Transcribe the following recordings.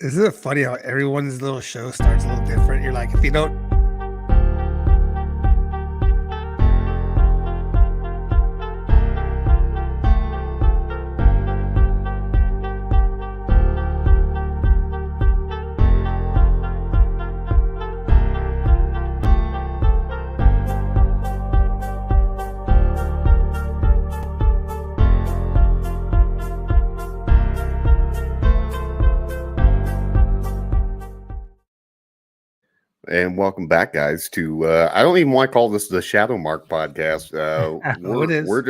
Isn't it funny how everyone's little show starts a little different? You're like, if you don't. And welcome back, guys, to I don't even want to call this the Shadow Mark podcast. We're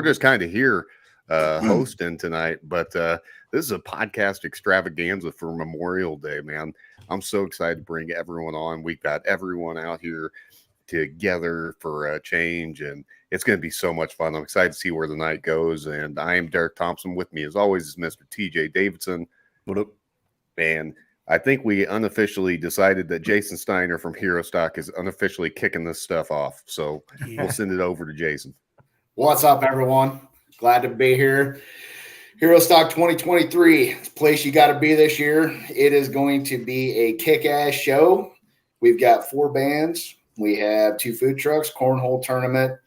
just kind of here hosting tonight, but this is a podcast extravaganza for Memorial Day, man. I'm so excited to bring everyone on. We've got everyone out here together for a change, and it's going to be so much fun. I'm excited to see where the night goes. And I am Derek Thompson. With me, as always, is Mr. TJ Davidson. What up? And I think we unofficially decided that Jason Steiner from Hero Stock is unofficially kicking this stuff off. So we'll send it over to Jason. What's up, everyone? Glad to be here. Hero Stock 2023. It's a place you got to be this year. It is going to be a kick-ass show. We've got 4 bands. We have 2 food trucks, cornhole tournament.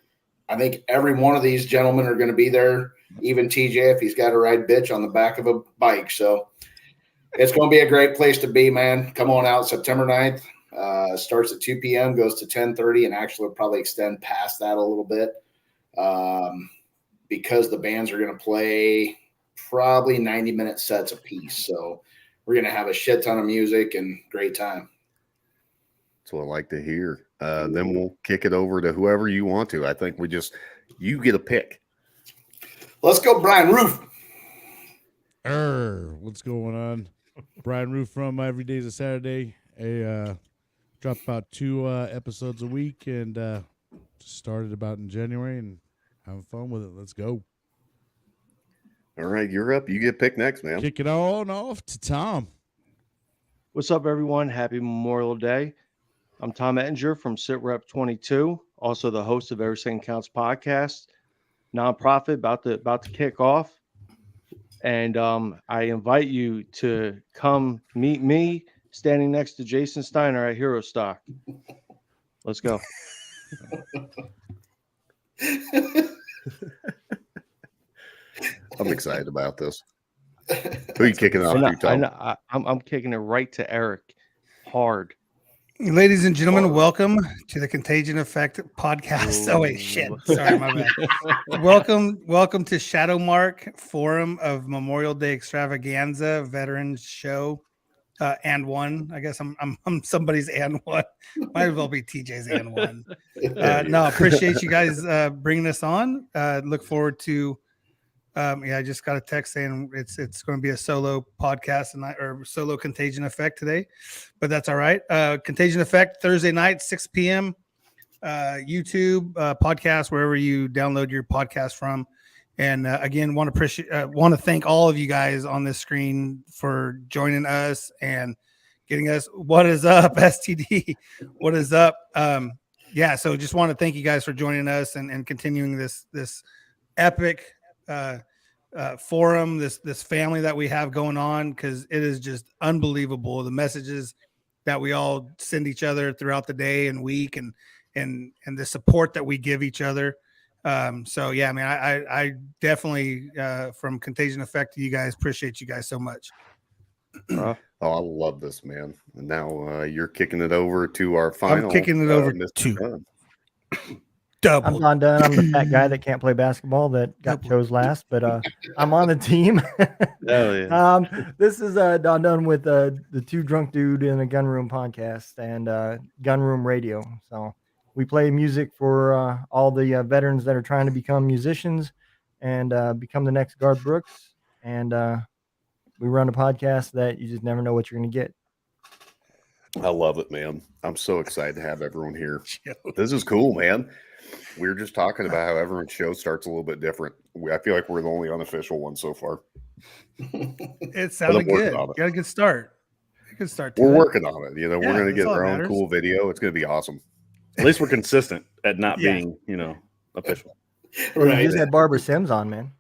I think every one of these gentlemen are going to be there, even TJ if he's got to ride bitch on the back of a bike. So it's going to be a great place to be, man. Come on out September 9th. Starts at 2 p.m., goes to 10:30, and actually will probably extend past that a little bit because the bands are going to play probably 90-minute sets apiece. So we're going to have a shit ton of music and great time. That's what I like to hear. Then we'll kick it over to whoever you want to. I think you get a pick. Let's go, Brian Roof. What's going on? Brian Roof from Every Day's a Saturday. Drop about 2 episodes a week and started about in January and having fun with it. Let's go. All right, you're up. You get picked next, man. Kick it on off to Tom. What's up, everyone? Happy Memorial Day. I'm Tom Ettinger from SitRep 22, also the host of Everything Counts podcast, nonprofit about to kick off. And I invite you to come meet me standing next to Jason Steiner at Hero Stock. Let's go. I'm excited about this. Who are you kicking off to, Tom? I'm kicking it right to Eric. Hard. Ladies and gentlemen, welcome to the Contagion Effect podcast. Oh, wait, shit. Sorry, my bad. Welcome to Shadow Mark Forum of Memorial Day Extravaganza Veterans Show. And one. I guess I'm somebody's and one. Might as well be TJ's and one. No, appreciate you guys bringing us on. Look forward to. I just got a text saying it's going to be a solo podcast tonight or solo Contagion Effect today, but that's all right. Contagion Effect Thursday night, 6 p.m. YouTube podcast, wherever you download your podcast from. And again, want to thank all of you guys on this screen for joining us and getting us. What is up, STD? What is up? So just want to thank you guys for joining us and continuing this epic forum, this family that we have going on, because it is just unbelievable. The messages that we all send each other throughout the day and week and the support that we give each other. I definitely from Contagion Effect to you guys, appreciate you guys so much. I love this, man. And now you're kicking it over to our final. I'm kicking it over to Dunn. Double. I'm Don Dunn. I'm the fat guy that can't play basketball that got chose last, but I'm on the team. Hell yeah. This is Don Dunn with the Two Drunk Dude in a Gun Room podcast and Gun Room Radio. So we play music for all the veterans that are trying to become musicians and become the next Garth Brooks. And we run a podcast that you just never know what you're going to get. I love it, man. I'm so excited to have everyone here. This is cool, man. We were just talking about how everyone's show starts a little bit different. I feel like we're the only unofficial one so far. It sounded good. Got a good start. Good start. We're working on it. We're going to get our own cool video. It's going to be awesome. At least we're consistent at not being, official. Right. You just had Barbara Sims on, man.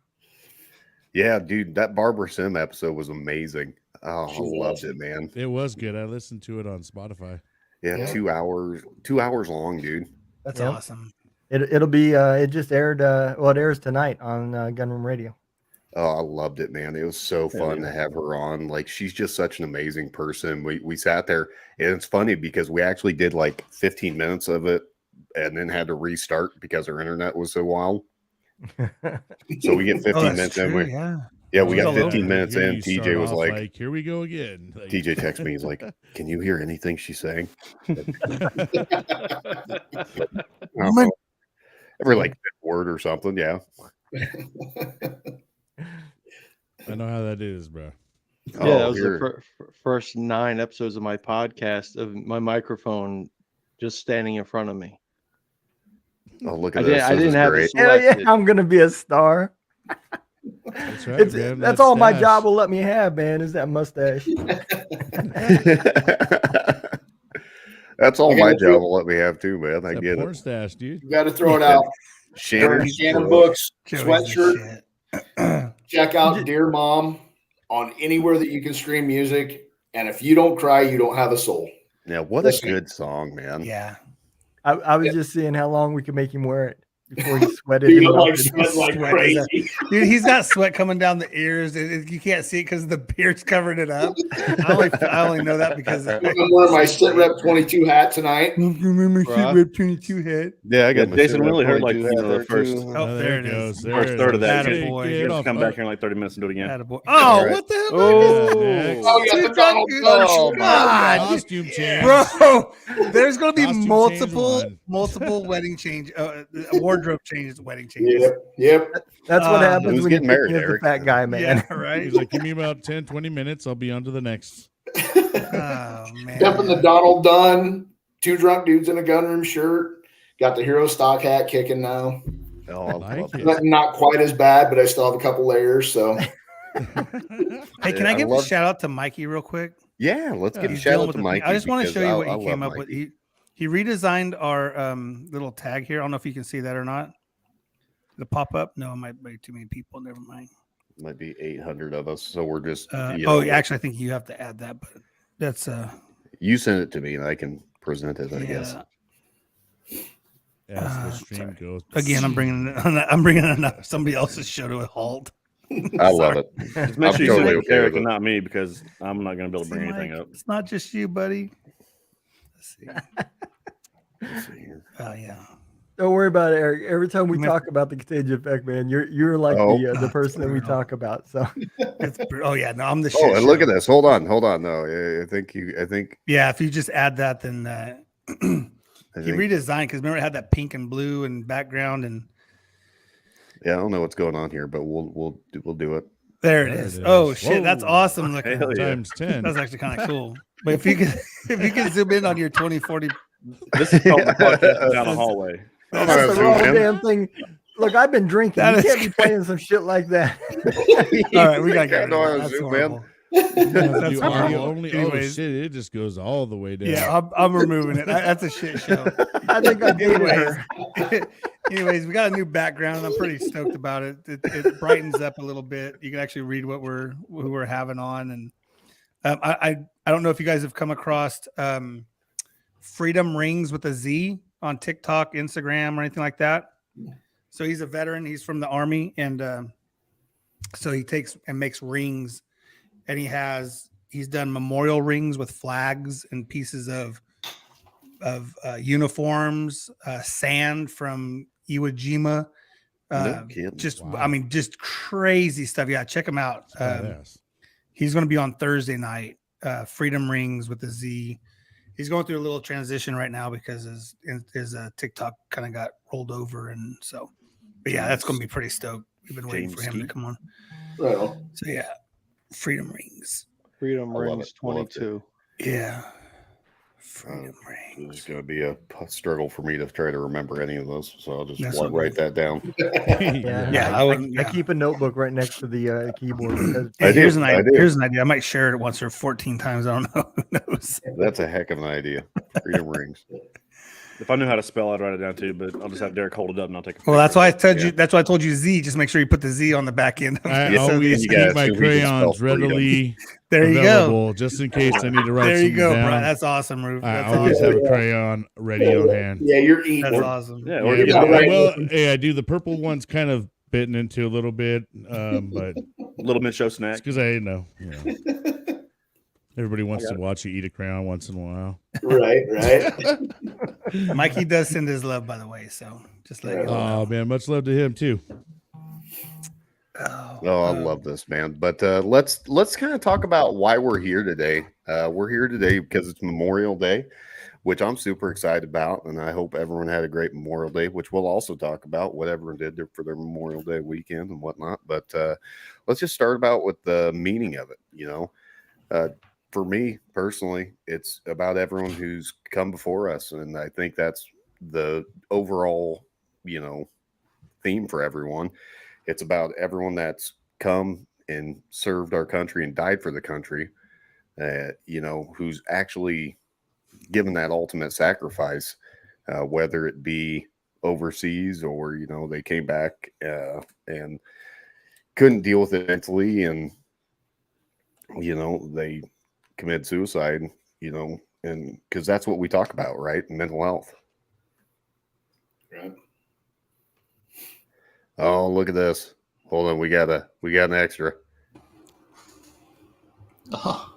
Yeah, dude, that Barbara Sim episode was amazing. Oh, I loved it, man. It was good. I listened to it on Spotify. Yeah, 2 hours, 2 hours long, dude. That's awesome. It'll be it just aired it airs tonight on Gunroom Radio. Oh, I loved it, man. It was so fun to have her on. Like, she's just such an amazing person. We sat there, and it's funny because we actually did like 15 minutes of it and then had to restart because our internet was so wild. So we get 15 minutes in. We got 15 minutes in. TJ was like, here we go again. Like, TJ texted me. He's like, can you hear anything she's saying? Every like word or something. Yeah. I know how that is, bro. Yeah, that was the first 9 episodes of my podcast of my microphone just standing in front of me. Oh, look at this. I didn't have it Hell selected. yeah, I'm gonna be a star. That's right, man. That's all my job will let me have, man, is that mustache. That's all my job will let me have too, man. I get porn it. Stash, dude. You got to throw it out. Shannon Books Joey's sweatshirt. the Check out Dear Mom on anywhere that you can stream music. And if you don't cry, you don't have a soul. Yeah, what a good song, man. shit. Yeah. I was just seeing how long we could make him wear it before he sweated. You him know, out. like sweat like Sweat crazy. Dude, he's got sweat coming down the ears. You can't see it because the beard's covering it up. I only know that because I'm wearing my Sit Rep 22 hat tonight. remember Rep 22 head. Yeah, I got my Jason Sit Rep really heard like 22 the first Oh, there it is. first third of that. Attaboy. You Get just off come my- back here in like 30 minutes and do it again. Attaboy. Oh, what the hell? Oh, yeah, the Donald Duck. Oh, God. Costume change. Bro, there's going to be Costume multiple change one. multiple wedding change, wardrobe changes, wedding changes. Yep. That's what happens who's when you getting pick married, me as the Eric? fat guy, man. Yeah, right. He's like, give me about 10, 20 minutes. I'll be on to the next. Oh man. Stepping the Donald Dunn, 2 drunk dudes in a gunroom shirt. Got the Hero stock hat kicking now. Oh, I Like love it. it. Not quite as bad, but I still have a couple layers. So Hey, can I give a shout out to Mikey real quick? Yeah, let's give a He's shout dealing out to with Mike. I just want to show you what he came up with. He redesigned our little tag here. I don't know if you can see that or not. The pop up. No, it might be too many people. Never mind. Might be 800 of us, so we're just. Actually, I think you have to add that, but that's You send it to me, and I can present it. I guess. As the stream goes. Again, I'm bringing somebody else's show to a halt. I love it. Just make I'm sure you totally say okay Eric with and it. not me because I'm not going to be able to bring See, anything Mike, up. It's not just you, buddy. Let's see. Let's see here. Oh yeah. Don't worry about it, Eric. Every time we Remember- talk about the contagion effect, man, you're like Oh. the person that we talk about. So Oh yeah. No, I'm the shit. Oh, and look show. at this. Hold on. No, I think. Yeah, if you just add that, then he redesigned because remember it had that pink and blue and background, and Yeah, I don't know what's going on here, but we'll do it. there it There is. it Oh is. shit, that's Whoa. awesome looking. Hell yeah. Times 10. That's actually kind of cool. But if you can zoom in on your 2040, This is called the podcast down the hallway. Oh, that's the zoom wrong in. damn thing. Look, I've been drinking. That You is can't be playing some shit like that. all right, we gotta get rid know of how that. to That's zoom in. horrible. That's horrible. audio only. Anyways. Oh shit! It just goes all the way down. Yeah, I'm removing it. That's a shit show. I think I dated her. Anyways, we got a new background. I'm pretty stoked about it. It brightens up a little bit. You can actually read who we're having on, and I don't know if you guys have come across Freedom Rings with a Z on TikTok, Instagram, or anything like that. So he's a veteran. He's from the Army, and so he takes and makes rings, and he's done memorial rings with flags and pieces of uniforms, sand from Iwo Jima. No kidding. Just, Wow. I mean, just crazy stuff. Yeah, check him out. It's badass. He's going to be on Thursday night. Freedom Rings with a Z. He's going through a little transition right now because his TikTok kind of got rolled over, and so. But yeah, that's going to be pretty stoked. We've been waiting for him to come on. right on. So yeah, Freedom Rings. Freedom I love Rings it. I love it. 22. Yeah, Freedom It's Rings. going to be a struggle for me to try to remember any of those, so I'll just That's okay. write that down. Yeah, I keep a notebook right next to the keyboard. Because I do, Here's an I idea. do. Here's an idea. I might share it once or 14 times. I don't know. Who knows? That's a heck of an idea. Freedom Rings. If I knew how to spell, I'd write it down too. But I'll just have Derek hold it up and I'll take a picture. Well, that's why I of it. told you. That's why I told you Z. Just make sure you put the Z on the back end. Of I it. So always you keep guys my so we can spell crayons freedom. readily there you go. available just in case I need to write There you something go, down. Brian. That's awesome, Roof. I That's always awesome. have a crayon ready on hand. Yeah, you're eating. That's awesome. Yeah, or Yeah, you but get I a will. Hey, I do the purple one's kind of bitten into a little bit, but little mid show it's snack. because I know. Everybody wants to watch you eat a crayon once in a while. Right. Mikey does send his love, by the way. So just let you know. Oh man, much love to him too. Oh, I love this, man. But let's kind of talk about why we're here today. We're here today because it's Memorial Day, which I'm super excited about, and I hope everyone had a great Memorial Day, which we'll also talk about what everyone did for their Memorial Day weekend and whatnot. But let's just start about with the meaning of it. For me personally, it's about everyone who's come before us, and I think that's the overall, theme for everyone. It's about everyone that's come and served our country and died for the country, who's actually given that ultimate sacrifice, whether it be overseas or, they came back and couldn't deal with it mentally and, they committed suicide, and because that's what we talk about, right? Mental health. Right. Oh, look at this. Hold on. We got an extra. Oh.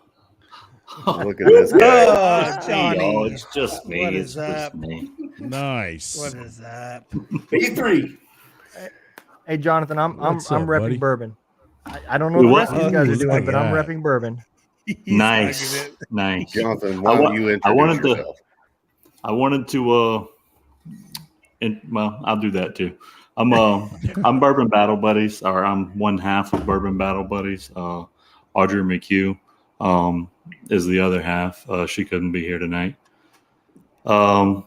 Look at this guy. Oh, Johnny. Oh, it's just me. What It's is that? just me. Nice. What is that? B3. Hey, Jonathan, I'm What's up, repping buddy? bourbon. I don't know what the What? rest of these guys are Look doing, at but I'm that. repping bourbon. He's Nice. hugging it. Nice. Jonathan, why don't you I wanted introduce to- yourself? I wanted to well, I'll do that too. I'm Bourbon Battle Buddies, or I'm one half of Bourbon Battle Buddies. Audrey McHugh is the other half. She couldn't be here tonight. But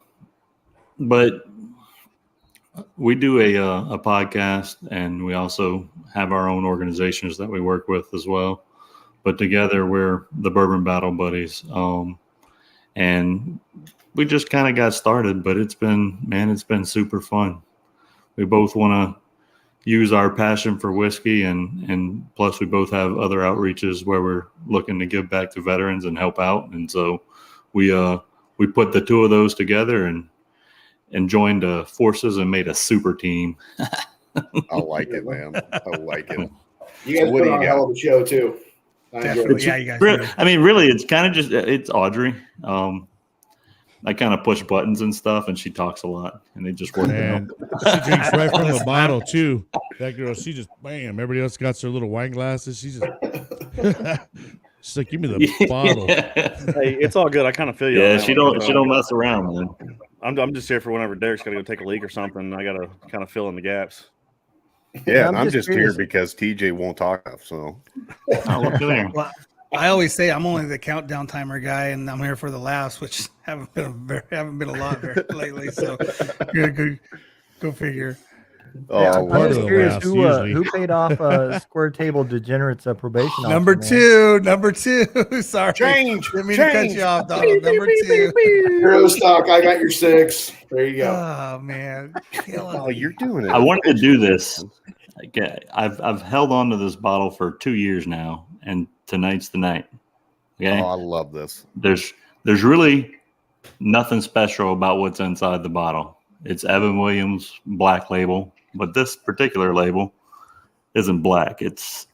we do a podcast, and we also have our own organizations that we work with as well. But together, we're the Bourbon Battle Buddies. And we just kind of got started, but it's been super fun. We both want to use our passion for whiskey, and plus we both have other outreaches where we're looking to give back to veterans and help out. And so we put the two of those together and joined forces and made a super team. I like it, man. I like it. You guys What put do on you a hell of a show too. I enjoyed Definitely. it. Yeah, you guys. Really, do. I mean, really, it's kind of just it's Audrey. I kind of push buttons and stuff, and she talks a lot, and it just works Man, out. she drinks right from the bottle too. That girl, she just bam. Everybody else got their little wine glasses. She just she's like, give me the bottle. Hey, it's all good. I kind of feel you. on Yeah, that she one. don't mess around, man. I'm just here for whenever Derek's got to go take a leak or something. I got to kind of fill in the gaps. Yeah, I'm and I'm just just here curious. because TJ won't talk enough. So Oh, look at there. Well, I always say I'm only the countdown timer guy, and I'm here for the laughs, which haven't been a lot lately. So go figure. Yeah, oh, part I'm of just the curious laughs, who usually. paid off Square Table Degenerates probation officer, Number man. two. Sorry, change. didn't mean to cut you off, Donald. Number two. Hero stock. I got your 6. There you go. Oh man, killing Oh, me. you're doing it. I wanted to do this. Okay, I've held on to this bottle for 2 years now, and tonight's the night. Okay, Oh, I love this. there's really nothing special about what's inside the bottle. It's Evan Williams Black Label, but this particular label isn't black. It's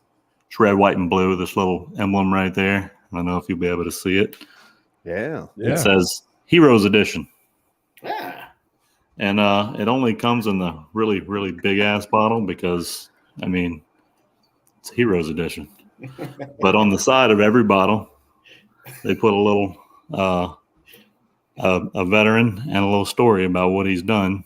red, white, and blue. This little emblem right there. I don't know if you'll be able to see it. Yeah. Yeah. It says Heroes Edition. Yeah. And it only comes in the really, really big ass bottle because, I mean, it's Heroes Edition. But on the side of every bottle, they put a little a veteran and a little story about what he's done.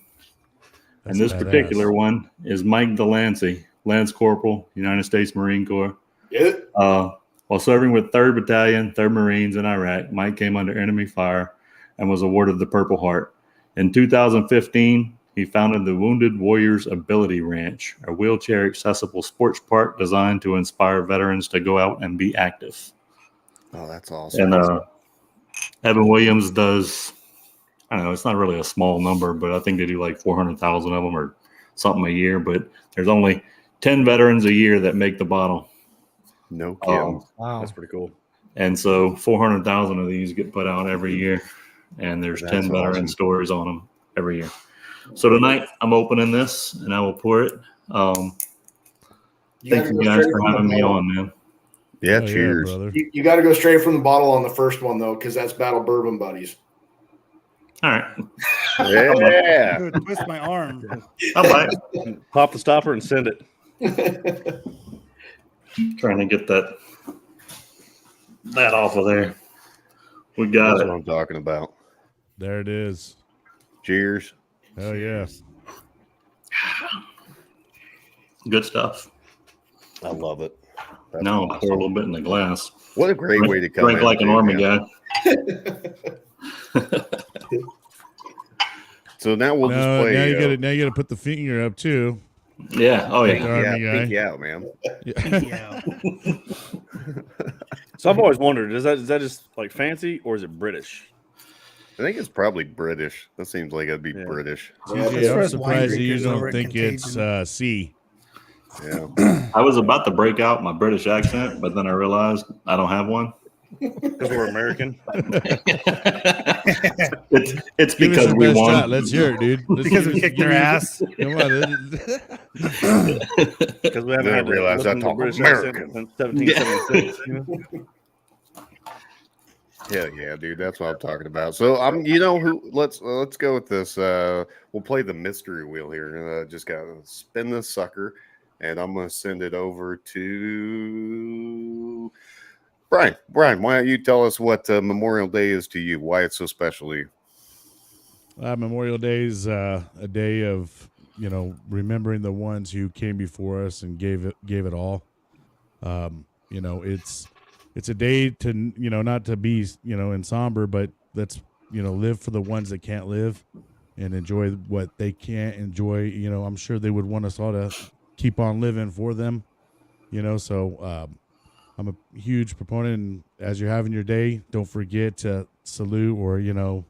That's And this badass. particular one is Mike Delancey, Lance Corporal, United States Marine Corps. Get it? While serving with 3rd Battalion, 3rd Marines in Iraq, Mike came under enemy fire and was awarded the Purple Heart. In 2015, he founded the Wounded Warriors Ability Ranch, a wheelchair-accessible sports park designed to inspire veterans to go out and be active. Oh, that's awesome. And Evan Williams does I don't know, it's not really a small number, but I think they do like 400,000 of them or something a year. But there's only 10 veterans a year that make the bottle. No kidding. Wow. That's pretty cool. And so 400,000 of these get put out every year. And there's That's 10 veteran awesome. stories on them every year. So tonight I'm opening this and I will pour it. Thank you guys for having me on, man. Yeah, Oh, cheers. brother. You got to go straight from the bottle on the first one though, because that's Battle Bourbon Buddies. All right. Yeah. Dude, twist my arm. I'll buy it. Pop the stopper and send it. Trying to get that off of there. We got That's it. what I'm talking about. There it is. Cheers. Hell yeah. Good stuff. I love it. That's Now I'll awesome. pour a little bit in the glass. What a great way to come Drink in, like an too, army man. guy. So now we'll just No, play. now you gotta put the finger up too. Yeah. Oh Like yeah. the army guy. pinky out, man. Yeah. Yeah. So I've always wondered, is that just like fancy or is it British? I think it's probably British. That seems like it'd be Yeah. British. That's TJ, for I'm us wine surprised that you drinkers over don't at think it's Contagion. C. Yeah. I was about to break out my British accent, but then I realized I don't have one. Because we're American. It's Give us because your we best won. shot. Let's hear it, dude. Let's Because we give kicked me- their ass. Come on. Because we haven't Didn't had to realize I listen to talk British American. accent since 1776. You know? Hell yeah, dude. That's what I'm talking about. So you know who? Let's go with this. We'll play the mystery wheel here. Just gotta spin this sucker, and I'm gonna send it over to Brian. Brian, why don't you tell us what Memorial Day is to you? Why it's so special to you? Memorial Day is a day of, remembering the ones who came before us and gave it all. It's a day to, not to be, in somber, but let's, live for the ones that can't live and enjoy what they can't enjoy. I'm sure they would want us all to keep on living for them, so I'm a huge proponent. And as you're having your day, don't forget to salute or,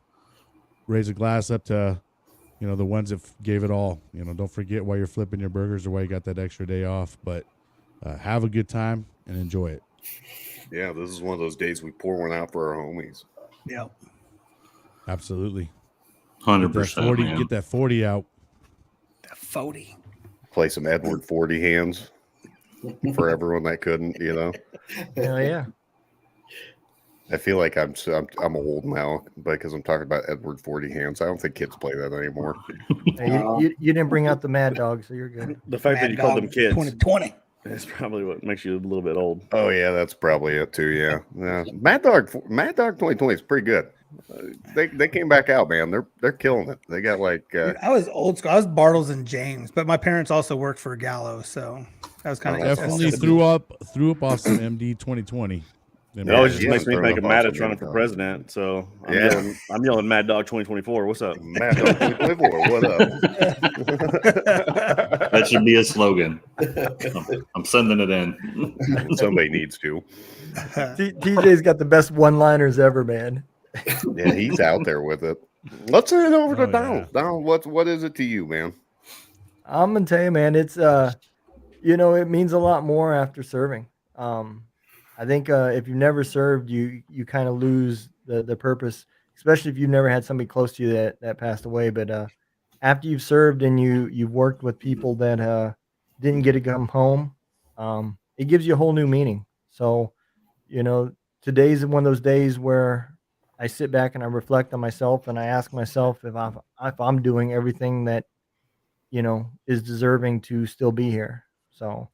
raise a glass up to, the ones that gave it all. Don't forget why you're flipping your burgers or why you got that extra day off, but have a good time and enjoy it. Yeah, this is one of those days we pour one out for our homies. Yeah. Absolutely. 100%. Get that 40 out. That 40. Play some Edward 40 hands for everyone that couldn't. Hell yeah. I feel like I'm old now because I'm talking about Edward 40 hands. I don't think kids play that anymore. Hey, you didn't bring out the Mad Dog, so you're good. The fact that you called them kids 2020. is probably what makes you a little bit old. Oh yeah, that's probably it too. Yeah, Mad Dog 2020 is pretty good. They came back out, man. They're killing it. They got like Dude, I was old school. I was Bartles and James, but my parents also worked for Gallo, so that was kind of Definitely threw up off some MD 2020. It always just yeah, makes me throwing think of up Maddox also running Mad for Dog. president. So Yeah. I'm yelling Mad Dog 2024. What's up? Mad Dog 2024. What up? That should be a slogan. I'm sending it in. Somebody needs to. TJ's got the best one-liners ever, man. Yeah, he's out there with it. Let's send it over to Oh, Donald. yeah. Donald, what is it to you, man? I'm gonna tell you, man, it's it means a lot more after serving. I think if you've never served, you kind of lose the purpose, especially if you've never had somebody close to you that passed away. But after you've served and you've worked with people that didn't get to come home, it gives you a whole new meaning. So, today's one of those days where I sit back and I reflect on myself and I ask myself if I'm doing everything that is deserving to still be here. So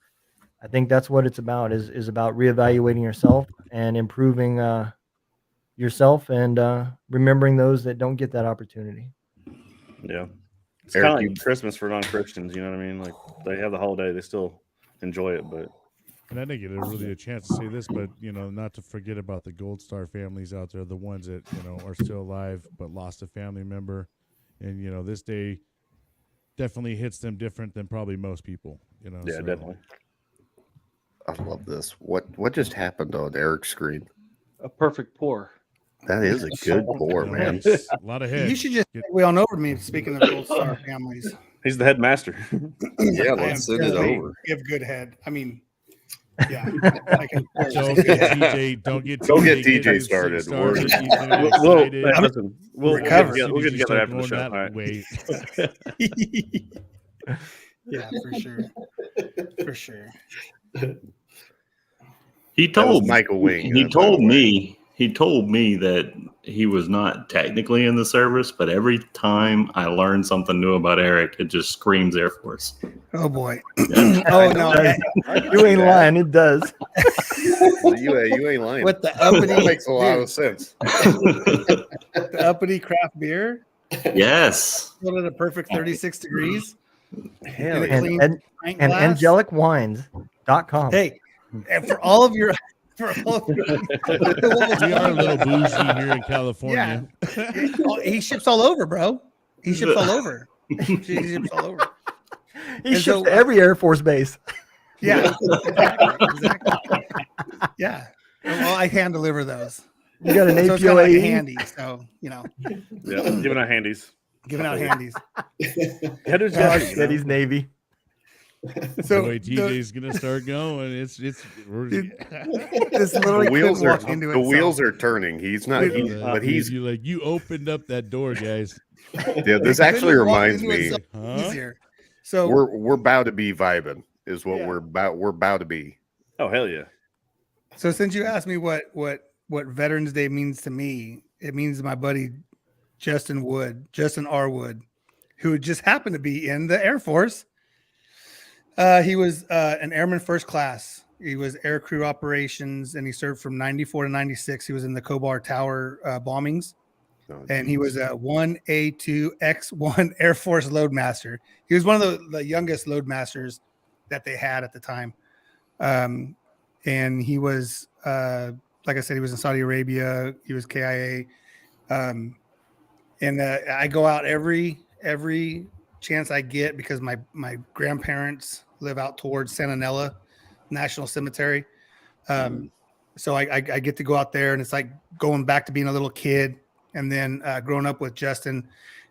I think that's what it's about is about reevaluating yourself and improving yourself and remembering those that don't get that opportunity. Yeah. It's Eric, kind of you- like Christmas for non-Christians. You know what I mean? Like they have the holiday, they still enjoy it, but And I didn't get really a chance to say this, but not to forget about the Gold Star families out there, the ones that are still alive but lost a family member, and this day definitely hits them different than probably most people. yeah, so. definitely. I love this. What just happened on Eric's screen? A perfect pour. That is a good pour, man. A lot of head. You should just we on over me. Speaking of Gold Star families, He's the headmaster. Yeah, I let's am send it definitely over. give good head. I mean, yeah. I can, Don't get TJ. Don't get TJ started. He's getting We'll excited. listen. We'll recover. get together after the show. That All right. way. yeah, for sure. He That was told Michael Wing. He by told the way. me. He told me that he was not technically in the service, but every time I learn something new about Eric, it just screams Air Force. Oh boy. Yeah. Oh no. You ain't lying. It does. You ain't lying. With the That uppity, makes a lot dude, of sense. the uppity craft beer, Yes. filled at a perfect 36 degrees. Hell And yeah. a clean pint And glass. angelicwines.com. Hey, and for all of your, We are a little bougie here in California. he ships all over, bro. He ships all over. He ships all over. He And ships so- to every Air Force base. Yeah, exactly. Yeah. Well, I hand deliver those. You got an So it's kind of like a APOA. handy. So Yeah, giving out handies. giving out handies. Headers, Oh, you know. shit, he's Navy. The way TJ's gonna start going, it's this The literally wheels couldn't are walk into it. the wheels are turning. He's not, but he's you like you opened up that door, guys. yeah. This actually reminds me. Huh? easier. So We're about to be vibing. Is what Yeah. we're about. We're about to be. Oh hell yeah! So since you asked me what Veterans Day means to me, it means my buddy Justin R. Wood, who just happened to be in the Air Force. He was an airman first class. He was air crew operations, and he served from 94 to 96. He was in the Kobar Tower bombings, Oh, and he was a 1A2X1 Air Force loadmaster. He was one of the youngest loadmasters that they had at the time. And he was, like I said, he was in Saudi Arabia. He was KIA. And I go out every chance I get because my grandparents live out towards Santa Nella National Cemetery. So I get to go out there, and it's like going back to being a little kid. And then growing up with Justin,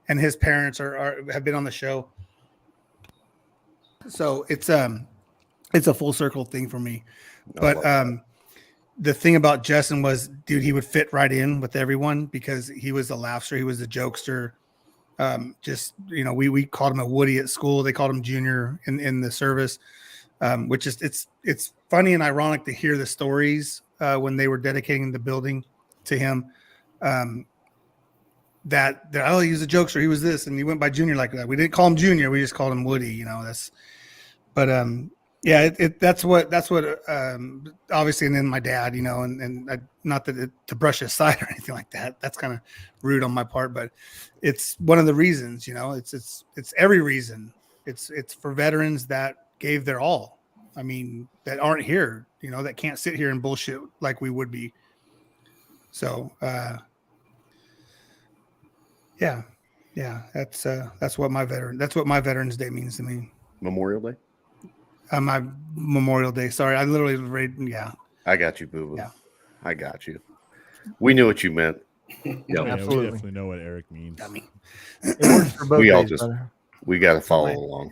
and his parents have been on the show. So it's a full circle thing for me. But the thing about Justin was, dude, he would fit right in with everyone because he was a laughster. He was a jokester. Just, we called him a Woody at school. They called him Junior in the service, which is, it's funny and ironic to hear the stories when they were dedicating the building to him. That oh, he was a jokester. He was this, and he went by Junior like that. We didn't call him Junior. We just called him Woody. Yeah, that's what obviously, and then my dad, and I, not that to brush it aside or anything like that. That's kind of rude on my part, but it's one of the reasons. It's every reason. It's for veterans that gave their all. I mean, that aren't here. That can't sit here and bullshit like we would be. So, yeah, that's what my Veterans Day means to me. Memorial Day. My Memorial Day. Sorry, I literally read. Yeah, I got you, boo boo. Yeah. I got you. We knew what you meant. Yeah, Absolutely. we definitely know what Eric means. I mean, It works for both We all days, just- brother. We got to follow along.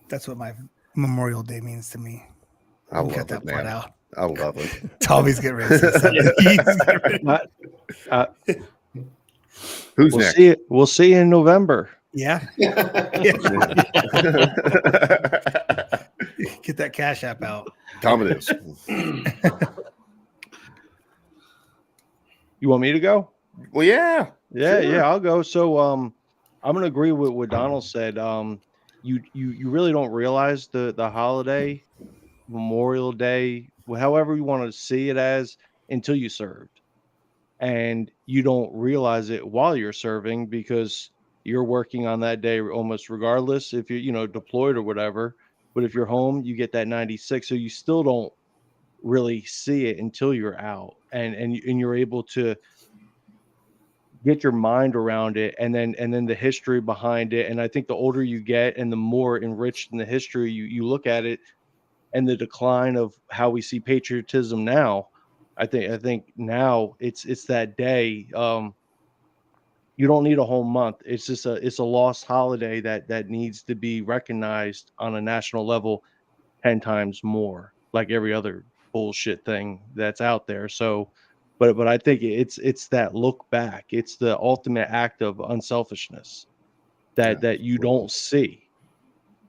that's what my Memorial Day means to me. I love Cut that it, part man. out. I love it. Tommy's getting ready to say something. Who's We'll next? see it. We'll see you in November. Yeah. Get that Cash App out. Tom it is. You want me to go? Well, yeah. Yeah, Sure. yeah, I'll go. So I'm gonna agree with what Donald said. You really don't realize the holiday, Memorial Day, however you want to see it as, until you served. And you don't realize it while you're serving because you're working on that day almost regardless if you're deployed or whatever. But if you're home, you get that 96. So you still don't really see it until you're out and you're able to get your mind around it and then the history behind it. And I think the older you get and the more enriched in the history you look at it and the decline of how we see patriotism now, I think now it's that day. You don't need a whole month. It's just it's a lost holiday that needs to be recognized on a national level 10 times more, like every other bullshit thing that's out there. So, but I think it's that look back. It's the ultimate act of unselfishness that you don't see.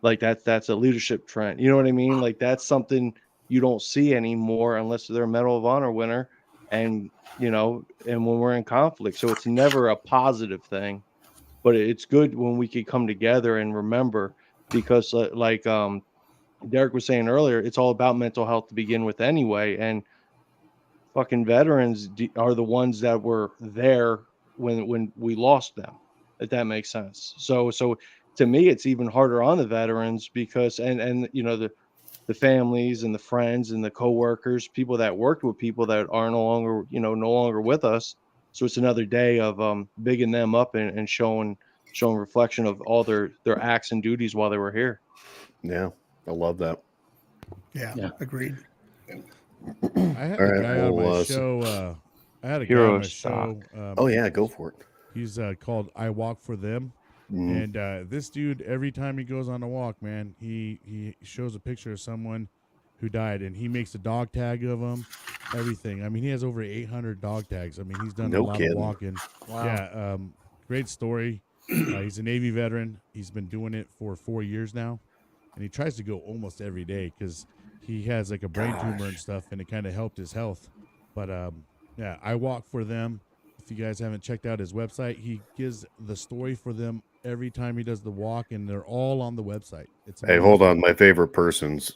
Like that's a leadership trend. You know what I mean? Like that's something you don't see anymore unless they're a Medal of Honor winner. And and when we're in conflict, so it's never a positive thing, but it's good when we can come together and remember, because like Derek was saying earlier, it's all about mental health to begin with anyway. And fucking veterans are the ones that were there when we lost them, if that makes sense. So to me, it's even harder on the veterans because, and the families and the friends and the coworkers, people that worked with people that are no longer with us. So it's another day of bigging them up and showing reflection of all their acts and duties while they were here. Yeah, I love that. Yeah. Agreed. I had a guy on my show. I had a guy on my show. Oh yeah, go for it. He's called I Walk for Them. And this dude, every time he goes on a walk, man, he shows a picture of someone who died, and he makes a dog tag of them, everything. I mean, he has over 800 dog tags. I mean, he's done a lot of walking. Wow. Yeah, great story. He's a Navy veteran. He's been doing it for 4 years now, and he tries to go almost every day because he has like a brain tumor and stuff, and it kind of helped his health. But yeah, I Walk for Them. If you guys haven't checked out his website, he gives the story for them every time he does the walk, and they're all on the website. Hey, hold on. My favorite person's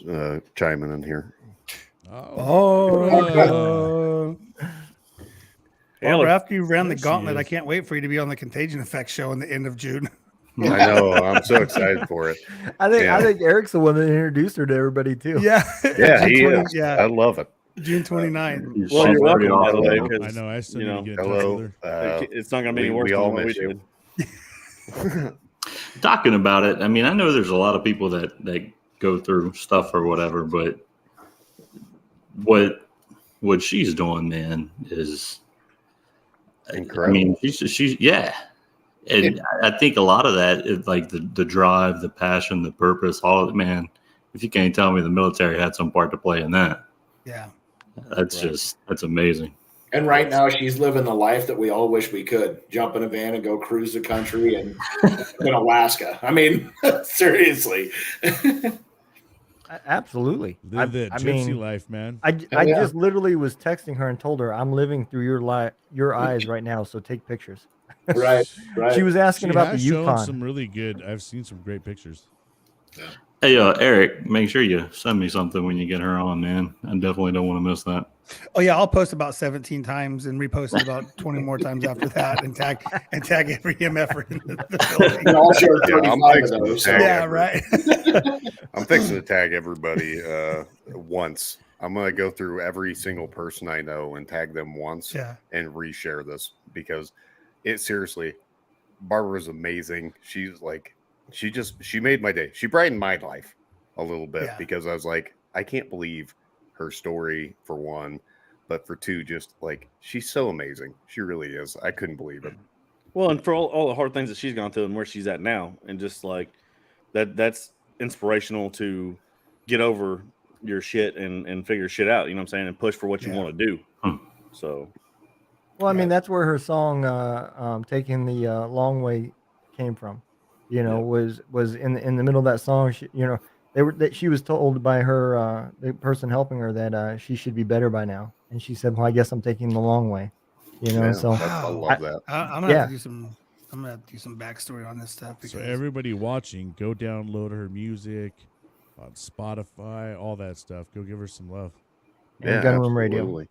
chiming in here. Well, after you ran the gauntlet, I can't wait for you to be on the Contagion Effect show in the end of June. I know. I'm so excited for it. I think Eric's the one that introduced her to everybody too. Yeah. Yeah, he is. Yeah. I love it. June 29th. Well, you're welcome, by the way, I because know. I still need to get hello. in touch with her. it's not going to be any worse than what we did. Talking about it, I mean, I know there's a lot of people that go through stuff or whatever, but what she's doing, man, is incredible. I mean, she's yeah. And I think a lot of that is like the drive, the passion, the purpose, all of it, man. If you can't tell me the military had some part to play in that. Yeah. That's amazing. And right now she's living the life that we all wish we could. Jump in a van and go cruise the country and in Alaska. I mean, seriously. Absolutely. Live the gypsy life, man. I just literally was texting her and told her I'm living through your eyes right now, so take pictures. Right. She was asking about the Yukon. Some really good. I've seen some great pictures. Yeah. Hey, Eric, make sure you send me something when you get her on, man. I definitely don't want to miss that. Oh yeah, I'll post about 17 times and repost it about 20 more times after that, and tag every MFer in the building. I'll share 35 of those. Yeah, right. I'm fixing to tag everybody once. I'm going to go through every single person I know and tag them once and reshare this because it seriously, Barbara's amazing. She's like, she made my day. She brightened my life a little bit because I was like, I can't believe her story for one, but for two, just like, she's so amazing. She really is. I couldn't believe it. Well, and for all the hard things that she's gone through and where she's at now, and just like that's inspirational to get over your shit and figure shit out, you know what I'm saying, and push for what you want to do. So well, I mean, that's where her song Taking the Long Way came from. You know, was in the middle of that song. She, she was told by her the person helping her that she should be better by now, and she said, "Well, I guess I'm taking the long way." So I love that. I'm gonna have to do some. I'm gonna have to do some backstory on this stuff. So everybody watching, go download her music on Spotify, all that stuff. Go give her some love. And Gunroom Radio.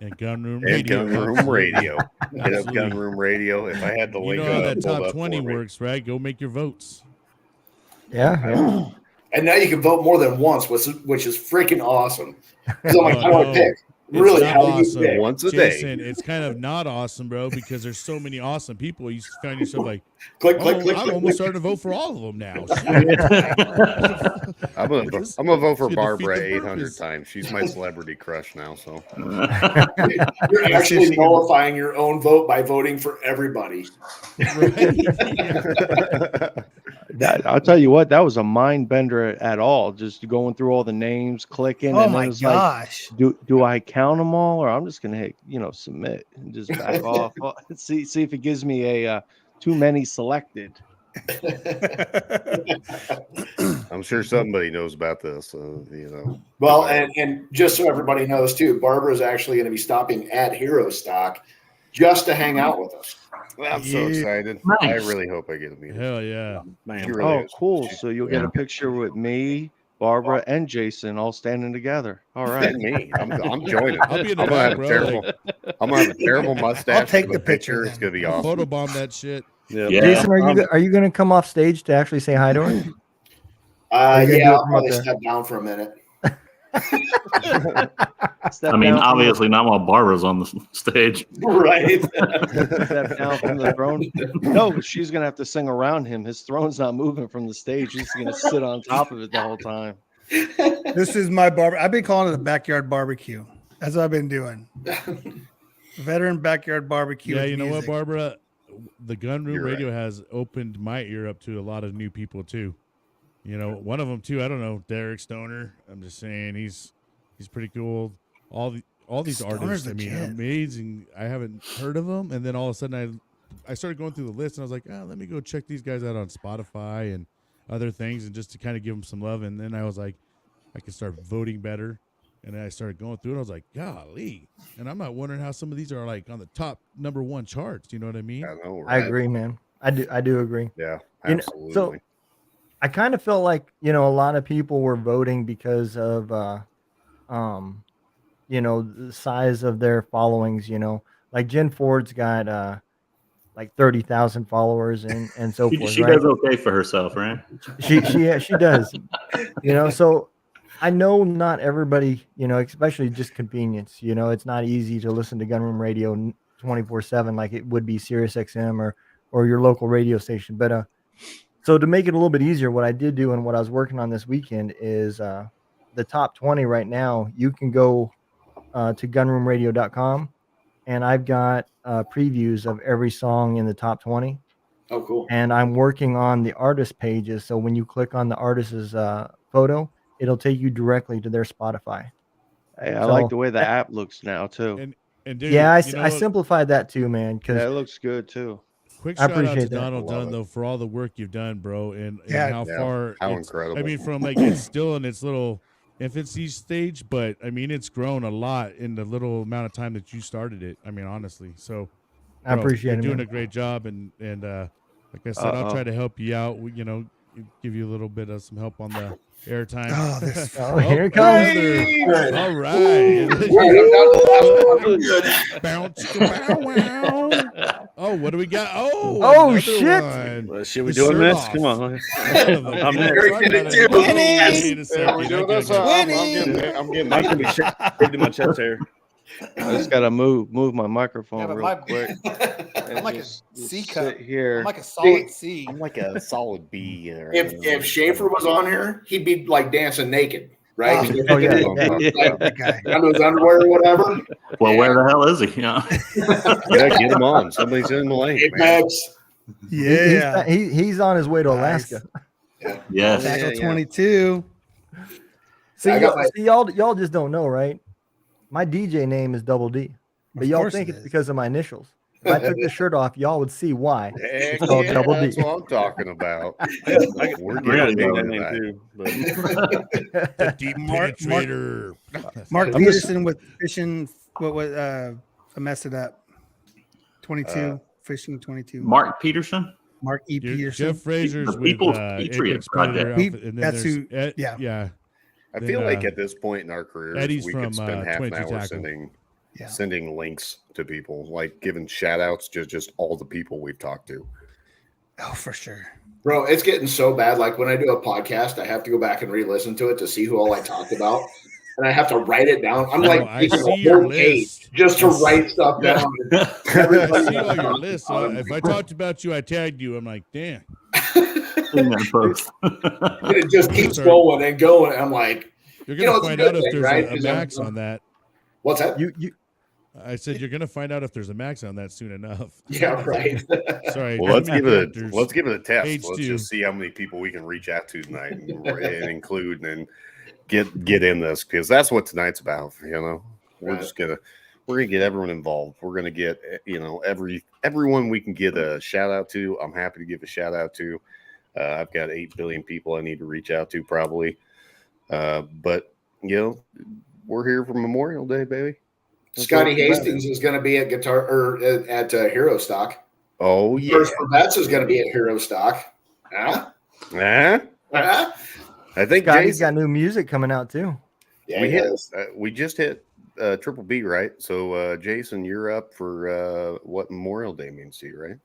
And Gunroom Radio. Gunroom Radio. Get up Gunroom Radio. If I had the link, you know how that top 20 works, right? Go make your votes. Yeah. And now you can vote more than once, which is freaking awesome. So I'm like, how do I pick? Really, not how do you awesome. pick? Once a day. Jason, it's kind of not awesome, bro, because there's so many awesome people. You find yourself like, Click, I'm, click, click, I'm click, almost click. starting to vote for all of them now. I'm gonna vote for Should defeat Barbara the 800 purpose. times. She's my celebrity crush now. So You're actually nullifying your own vote by voting for everybody. Right? Yeah. I'll tell you what, that was a mind bender at all. Just going through all the names, clicking, Oh and then my it's like, gosh. do I count them all, or I'm just gonna hit submit and just back off? See if it gives me a too many selected. I'm sure somebody knows about this. Well, and just so everybody knows too, Barbara is actually going to be stopping at Hero Stock just to hang out with us. I'm so excited. Nice. I really hope I get to meet her. Hell yeah. She really is. Cool. So you'll get a picture with me, Barbara, and Jason all standing together. All right. And me. I'm joining. I'll be in the I'm gonna back, have a bro. terrible. I'm gonna have a terrible mustache. I'll take for the picture It's gonna be I'll awesome. photobomb that shit. Yeah. Jason, are you going to come off stage to actually say hi to her? Are you gonna do Yeah, it I'll from probably up there? step down for a minute. Step I mean, down from obviously not while Barbara's on the stage. Right. step down from the throne. No, but she's gonna have to sing around him. His throne's not moving from the stage. He's gonna sit on top of it the whole time. This is my barber. I've been calling it the backyard barbecue. That's what I've been doing. Veteran backyard barbecue. Yeah, with you know music. what, Barbara? The Gun Room You're Radio has opened my ear up to a lot of new people too. You know, one of them too. I don't know, Derek Stoner. I'm just saying he's pretty cool. All these Stoner's artists. I mean, legit. amazing. I haven't heard of them, and then all of a sudden I started going through the list, and I was like, let me go check these guys out on Spotify and other things, and just to kind of give them some love. And then I was like, I can start voting better. And then I started going through it. I was like, golly. And I'm not wondering how some of these are like on the top #1 charts. You know what I mean? I know, I right? agree, man. I do agree. Yeah, You know, absolutely. so I kind of felt like, a lot of people were voting because of, the size of their followings, like Jen Ford's got, like 30,000 followers and so forth. She right? does okay for herself, right? She does, so I know not everybody, especially just convenience, it's not easy to listen to Gunroom Radio 24/7 like it would be Sirius XM or your local radio station. But so to make it a little bit easier, what I did do and what I was working on this weekend is the top 20 right now. You can go to gunroomradio.com and I've got previews of every song in the top 20. Oh, cool. And I'm working on the artist pages. So when you click on the artist's photo, it'll take you directly to their Spotify. Hey, I like the way the app looks now too. And dude, Yeah, you know I what? simplified that too, man. Yeah, it Because looks good too. Quick I shout out to appreciate that. Donald I love Dunn it. though for all the work you've done, bro, and Yeah. how Yeah, far. how it's- incredible. I mean, from like it's still in its little infancy stage, but I mean it's grown a lot in the little amount of time that you started it. I mean, honestly, so I appreciate you're it. doing man. a great job, and like I said, I'll try to help you out. Give you a little bit of some help on the airtime. Oh, this. Oh, here it comes. another- All right. Bounce, bow, wow. Oh, what do we got? Oh, Oh, another shit. one. Well, shit, we The doing shirt this? off. Come on. I'm Very good, too. Wait a second. Are we I doing gotta this? get- I'm getting Mine can be shaved in my chest hair. I just gotta move my microphone Yeah, but real quick. I'm like a Just C sit cup. here. I'm like a solid C. I'm like a solid B. If Schaefer was on here, he'd be like dancing naked, right? Oh, yeah. That guy. Under his underwear or whatever. Well, where the hell is he? Yeah. Yeah, get him on. Somebody's in the lane, man. Apex. Yeah. He's on his way to Nice. Alaska. Yes. Tackle Yeah. 22. See, I got my- y'all just don't know, right? My DJ name is Double D, but Of y'all course think it it's is. because of my initials. If I took the shirt off, y'all would see why. Heck It's called yeah, Double D. that's what I'm talking about. We're I gotta getting do into that name that. too. But The deep Mark- penetrator. Mark I'm just- Peterson with fishing. I messed it up. 22 fishing 22. Mark Peterson. Mark E. Peterson. Jeff Frazier's The with People's Patriot Apex Predator Project. outfit, and then That's there's who- Ed- yeah. yeah. I Then, feel like at this point in our careers, Eddie's we from, could spend half an 22 hour Tackle. sending links to people, like giving shout outs to just all the people we've talked to. Oh, for sure. Bro, it's getting so bad. Like when I do a podcast, I have to go back and re-listen to it to see who all I talked about. and I have to write it down. I'm Oh, like, I taking see a your whole page list. just to Yes. write stuff Yeah. down. I see all your lists. If I talked about you, I tagged you. I'm like, damn. In that post. And it just keeps Sorry. going and going. I'm like, You're You gonna know, it's a find good out if thing, there's right? a 'Cause I'm- max on that. what's that? You I said you're gonna find out if there's a max on that soon enough. Yeah, right. Sorry. Well, how let's many give it characters? a test. Page Let's 2. just see how many people we can reach out to tonight and include and get in this, because that's what tonight's about. We're Right. just we're gonna get everyone involved. We're gonna get everyone we can get a shout out to. I'm happy to give a shout out to. I've got 8 billion people I need to reach out to probably, but we're here for Memorial Day, baby. That's Scotty what it's about. Hastings is going to be at at Hero Stock. Oh yeah. First for Vets is going to be at Hero Stock. Huh? Huh? Huh? I think Scotty's Jason, got new music coming out too. Yeah, we he hit. is. We just hit Triple B, right? So Jason, you're up for what Memorial Day means to you, right?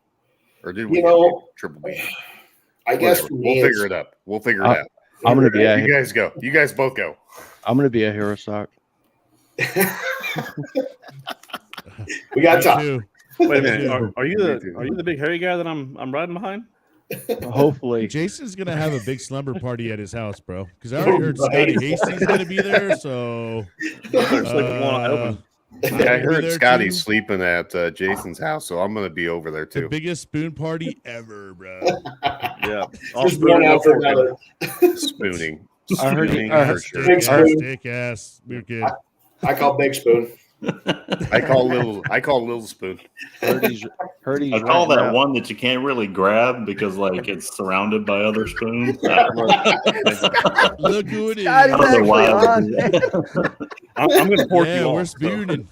Or did we You hit know, Triple B? I guess Whatever. for me, We'll figure it out. We'll figure it out. I'm gonna be You guys go. You guys both go. I'm gonna be at Hero Stock. we got Me time. too. Wait a Me minute. too. Are you Me too. the big hairy guy that I'm riding behind? Hopefully, Jason's gonna have a big slumber party at his house, bro. Because I already heard Right. Scotty Hastings gonna be there. So They're sleeping one eye open. I'm I gonna be heard there Scotty's too. sleeping at Jason's house, so I'm going to be over there The too. biggest spoon party ever, bro. Yeah. All Just spoon, one no after fork. another. Spooning. I heard Spooning you- for sure. Big Steak ass, spoon. steak ass. We're good. I call Big Spoon. I call Little Spoon. heard he's I call renting that out- one that you can't really grab because it's surrounded by other spoons. Look who it is. Scotty's I don't know actually why. on. I'm going to pork you Yeah, all. we're so. spooning.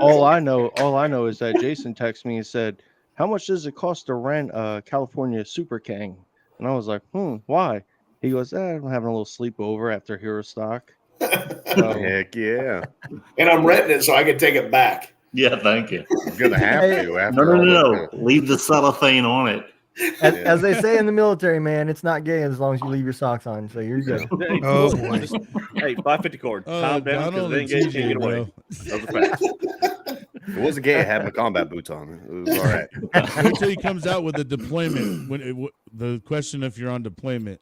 all I know is that Jason texted me and said, "How much does it cost to rent a California Super King?" And I was like, why? He goes, I'm having a little sleepover after Hero Stock. So, Heck yeah. And I'm renting it so I can take it back. Yeah, thank you. I'm going to have to No, after no, all no, this. no. Leave the cellophane on it. As they say in the military, man, it's not gay as long as you leave your socks on. So you're good. Hey, Oh, boy. Hey, 550 cord. Calm down because Donald they and ain't can't get TJ, away. bro. Those are facts. It wasn't gay. I had my combat boots on. It was all right. Wait till he comes out with the deployment. The question if you're on deployment.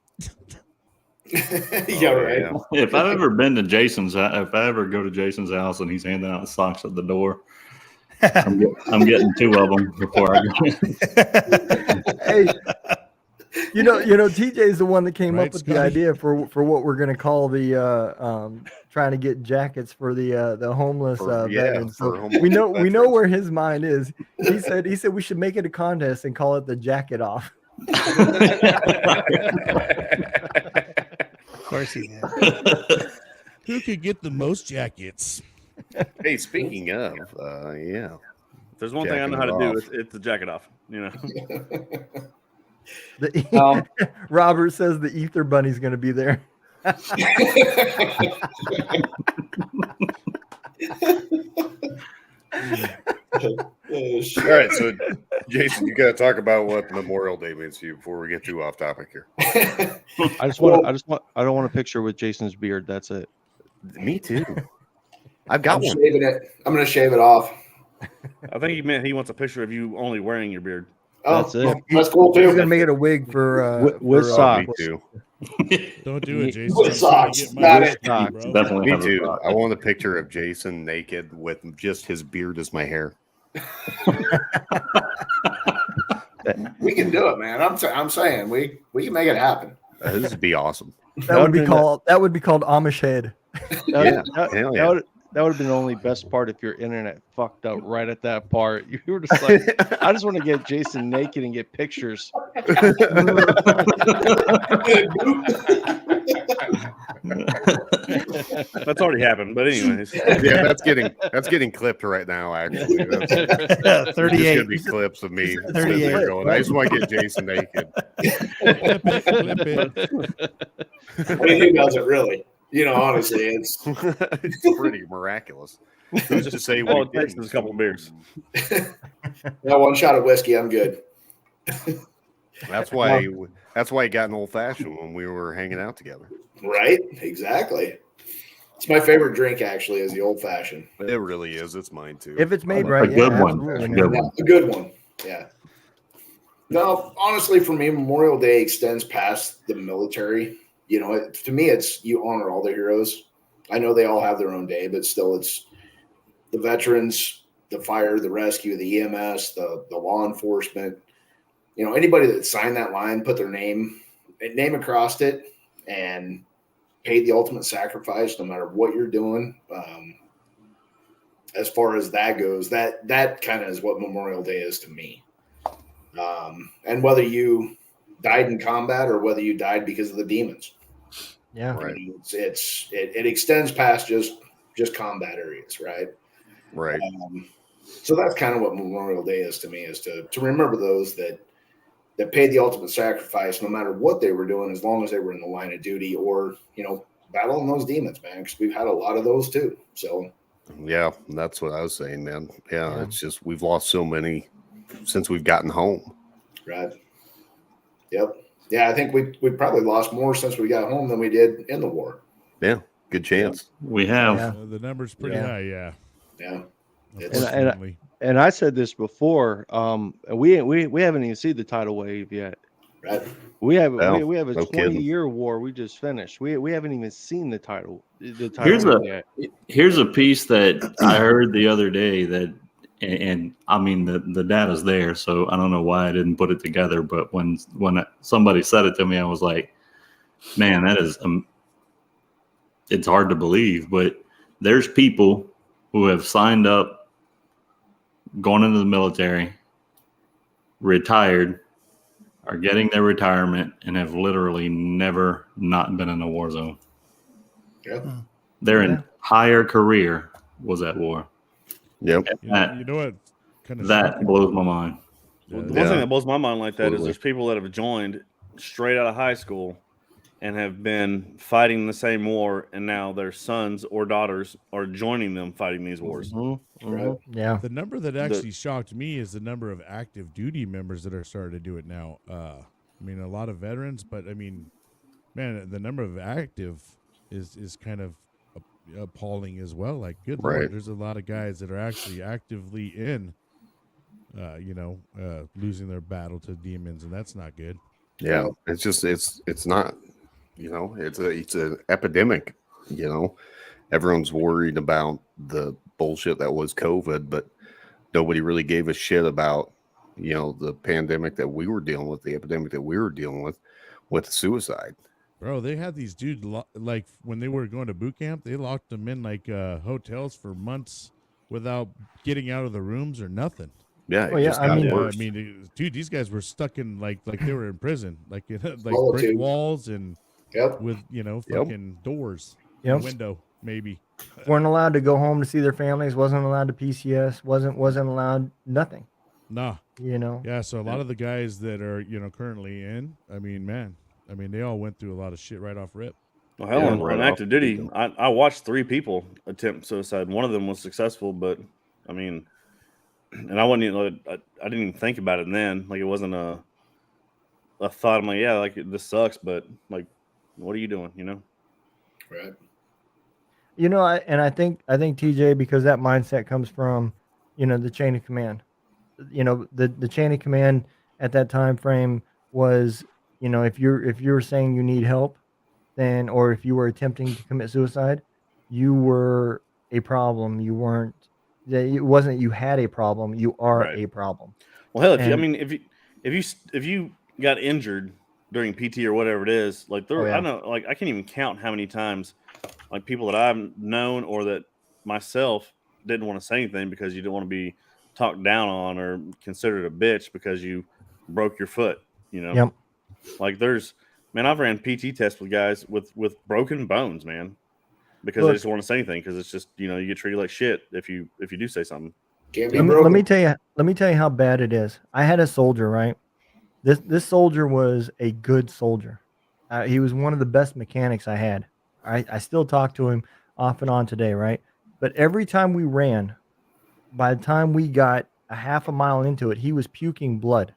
Yeah, right. Yeah. If I've ever been to Jason's, if I ever go to Jason's house and he's handing out socks at the door, I'm getting 2 of them before I go. Hey, you know, TJ is the one that came Right, up with Scotty? the idea for what we're gonna call the trying to get jackets for the homeless veterans. for So homeless we know veterans. where his mind is. He said we should make it a contest and call it the jacket off. Of course he did. Who could get the most jackets? Hey, speaking of, If there's one thing I know how to do, it's the jacket off. You know, Robert says the Ether Bunny's gonna be there. all right. So, Jason, you got to talk about what Memorial Day means to you before we get too off topic here. I don't want a picture with Jason's beard. That's it. Me too. I've got I'm one. shaving it. I'm going to shave it off. I think he meant he wants a picture of you only wearing your beard. Oh, That's it. That's cool He's too. gonna make it a wig for With for, socks. Me too. Don't do it, Jason. With I'm trying to socks, get my not wrist it. beat, bro. Definitely Me have a too. sock. I want a picture of Jason naked with just his beard as my hair. We can do it, man. I'm saying we can make it happen. This would be awesome. that would be called Amish head. Yeah, hell yeah. That would have been the only best part if your internet fucked up right at that part. You were just like, I just want to get Jason naked and get pictures. That's already happened. But anyways, Yeah, that's getting clipped right now. Actually, that's 38. gonna be clips of me 38. sitting there going, I just want to get Jason naked. Clip it. I mean, who does it really? You know, honestly, it's It's pretty miraculous. Who's to say all we it takes didn't? is a couple of beers. that one shot of whiskey. I'm good. That's why he got an old fashioned when we were hanging out together. Right? Exactly. It's my favorite drink, actually, is the old fashioned. It really is. It's mine too. If it's made right, A good one. absolutely, A man. good Yeah, one. a good one. Yeah. No, honestly, for me, Memorial Day extends past the military. You know, to me, it's you honor all the heroes. I know they all have their own day, but still, it's the veterans, the fire, the rescue, the EMS, the law enforcement. You know, anybody that signed that line, put their name across it, and paid the ultimate sacrifice, no matter what you're doing. As far as that goes, that kind of is what Memorial Day is to me. And whether you died in combat or whether you died because of the demons, Yeah. Right. it extends past just combat areas, right? Right. So that's kind of what Memorial Day is to me, is to remember those that paid the ultimate sacrifice, no matter what they were doing, as long as they were in the line of duty or, you know, battling those demons, man, because we've had a lot of those too. So Yeah, that's what I was saying, man. Yeah, Yeah. it's just we've lost so many since we've gotten home. right. Yep. Yeah, I think we probably lost more since we got home than we did in the war. Yeah, good chance. We have. Yeah. The number's pretty Yeah. high, yeah. Yeah. Unfortunately. And I said this before. We haven't even seen the tidal wave yet. Right. We have Well, we have a no kidding. 20-year war we just finished. We haven't even seen the tidal Here's wave yet. Here's a piece that I heard the other day that, and I mean the data's there, so I don't know why I didn't put it together. But when somebody said it to me, I was like, man, that is it's hard to believe. But there's people who have signed up, going into the military, retired, are getting their retirement, and have literally never not been in a war zone. Yeah. Their Yeah. entire career was at war. Yep. You know what? Kind of That blows my mind. The one Yeah. thing that blows my mind like that is Absolutely. there's people that have joined straight out of high school and have been fighting the same war, and now their sons or daughters are joining them fighting these wars. Mhm, mhm. Right. Yeah. The number that actually shocked me is the number of active duty members that are starting to do it now. I mean, a lot of veterans, but I mean, man, the number of active is kind of appalling as well. Like, good Right. Lord, there's a lot of guys that are actually actively in, losing their battle to demons, and that's not good. Yeah. It's just it's not, you know, it's an epidemic, you know. Everyone's worried about the bullshit that was COVID, but nobody really gave a shit about, you know, the pandemic that we were dealing with, the epidemic that we were dealing with suicide. Bro, they had these dudes like when they were going to boot camp, they locked them in like hotels for months without getting out of the rooms or nothing. Yeah, it Well, yeah, just I got mean- worse. Dude, these guys were stuck in like they were in prison, like like brick Solitude. walls and Yep. with Yep. fucking doors, a Yep. window maybe. Weren't allowed to go home to see their families. Wasn't allowed to PCS. Wasn't allowed nothing. Nah, You know. yeah. So a lot of the guys that are currently in, they all went through a lot of shit right off rip. Well, hell, Yeah, on right active off. duty, I watched 3 people attempt suicide. One of them was successful, but I mean, and I wasn't even, I didn't even think about it then. Like, it wasn't a thought. I'm like, yeah, like, this sucks, but like, what are you doing? You know? Right. You know, I think TJ, because that mindset comes from, the chain of command. The chain of command at that time frame was, if you're saying you need help, then, or if you were attempting to commit suicide, you were a problem. You weren't. It wasn't you had a problem. You are Right. a problem. Well, hell, And- if you got injured during PT or whatever it is, like there, Oh, yeah. I know, like I can't even count how many times, like people that I've known or that myself didn't want to say anything because you didn't want to be talked down on or considered a bitch because you broke your foot. Yep. Like I've ran PT tests with guys with broken bones, man, because Look- they just don't want to say anything because it's just you get treated like shit if you do say something. Can't be Let broken. me tell you how bad it is. I had a soldier, right? This soldier was a good soldier. He was one of the best mechanics I had. I still talk to him off and on today, right? But every time we ran, by the time we got a half a mile into it, he was puking blood.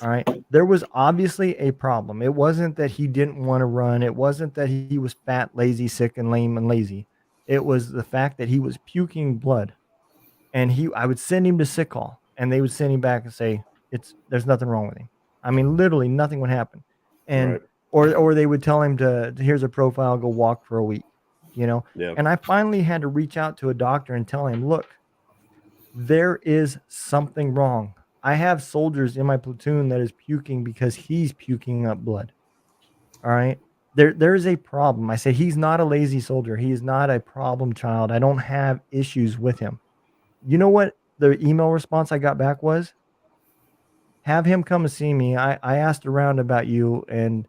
All right. There was obviously a problem. It wasn't that he didn't want to run. It wasn't that he was fat, lazy, sick, and lame and lazy. It was the fact that he was puking blood. And I would send him to sick call, and they would send him back and say, there's nothing wrong with him. I mean, literally nothing would happen. And or they would tell him to here's a profile, go walk for a week, you know? Yeah. And I finally had to reach out to a doctor and tell him, look, there is something wrong. I have soldiers in my platoon that is puking because he's puking up blood. All right. There is a problem. I said, he's not a lazy soldier. He is not a problem child. I don't have issues with him. You know what the email response I got back was? Have him come and see me. I asked around about you, and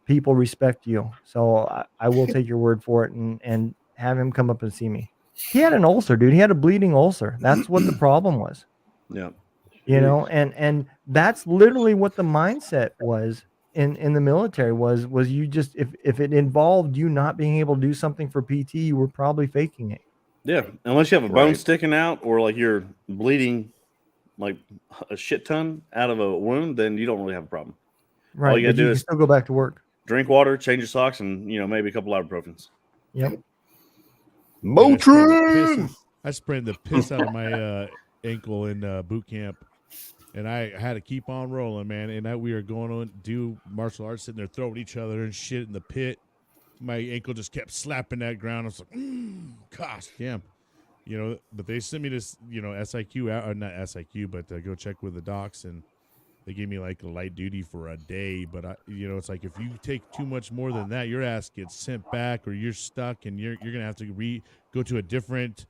people respect you. So I will take your word for it and have him come up and see me. He had an ulcer, dude. He had a bleeding ulcer. That's what the problem was. Yeah. You know, and that's literally what the mindset was in the military was you just, if it involved you not being able to do something for PT, you were probably faking it. Yeah. Unless you have a bone sticking out or like you're bleeding like a shit ton out of a wound, then you don't really have a problem. Right. All you gotta do is still go back to work. Drink water, change your socks, and maybe a couple ibuprofens. Yep. Motrin. I sprained the piss out of my ankle in boot camp, and I had to keep on rolling, man. And we were going on do martial arts, sitting there throwing each other and shit in the pit. My ankle just kept slapping that ground. I was like, gosh, damn. But they sent me this, SIQ out, or not SIQ, but go check with the docs, and they gave me like a light duty for a day. But it's like if you take too much more than that, your ass gets sent back, or you're stuck, and you're gonna have to go to a different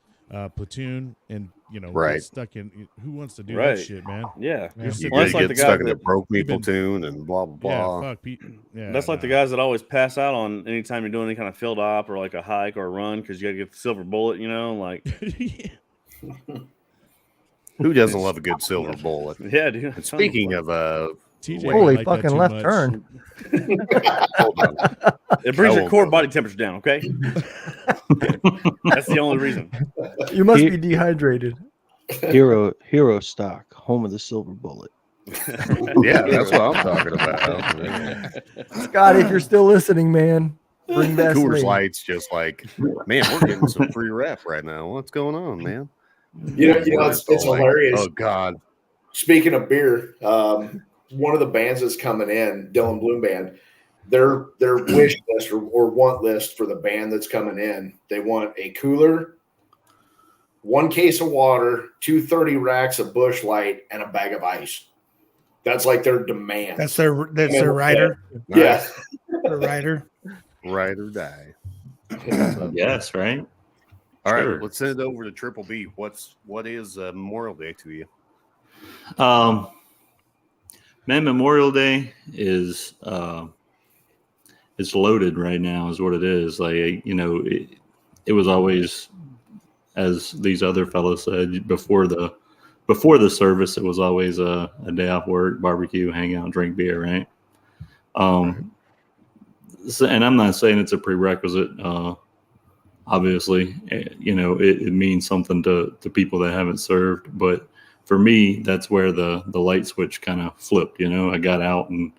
platoon, and get stuck in. Who wants to do that shit, man? Yeah, you get stuck in the broke me platoon and blah blah blah. Yeah, fuck. That's like the guys that always pass out on anytime you're doing any kind of field op or like a hike or a run because you got to get the silver bullet. Like. Who doesn't love a good silver bullet? Yeah, dude. And speaking of TJ, holy like fucking left turn. It brings your core body temperature down, okay? That's the only reason. You must be dehydrated. Hero stock, home of the silver bullet. Yeah, that's what I'm talking about. Scott, if you're still listening, man, bring that Coors Light's just like, man, we're getting some free rep right now. What's going on, man? It's hilarious. Oh God! Speaking of beer, one of the bands that's coming in, Dylan Bloom Band, their wish list or want list for the band that's coming in, they want a cooler, 1 case of water, 230 racks of Busch Light, and a bag of ice. That's like their demand. That's their rider. Yeah, the rider. Ride or die. Yes, right. All right, Sure. let's send it over to Triple B. What is Memorial Day to you? Man, Memorial Day is it's loaded right now, is what it is. Like it was always, as these other fellows said before the service, it was always a day off work, barbecue, hang out, drink beer, right? So, and I'm not saying it's a prerequisite. Obviously, it means something to people that haven't served. But for me, that's where the light switch kind of flipped. I got out and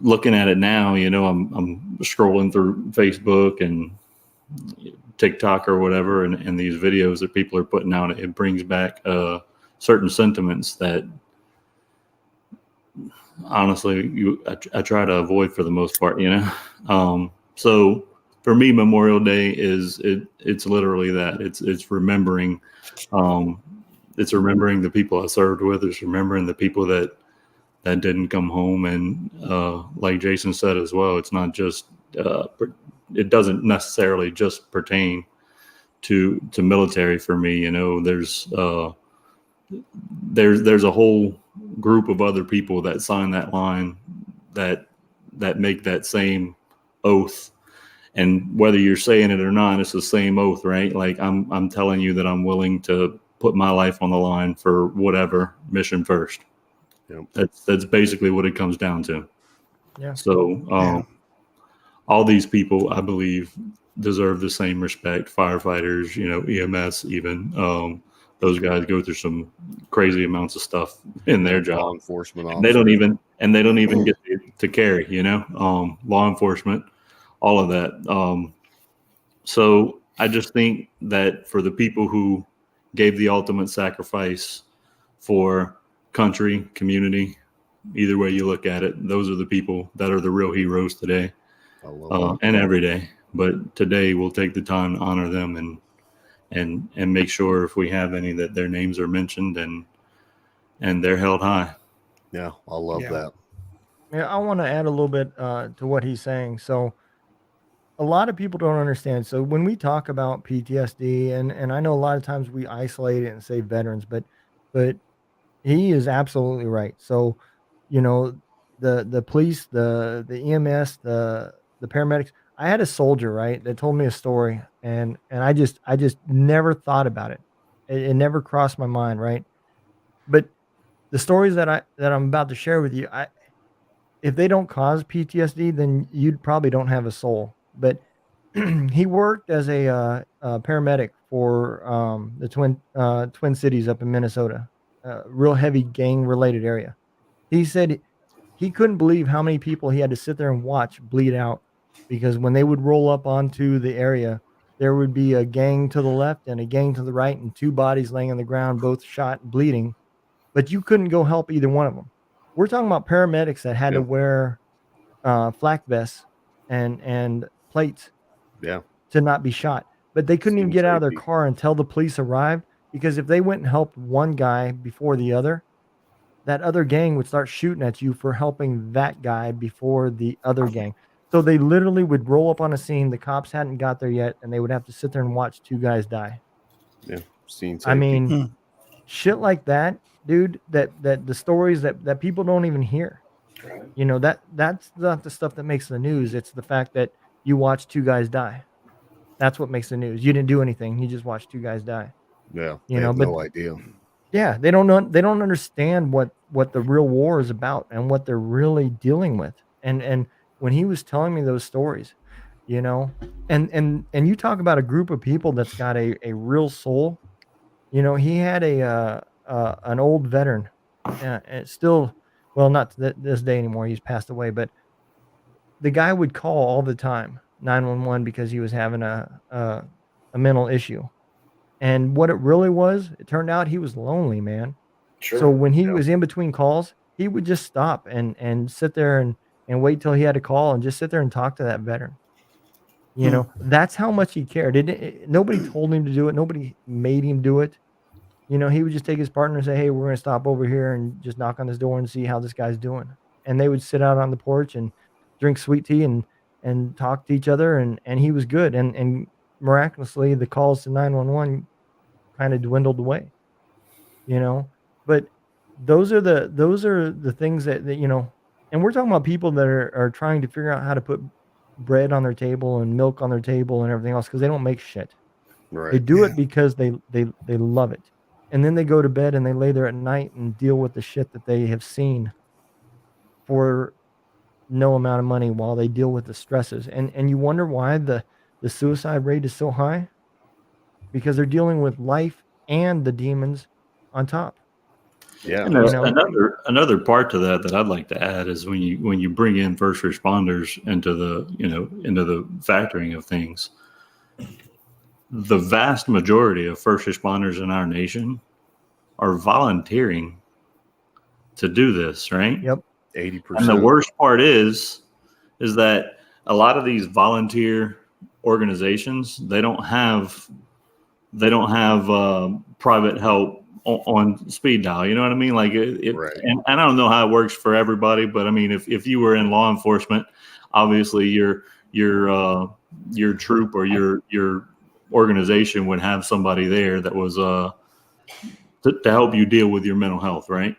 looking at it now, I'm scrolling through Facebook and TikTok or whatever, and these videos that people are putting out, it brings back certain sentiments that honestly I try to avoid for the most part, so for me, Memorial Day it's literally that. It's remembering, it's remembering the people I served with. It's remembering the people that didn't come home. And like Jason said as well, it's not just it doesn't necessarily just pertain to military for me. There's a whole group of other people that sign that line that make that same oath. And whether you're saying it or not, it's the same oath, right? Like I'm telling you that I'm willing to put my life on the line for whatever mission first. Yep. That's basically what it comes down to. Yeah. So all these people, I believe, deserve the same respect. Firefighters, EMS, even those guys go through some crazy amounts of stuff in their job. Law enforcement officers. They don't even get to carry, law enforcement, all of that. So I just think that for the people who gave the ultimate sacrifice for country, community, either way you look at it, those are the people that are the real heroes today and every day. But today we'll take the time to honor them and make sure if we have any that their names are mentioned and they're held high. Yeah, I love that. Yeah, I want to add a little bit to what he's saying. So a lot of people don't understand. So when we talk about PTSD, and I know a lot of times we isolate it and say veterans, but he is absolutely right. So, the police, the EMS, the paramedics. I had a soldier, right, that told me a story, and I just never thought about it. It never crossed my mind, right? But the stories that I'm about to share with you, if they don't cause PTSD, then you probably don't have a soul. But he worked as a paramedic for the Twin Cities up in Minnesota, real heavy gang-related area. He said he couldn't believe how many people he had to sit there and watch bleed out, because when they would roll up onto the area, there would be a gang to the left and a gang to the right, and two bodies laying on the ground, both shot and bleeding. But you couldn't go help either one of them. We're talking about paramedics that had to wear flak vests and plates to not be shot. But they couldn't even get out of their car until the police arrived, because if they went and helped one guy before the other, that other gang would start shooting at you for helping that guy before the other gang. So they literally would roll up on a scene. The cops hadn't got there yet, and they would have to sit there and watch two guys die. Yeah, scene safety. I mean, shit like that, dude. That the stories that people don't even hear. Right. That's not the stuff that makes the news. It's the fact that you watch two guys die. That's what makes the news. You didn't do anything. You just watched two guys die. Yeah, but no idea. Yeah, they don't know. They don't understand what the real war is about and what they're really dealing with. And when he was telling me those stories, and you talk about a group of people that's got a real soul. He had an old veteran, still, well, not this day anymore. He's passed away, but the guy would call all the time 911 because he was having a mental issue. And what it really was, it turned out he was lonely, man. Sure. So when he was in between calls, he would just stop and sit there and wait till he had a call and just sit there and talk to that veteran. That's how much he cared. Nobody told him to do it. Nobody made him do it. He would just take his partner and say, hey, we're going to stop over here and just knock on this door and see how this guy's doing. And they would sit out on the porch and drink sweet tea and talk to each other. And he was good. And miraculously, the calls to 911 kind of dwindled away, but those are the things that and we're talking about people that are trying to figure out how to put bread on their table and milk on their table and everything else, because they don't make shit. Right. They do it because they love it. And then they go to bed and they lay there at night and deal with the shit that they have seen for no amount of money while they deal with the stresses. And you wonder why the suicide rate is so high, because they're dealing with life and the demons on top. Yeah. And another part to that I'd like to add is when you bring in first responders into the factoring of things, the vast majority of first responders in our nation are volunteering to do this, right? Yep. 80%. And the worst part is that a lot of these volunteer organizations, they don't have private help on speed dial. You know what I mean? Like right. And I don't know how it works for everybody, but I mean, if you were in law enforcement, obviously your troop or your organization would have somebody there that was to help you deal with your mental health, right?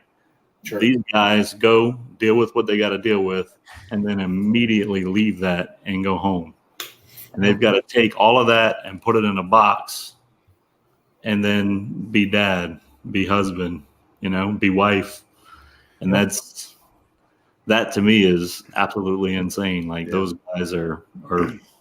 Sure. These guys go deal with what they got to deal with and then immediately leave that and go home. And they've got to take all of that and put it in a box and then be dad, be husband, be wife. And that to me is absolutely insane. Like those guys are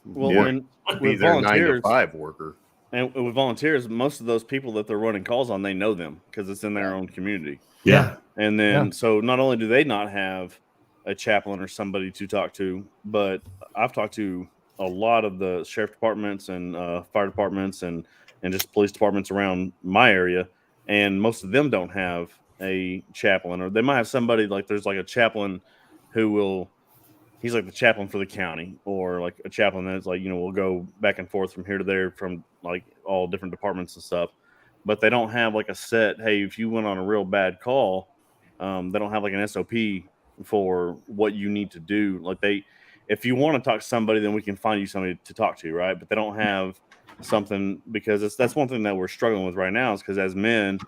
well, be their 9 to 5 worker. And with volunteers, most of those people that they're running calls on, they know them because it's in their own community. Yeah. And then, so not only do they not have a chaplain or somebody to talk to, but I've talked to a lot of the sheriff departments and fire departments and just police departments around my area. And most of them don't have a chaplain, or they might have somebody like there's like a chaplain who will, he's like the chaplain for the county, or like a chaplain that's like, you know, we'll go back and forth from here to there from like all different departments and stuff. But they don't have like a set, hey, if you went on a real bad call, they don't have like an SOP for what you need to do. Like if you want to talk to somebody, then we can find you somebody to talk to, right? But they don't have something, because that's one thing that we're struggling with right now, is because as men,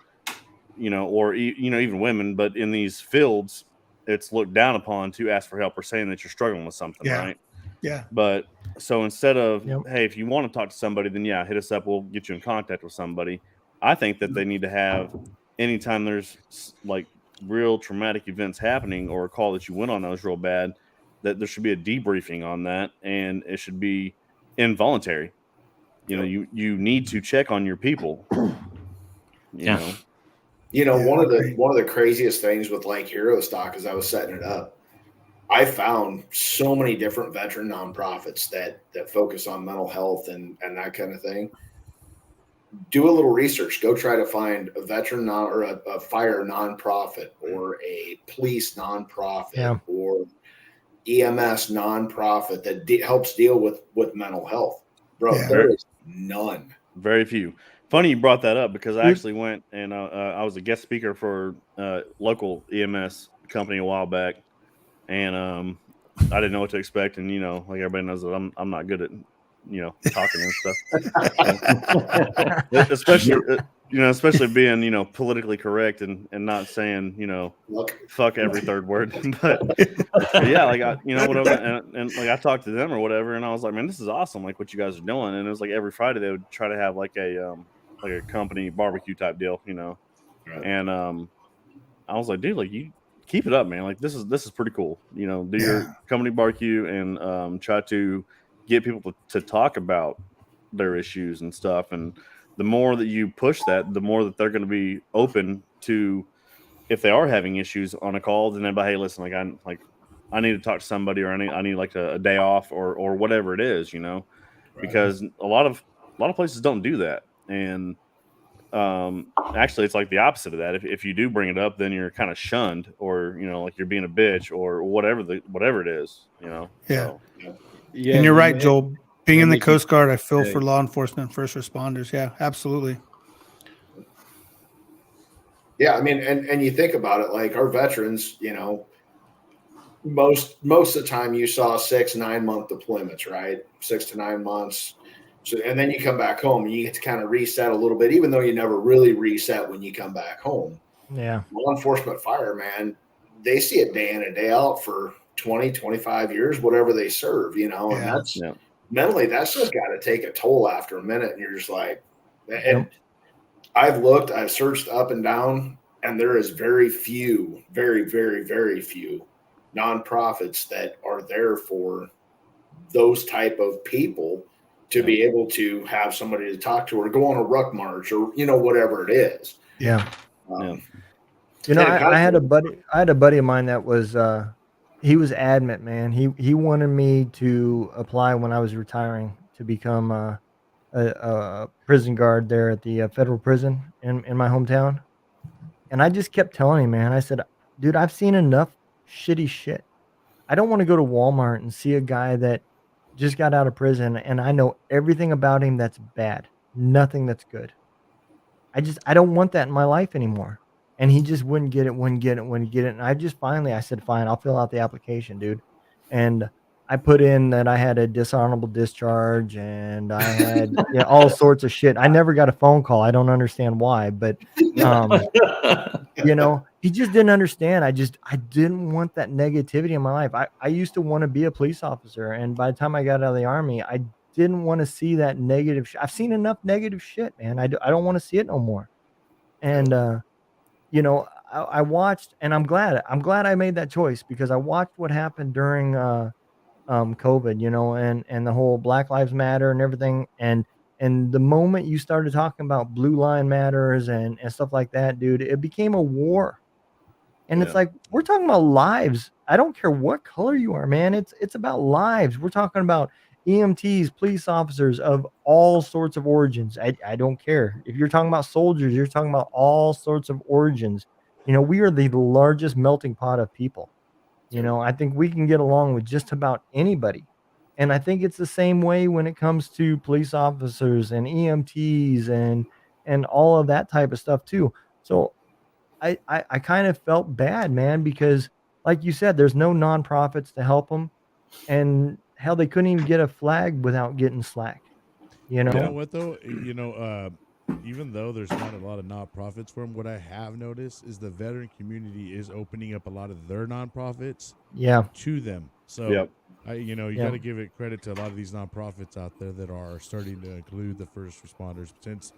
you know, or, you know, even women, but in these fields, it's looked down upon to ask for help or saying that you're struggling with something, right? Yeah. But so instead of, hey, if you want to talk to somebody, then yeah, hit us up. We'll get you in contact with somebody. I think that they need to have, anytime there's like real traumatic events happening or a call that you went on that was real bad, that there should be a debriefing on that, and it should be involuntary. You know, you need to check on your people. You know, one of the craziest things with like Hero Stock, as I was setting it up, I found so many different veteran nonprofits that focus on mental health and that kind of thing. Do a little research. Go try to find a veteran or a fire nonprofit, or a police nonprofit, or EMS nonprofit that helps deal with mental health. Bro, there is none. Very few. Funny you brought that up, because I actually went and I was a guest speaker for a local EMS company a while back, and I didn't know what to expect. And you know, like everybody knows that I'm not good at, you know, talking and stuff, especially being, you know, politically correct and not saying, you know, fuck every third word. But yeah, like whatever, and like I talked to them or whatever, and I was like, man, this is awesome, like what you guys are doing. And it was like every Friday they would try to have like a company barbecue type deal, you know. Right. And I was like, dude, like, you keep it up, man. Like this is pretty cool, you know. Do your company barbecue and try to get people to talk about their issues and stuff. And the more that you push that, the more that they're going to be open to, if they are having issues on a call, then they're like, hey, listen, I need to talk to somebody, or I need like a day off or whatever it is, you know. Right. Because a lot of places don't do that. And actually it's like the opposite of that. If you do bring it up, then you're kind of shunned, or, you know, like you're being a bitch or whatever it is, you know. So, yeah, and you're right, Joel. Being in the Coast Guard, I feel for law enforcement, first responders. Yeah, absolutely. Yeah, I mean, and you think about it, like our veterans, you know, most of the time you saw 6-9 month deployments, right? 6 to 9 months. So, and then you come back home and you get to kind of reset a little bit, even though you never really reset when you come back home. Yeah. Law enforcement, fireman, they see it day in and day out for 20, 25 years, whatever they serve, you know, and that's mentally, that's just got to take a toll after a minute. And you're just like, and I've searched up and down, and there is very few, very, very, very few nonprofits that are there for those type of people to be able to have somebody to talk to, or go on a ruck march, or, you know, whatever it is. Yeah. You know, I had a buddy of mine that was, he was adamant, man. He wanted me to apply when I was retiring to become a prison guard there at the federal prison in my hometown. And I just kept telling him, man, I said, dude, I've seen enough shitty shit. I don't want to go to Walmart and see a guy that just got out of prison and I know everything about him that's bad, nothing that's good. I don't want that in my life anymore. And he just wouldn't get it. And I said, fine, I'll fill out the application, dude. And I put in that I had a dishonorable discharge and I had all sorts of shit. I never got a phone call. I don't understand why, but you know, he just didn't understand. I didn't want that negativity in my life. I used to want to be a police officer. And by the time I got out of the Army, I didn't want to see that negative. I've seen enough negative shit, man. I don't want to see it no more. And, you know, I watched, and I'm glad I made that choice, because I watched what happened during COVID, you know, and the whole Black Lives Matter and everything. And And the moment you started talking about Blue Line Matters and stuff like that, dude, it became a war. And it's like, we're talking about lives. I don't care what color you are, man. It's about lives. We're talking about EMTs, police officers of all sorts of origins. I don't care. If you're talking about soldiers, you're talking about all sorts of origins. You know, we are the largest melting pot of people. You know, I think we can get along with just about anybody. And I think it's the same way when it comes to police officers and EMTs and all of that type of stuff too. So I kind of felt bad, man, because like you said, there's no nonprofits to help them. And hell, they couldn't even get a flag without getting slack. You know what though? You know, even though there's not a lot of nonprofits for them, what I have noticed is the veteran community is opening up a lot of their nonprofits to them. So you know, you got to give it credit to a lot of these nonprofits out there that are starting to include the first responders, since,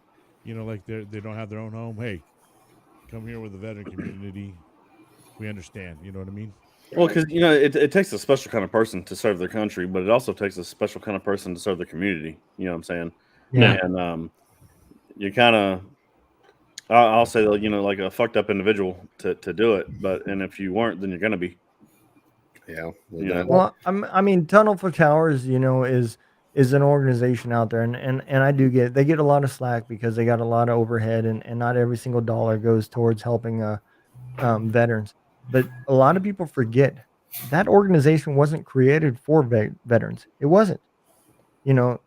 you know, like they don't have their own home. Hey, come here with the veteran community. We understand. You know what I mean? Well, because, you know, it takes a special kind of person to serve their country, but it also takes a special kind of person to serve the community. You know what I'm saying? Yeah. And you kind of, I'll say, you know, like a fucked up individual to do it. And if you weren't, then you're going to be. Yeah. Well, I mean, Tunnel for Towers, you know, is an organization out there, and I do they get a lot of slack because they got a lot of overhead, and not every single dollar goes towards helping veterans. But a lot of people forget that organization wasn't created for veterans. It wasn't. You know,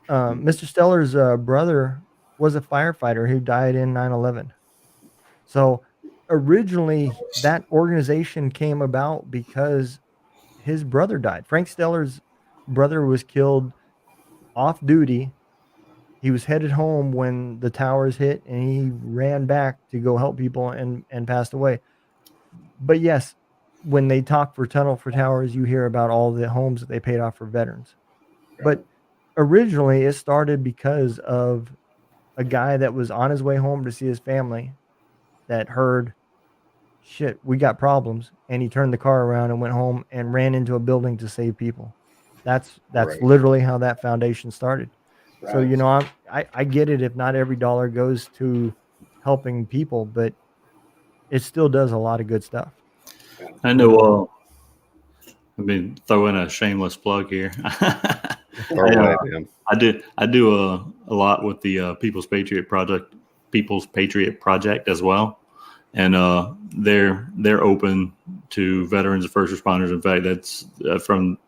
Mr. Steller's brother was a firefighter who died in 9/11. So originally, that organization came about because his brother died. Frank Steller's brother was killed off duty. He was headed home when the towers hit, and he ran back to go help people and passed away. But yes, when they talk for Tunnel for Towers, you hear about all the homes that they paid off for veterans. But originally, it started because of a guy that was on his way home to see his family that heard, shit, we got problems. And he turned the car around and went home and ran into a building to save people. That's literally how that foundation started. Right. So, you know, I get it if not every dollar goes to helping people, but it still does a lot of good stuff. I know. I mean, throw in a shameless plug here. I do a lot with the People's Patriot Project as well, and they're open to veterans and first responders. In fact, that's from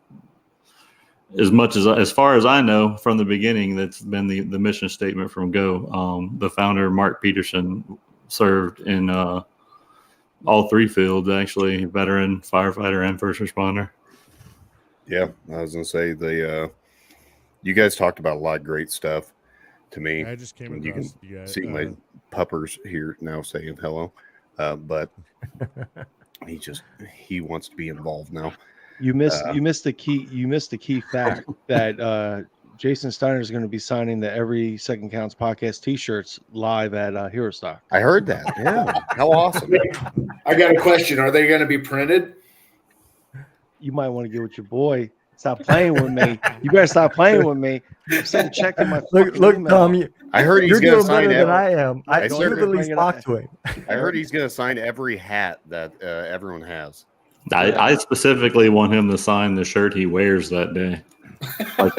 as far as I know from the beginning. That's been the mission statement from Go. The founder, Mark Peterson, served in all three fields, actually: veteran, firefighter, and first responder. Yeah, I was gonna say you guys talked about a lot of great stuff to me. I just came across. You can see my puppers here now saying hello, but he wants to be involved now. You missed the key fact that Jason Steiner is going to be signing the Every Second Counts podcast T-shirts live at Hero Stock. I heard that. Yeah, how awesome! I got a question. Are they going to be printed? You might want to get with your boy. Stop playing with me. You better stop playing with me. I'm sitting checking my look, Tom. I heard he's going to sign better than I am. I literally talked to him. I heard he's going to sign every hat that everyone has. I specifically want him to sign the shirt he wears that day, like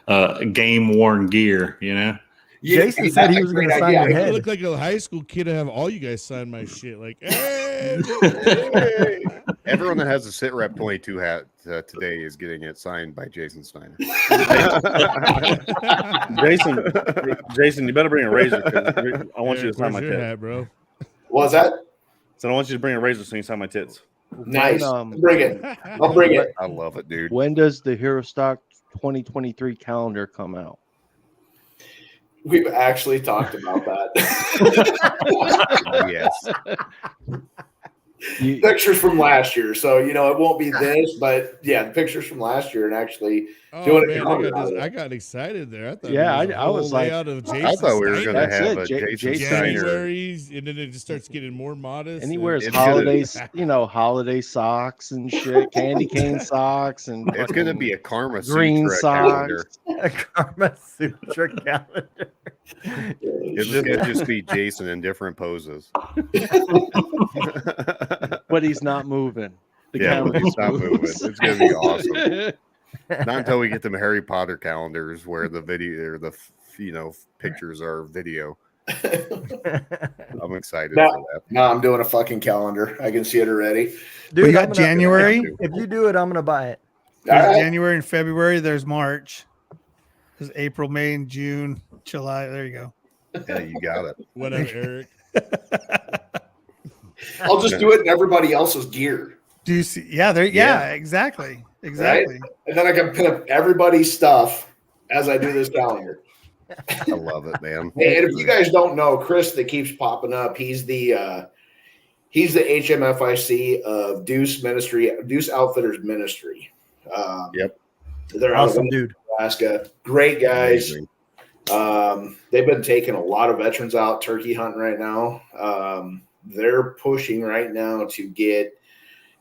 a game worn gear. You know. Jason said he was going to sign your head. I look like a high school kid to have all you guys sign my shit. Like, hey. Everyone that has a Sit Rep 22 hat today is getting it signed by Jason Steiner. Jason, you better bring a razor. I want you to sign my tits, hat, bro. What was that? So I want you to bring a razor so you can sign my tits. Nice. Bring it. I'll bring it. I love it, dude. When does the Hero Stock 2023 calendar come out? We've actually talked about that. Yes. Pictures from last year, so you know it won't be this, but yeah, the pictures from last year and actually doing it. I got excited there. I thought I was like, I thought we were going to have a Jason Steiner, and then it just starts getting more modest. And he wears holidays, holiday socks and shit, candy cane socks, and it's going to be a Karma green Sutra socks. calendar. A Karma Sutra calendar. It's gonna just be Jason in different poses. But he's not moving. But he's not moving. moves. It's gonna be awesome. Not until we get them Harry Potter calendars where the video or the pictures are video. I'm excited for that. No, I'm doing a fucking calendar. I can see it already. Dude, We got January. If you do it, I'm gonna buy it. There's All right. January and February. There's March. There's April, May, and June, July. There you go. Yeah, you got it. Whatever, Eric. I'll just do it in everybody else's gear. Do you see? Yeah, there. Yeah, exactly. Exactly. And then I can pin up everybody's stuff as I do this calendar. I love it, man. Hey, and if you guys don't know, Chris that keeps popping up, he's the HMFIC of Deuce Ministry, Deuce Outfitters Ministry. Yep. They're out Awesome of dude. Nebraska. Great guys. Amazing. They've been taking a lot of veterans out turkey hunting right now. They're pushing right now to get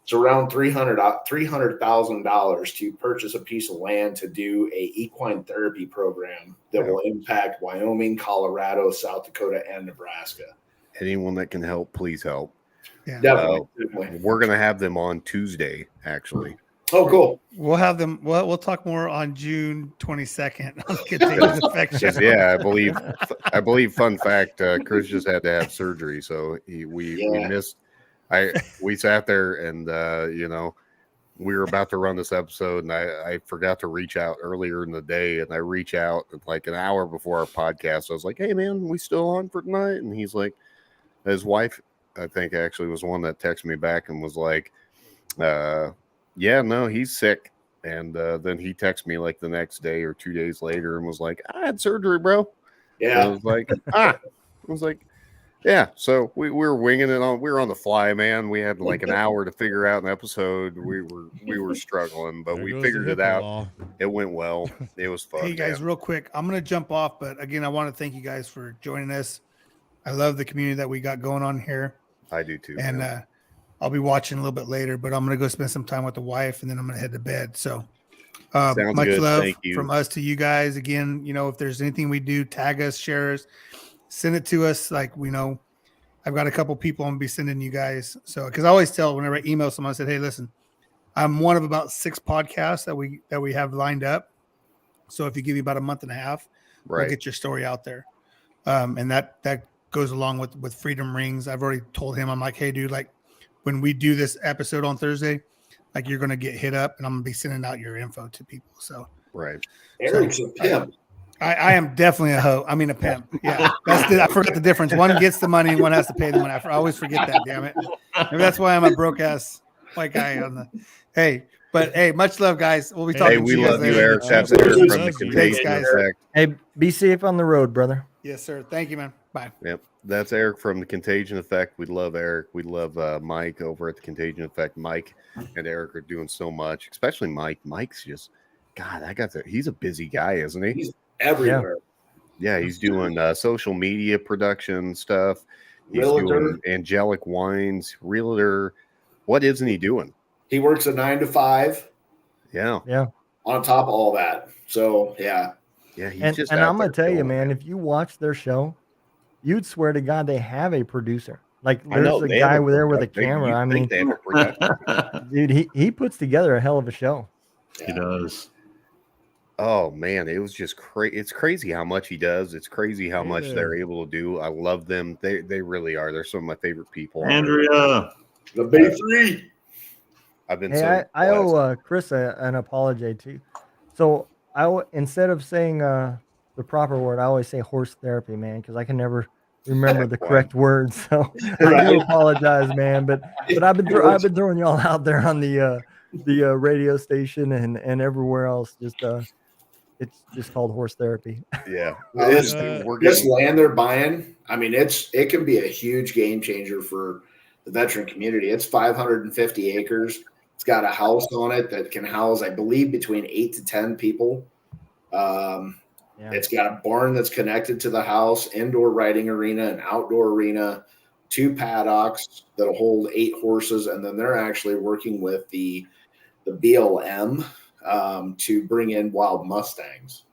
it's around $300,000 to purchase a piece of land to do a equine therapy program that will impact Wyoming, Colorado, South Dakota, and Nebraska. Anyone that can help, please help. Yeah. Definitely. We're gonna have them on Tuesday, actually. Oh, cool. We'll have them. We'll talk more on June 22nd. on Contagious Infection. Yeah, I believe. Fun fact: Chris just had to have surgery, so we missed. We sat there and we were about to run this episode, and I forgot to reach out earlier in the day, and I reach out like an hour before our podcast. I was like, "Hey, man, we still on for tonight?" And he's like, his wife, I think, actually was one that texted me back and was like, "Yeah, no, he's sick." And then he texted me like the next day or 2 days later and was like, "I had surgery, bro." Yeah. And I was like, yeah. So we were winging it on. We were on the fly, man. We had like an hour to figure out an episode. We were struggling, but we figured it out. It went well. It was fun. Hey guys, real quick, I'm gonna jump off, but again, I want to thank you guys for joining us. I love the community that we got going on here. I do too. And I'll be watching a little bit later, but I'm gonna go spend some time with the wife, and then I'm gonna head to bed. So much good. love Thank you. from us to you guys. Again, if there's anything we do, tag us, share us, send it to us. Like I've got a couple people I'm gonna be sending you guys. So because I always tell whenever I email someone, I said, "Hey, listen, I'm one of about 6 podcasts that we have lined up. So if you give me about a month and a half, we'll get your story out there." And that goes along with Freedom Rings. I've already told him, I'm like, "Hey, dude, like when we do this episode on Thursday, like you're gonna get hit up, and I'm gonna be sending out your info to people." So Eric's a pimp. I am definitely a hoe. I mean a pimp. Yeah, I forgot the difference. One gets the money, and one has to pay the money. I always forget that. Damn it. Maybe that's why I'm a broke ass white guy on the. Hey, much love, guys. We'll be talking. Hey, we to you love guys you, later. Eric. That's Eric from the Contagion guys. Effect. Hey, be safe on the road, brother. Yes, sir. Thank you, man. Bye. Yep, that's Eric from the Contagion Effect. We love Eric. We love Mike over at the Contagion Effect. Mike and Eric are doing so much, especially Mike. Mike's just, God, he's a busy guy, isn't he? He's everywhere. Yeah, he's doing social media production stuff. He's doing Angelic Wines, realtor. What isn't he doing? He works a 9 to 5. Yeah. On top of all that. So, yeah. Yeah, he's And just I'm out gonna there tell you, killing man, it. if you watch their show, you'd swear to God they have a producer. Like I know, there's a they have guy there with a production. camera. You I think mean, they have a production. dude, he puts together a hell of a show. He does. Oh man, it was just crazy. It's crazy how much he does. It's crazy how much they're able to do. I love them. They really are. They're some of my favorite people. Andrea, the big 3. I've been. Hey, I owe Chris an apology too. So instead of saying the proper word, I always say horse therapy, man, because I can never remember the correct word. So I do apologize, man. But I've been throwing y'all out there on the radio station and everywhere else. It's just called horse therapy. Yeah, This land they're buying, I mean, it can be a huge game changer for the veteran community. It's 550 acres. It's got a house on it that can house, I believe, between 8 to 10 people. It's got a barn that's connected to the house, indoor riding arena, an outdoor arena, 2 paddocks that'll hold 8 horses, and then they're actually working with the BLM to bring in wild Mustangs.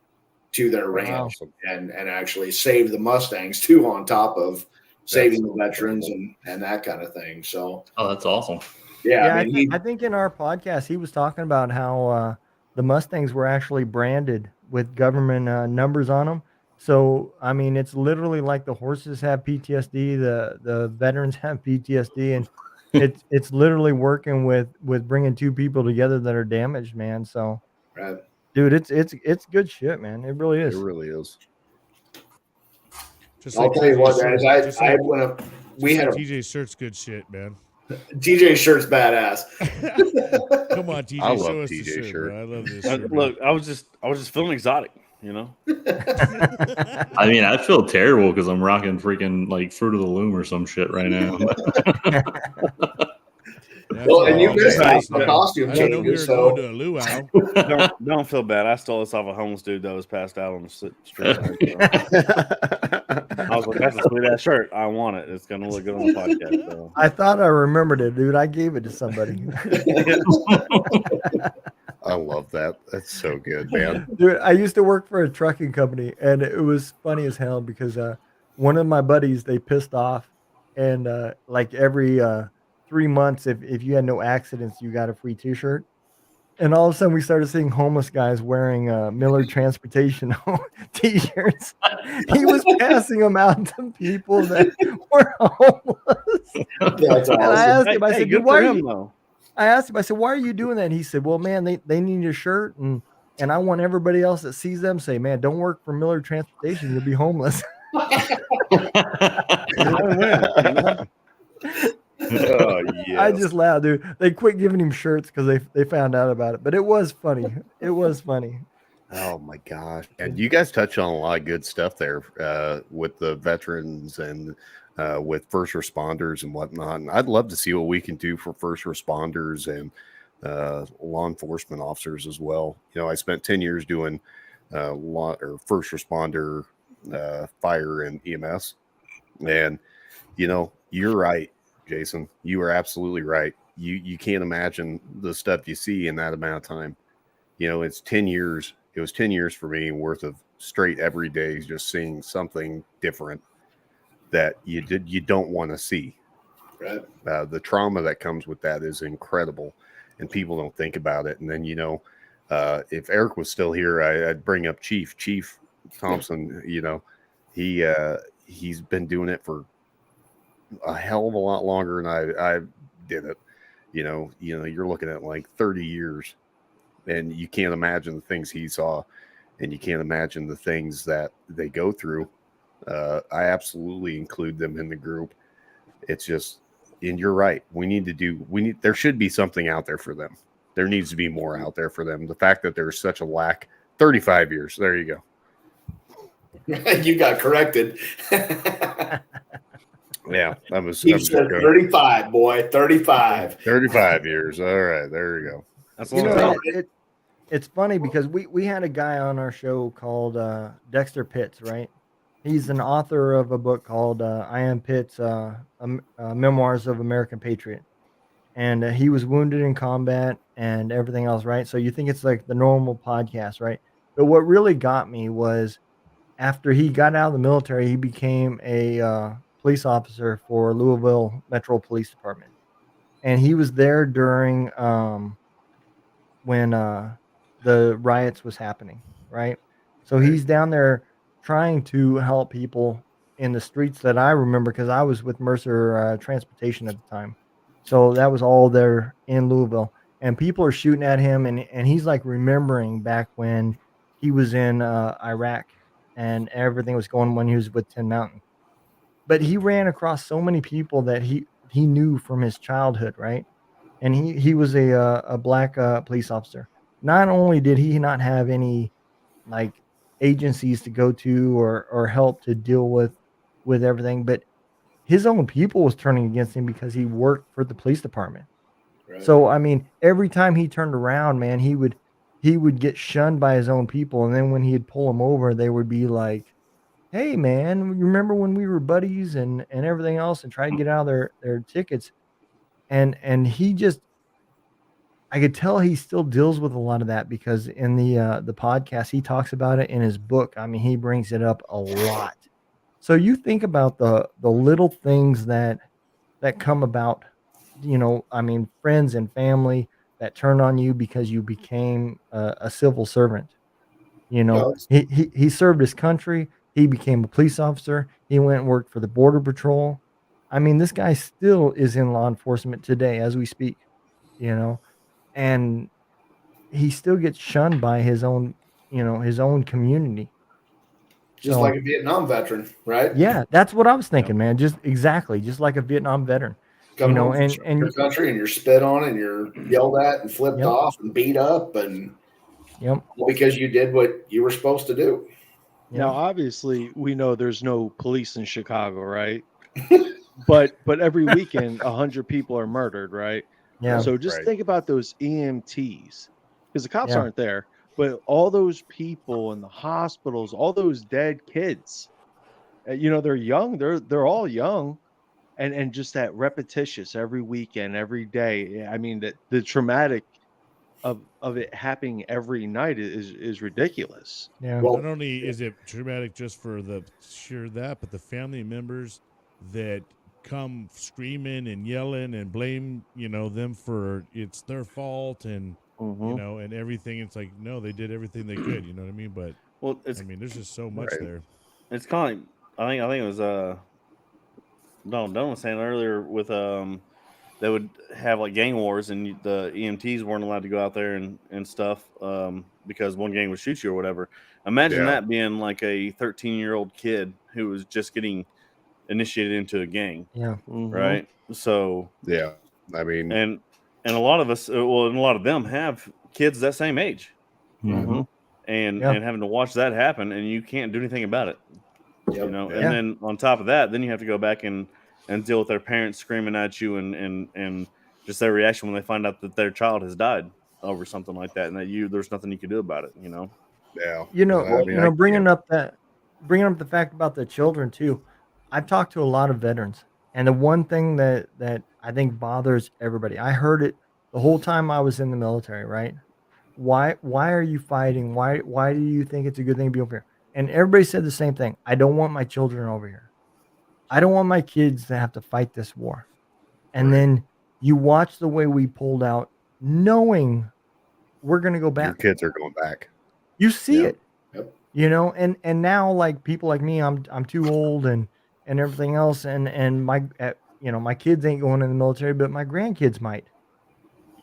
to their ranch and actually save the Mustangs too, on top of saving the veterans and that kind of thing. So, oh, that's awesome. Yeah, I think in our podcast he was talking about how the Mustangs were actually branded with government numbers on them. So I mean, it's literally like the horses have PTSD, the veterans have PTSD, and it's literally working with bringing two people together that are damaged, man. So, right. Dude, it's good shit, man. It really is. It really is. Just I'll like tell you what, TJ guys. shirt. We had a TJ shirt's good shit, man. TJ shirt's badass. Come on, TJ. I love show us TJ the shirt, shirt. bro. I love this shirt. Look, I was just feeling exotic, you know. I mean, I feel terrible because I'm rocking freaking like Fruit of the Loom or some shit right now. Well, and you missed out the costume I didn't know we were changes, going so to a luau. Don't feel bad. I stole this off a homeless dude that was passed out on the street. I was like, "That's a sweet ass shirt. I want it. It's gonna look good on the podcast." So. I thought I remembered it, dude. I gave it to somebody. I love that. That's so good, man. Dude, I used to work for a trucking company, and it was funny as hell because one of my buddies, they pissed off, and like every 3 months, if you had no accidents, you got a free T-shirt. And all of a sudden, we started seeing homeless guys wearing Miller Transportation T-shirts. He was passing them out to people that were homeless. That's And I asked him, I said, good "Why for are him you?" though. I asked him, I said, "Why are you doing that?" And he said, "Well, man, they need a shirt, and I want everybody else that sees them say, man, don't work for Miller Transportation, you'll be homeless." Oh, yes. I just laughed, dude. They quit giving him shirts because they found out about it, but it was funny. It was funny. Oh my gosh. And you guys touched on a lot of good stuff there with the veterans and with first responders and whatnot. And I'd love to see what we can do for first responders and law enforcement officers as well. You know, I spent 10 years doing first responder fire and EMS. And, you know, you're right, Jason. You are absolutely right. You can't imagine the stuff you see in that amount of time. You know, it's 10 years. It was 10 years for me worth of straight every day, just seeing something different that you don't want to see. right. The trauma that comes with that is incredible, and people don't think about it. And then, you know, if Eric was still here, I'd bring up Chief Thompson. You know, he's been doing it for a hell of a lot longer than I did it. You know, you're looking at like 30 years. And you can't imagine the things he saw, and you can't imagine the things that they go through. I absolutely include them in the group. It's just, and you're right. There should be something out there for them. There needs to be more out there for them. The fact that there's such a lack, 35 years. There you go. You got corrected. Yeah. He said 35, boy. 35. 35 years. All right. There you go. That's You what I'm know, saying. it's funny because we had a guy on our show called Dexter Pitts, right? He's an author of a book called I Am Pitts, Memoirs of American Patriot. And he was wounded in combat and everything else, right? So you think it's like the normal podcast, right? But what really got me was after he got out of the military, he became a police officer for Louisville Metro Police Department. And he was there during when the riots was happening, right? So he's down there trying to help people in the streets that I remember because I was with Mercer Transportation at the time. So that was all there in Louisville. And people are shooting at him, and he's like remembering back when he was in Iraq and everything was going when he was with Tin Mountain. But he ran across so many people that he knew from his childhood, right? And he was a black police officer. Not only did he not have any like agencies to go to or help to deal with everything, but his own people was turning against him because he worked for the police department. Right. So I mean, every time he turned around, man, he would get shunned by his own people, and then when he'd pull him over, they would be like, "Hey, man, you remember when we were buddies and everything else," and try to get out of their tickets. And he just, I could tell he still deals with a lot of that because in the podcast he talks about it in his book. I mean, he brings it up a lot. So you think about the little things that come about, I mean, friends and family that turn on you because you became a civil servant. He served his country. He became a police officer. He went and worked for the Border Patrol. I mean, this guy still is in law enforcement today as we speak, and he still gets shunned by his own community. Just like a Vietnam veteran, right? Yeah, that's what I was thinking, man. Just like a Vietnam veteran. Come home and your country, and you're spit on, and you're yelled at, and flipped off, and beat up, and because you did what you were supposed to do. Now, obviously, we know there's no police in Chicago, right? but every weekend, 100 people are murdered, right? Yeah. So just think about those EMTs, because the cops aren't there, but all those people in the hospitals, all those dead kids, they're young. They're all young, and just that repetitious every weekend, every day. I mean, the traumatic of it happening every night is ridiculous. Yeah. Well, not only is it traumatic just for but the family members that come screaming and yelling and blame them for it's their fault and and everything. It's like, no, they did everything they could. You know what I mean? But there's just so much there. It's kind of I think it was Don was saying earlier with they would have like gang wars, and the EMTs weren't allowed to go out there and stuff because one gang would shoot you or whatever. Imagine that being like a 13-year-old kid who was just getting initiated into a gang. Yeah. Right. So I mean, and a lot of us, and a lot of them have kids that same age, and having to watch that happen, and you can't do anything about it. And then on top of that, then you have to go back and deal with their parents screaming at you and just their reaction when they find out that their child has died over something like that, and that there's nothing you can do about it. Yeah. Bringing up the fact about the children too. I've talked to a lot of veterans, and the one thing that I think bothers everybody, I heard it the whole time I was in the military, right? Why are you fighting? Why do you think it's a good thing to be over here? And everybody said the same thing. I don't want my children over here. I don't want my kids to have to fight this war. And then you watch the way we pulled out, knowing we're going to go back. Your kids are going back. You see it, and now like people like me, I'm too old and everything else. And my, my kids ain't going in the military, but my grandkids might.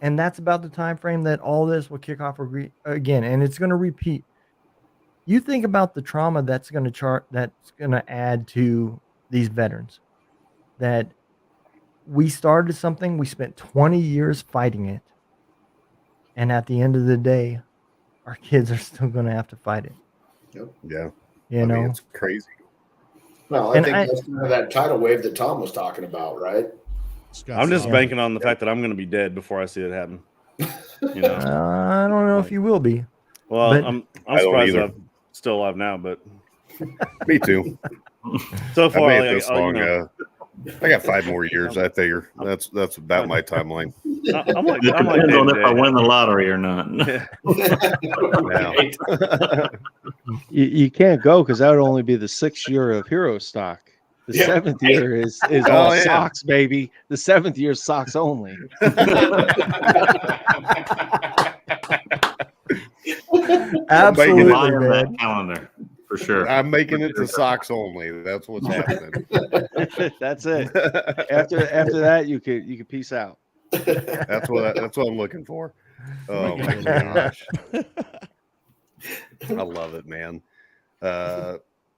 And that's about the time frame that all this will kick off again. And it's going to repeat. You think about the trauma that's going to add to these veterans, that we started something, we spent 20 years fighting it, and at the end of the day, our kids are still going to have to fight it. Yeah. I mean, it's crazy. Well, I think that's kind of that tidal wave that Tom was talking about, right? I'm just banking on the fact that I'm going to be dead before I see it happen. I don't know if you will be. Well, I'm surprised I'm still alive now, but me too. So far, I made it this long. I got 5 more years. I figure that's about my timeline. I'm like depends on if I win the lottery or not. You can't go because that would only be the 6th year of Hero Stock. The 7th year is all socks, baby. The 7th year is socks only. Absolutely, that calendar for sure. I'm making it to socks only. That's what's happening. That's it. After that, you could peace out. That's what I'm looking for. Oh my gosh, I love it, man.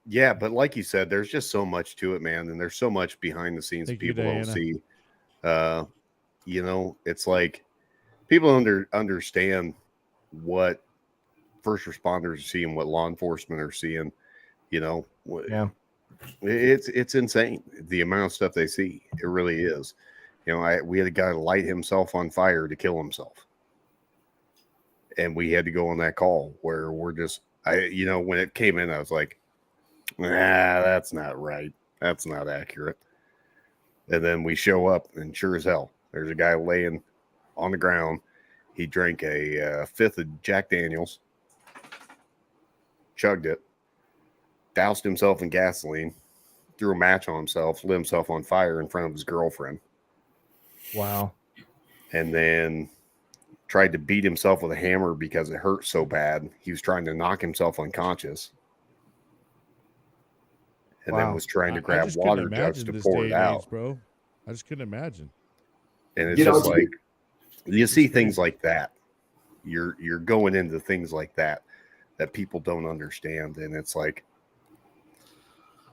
Yeah, but like you said, there's just so much to it, man, and there's so much behind the scenes people don't see. It's like people understand what first responders are seeing, what law enforcement are seeing. It's insane the amount of stuff they see. It really is. We had a guy light himself on fire to kill himself, and we had to go on that call where we're just, when it came in, I was like, that's not right. That's not accurate. And then we show up, and sure as hell, there's a guy laying on the ground. He drank a fifth of Jack Daniels, chugged it, doused himself in gasoline, threw a match on himself, lit himself on fire in front of his girlfriend. Wow. And then tried to beat himself with a hammer because it hurt so bad. He was trying to knock himself unconscious. And then was trying to grab water jugs to pour it out. Bro. I just couldn't imagine. And it's just like, you see things like that. You're going into things like that people don't understand. And it's like,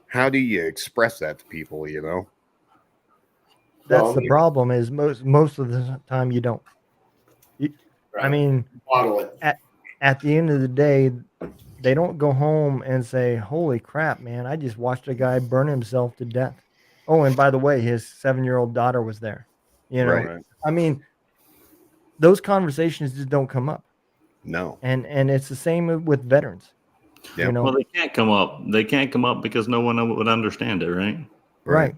how do you express that to people, you know? That's the problem is most of the time you don't. I mean, bottle it. At the end of the day, they don't go home and say, holy crap, man, I just watched a guy burn himself to death. Oh, and by the way, his 7-year-old daughter was there. You know, Right. I mean, those conversations just don't come up. No. And it's the same with veterans. Yeah. You know? Well, they can't come up. They can't come up because no one would understand it, right? Right.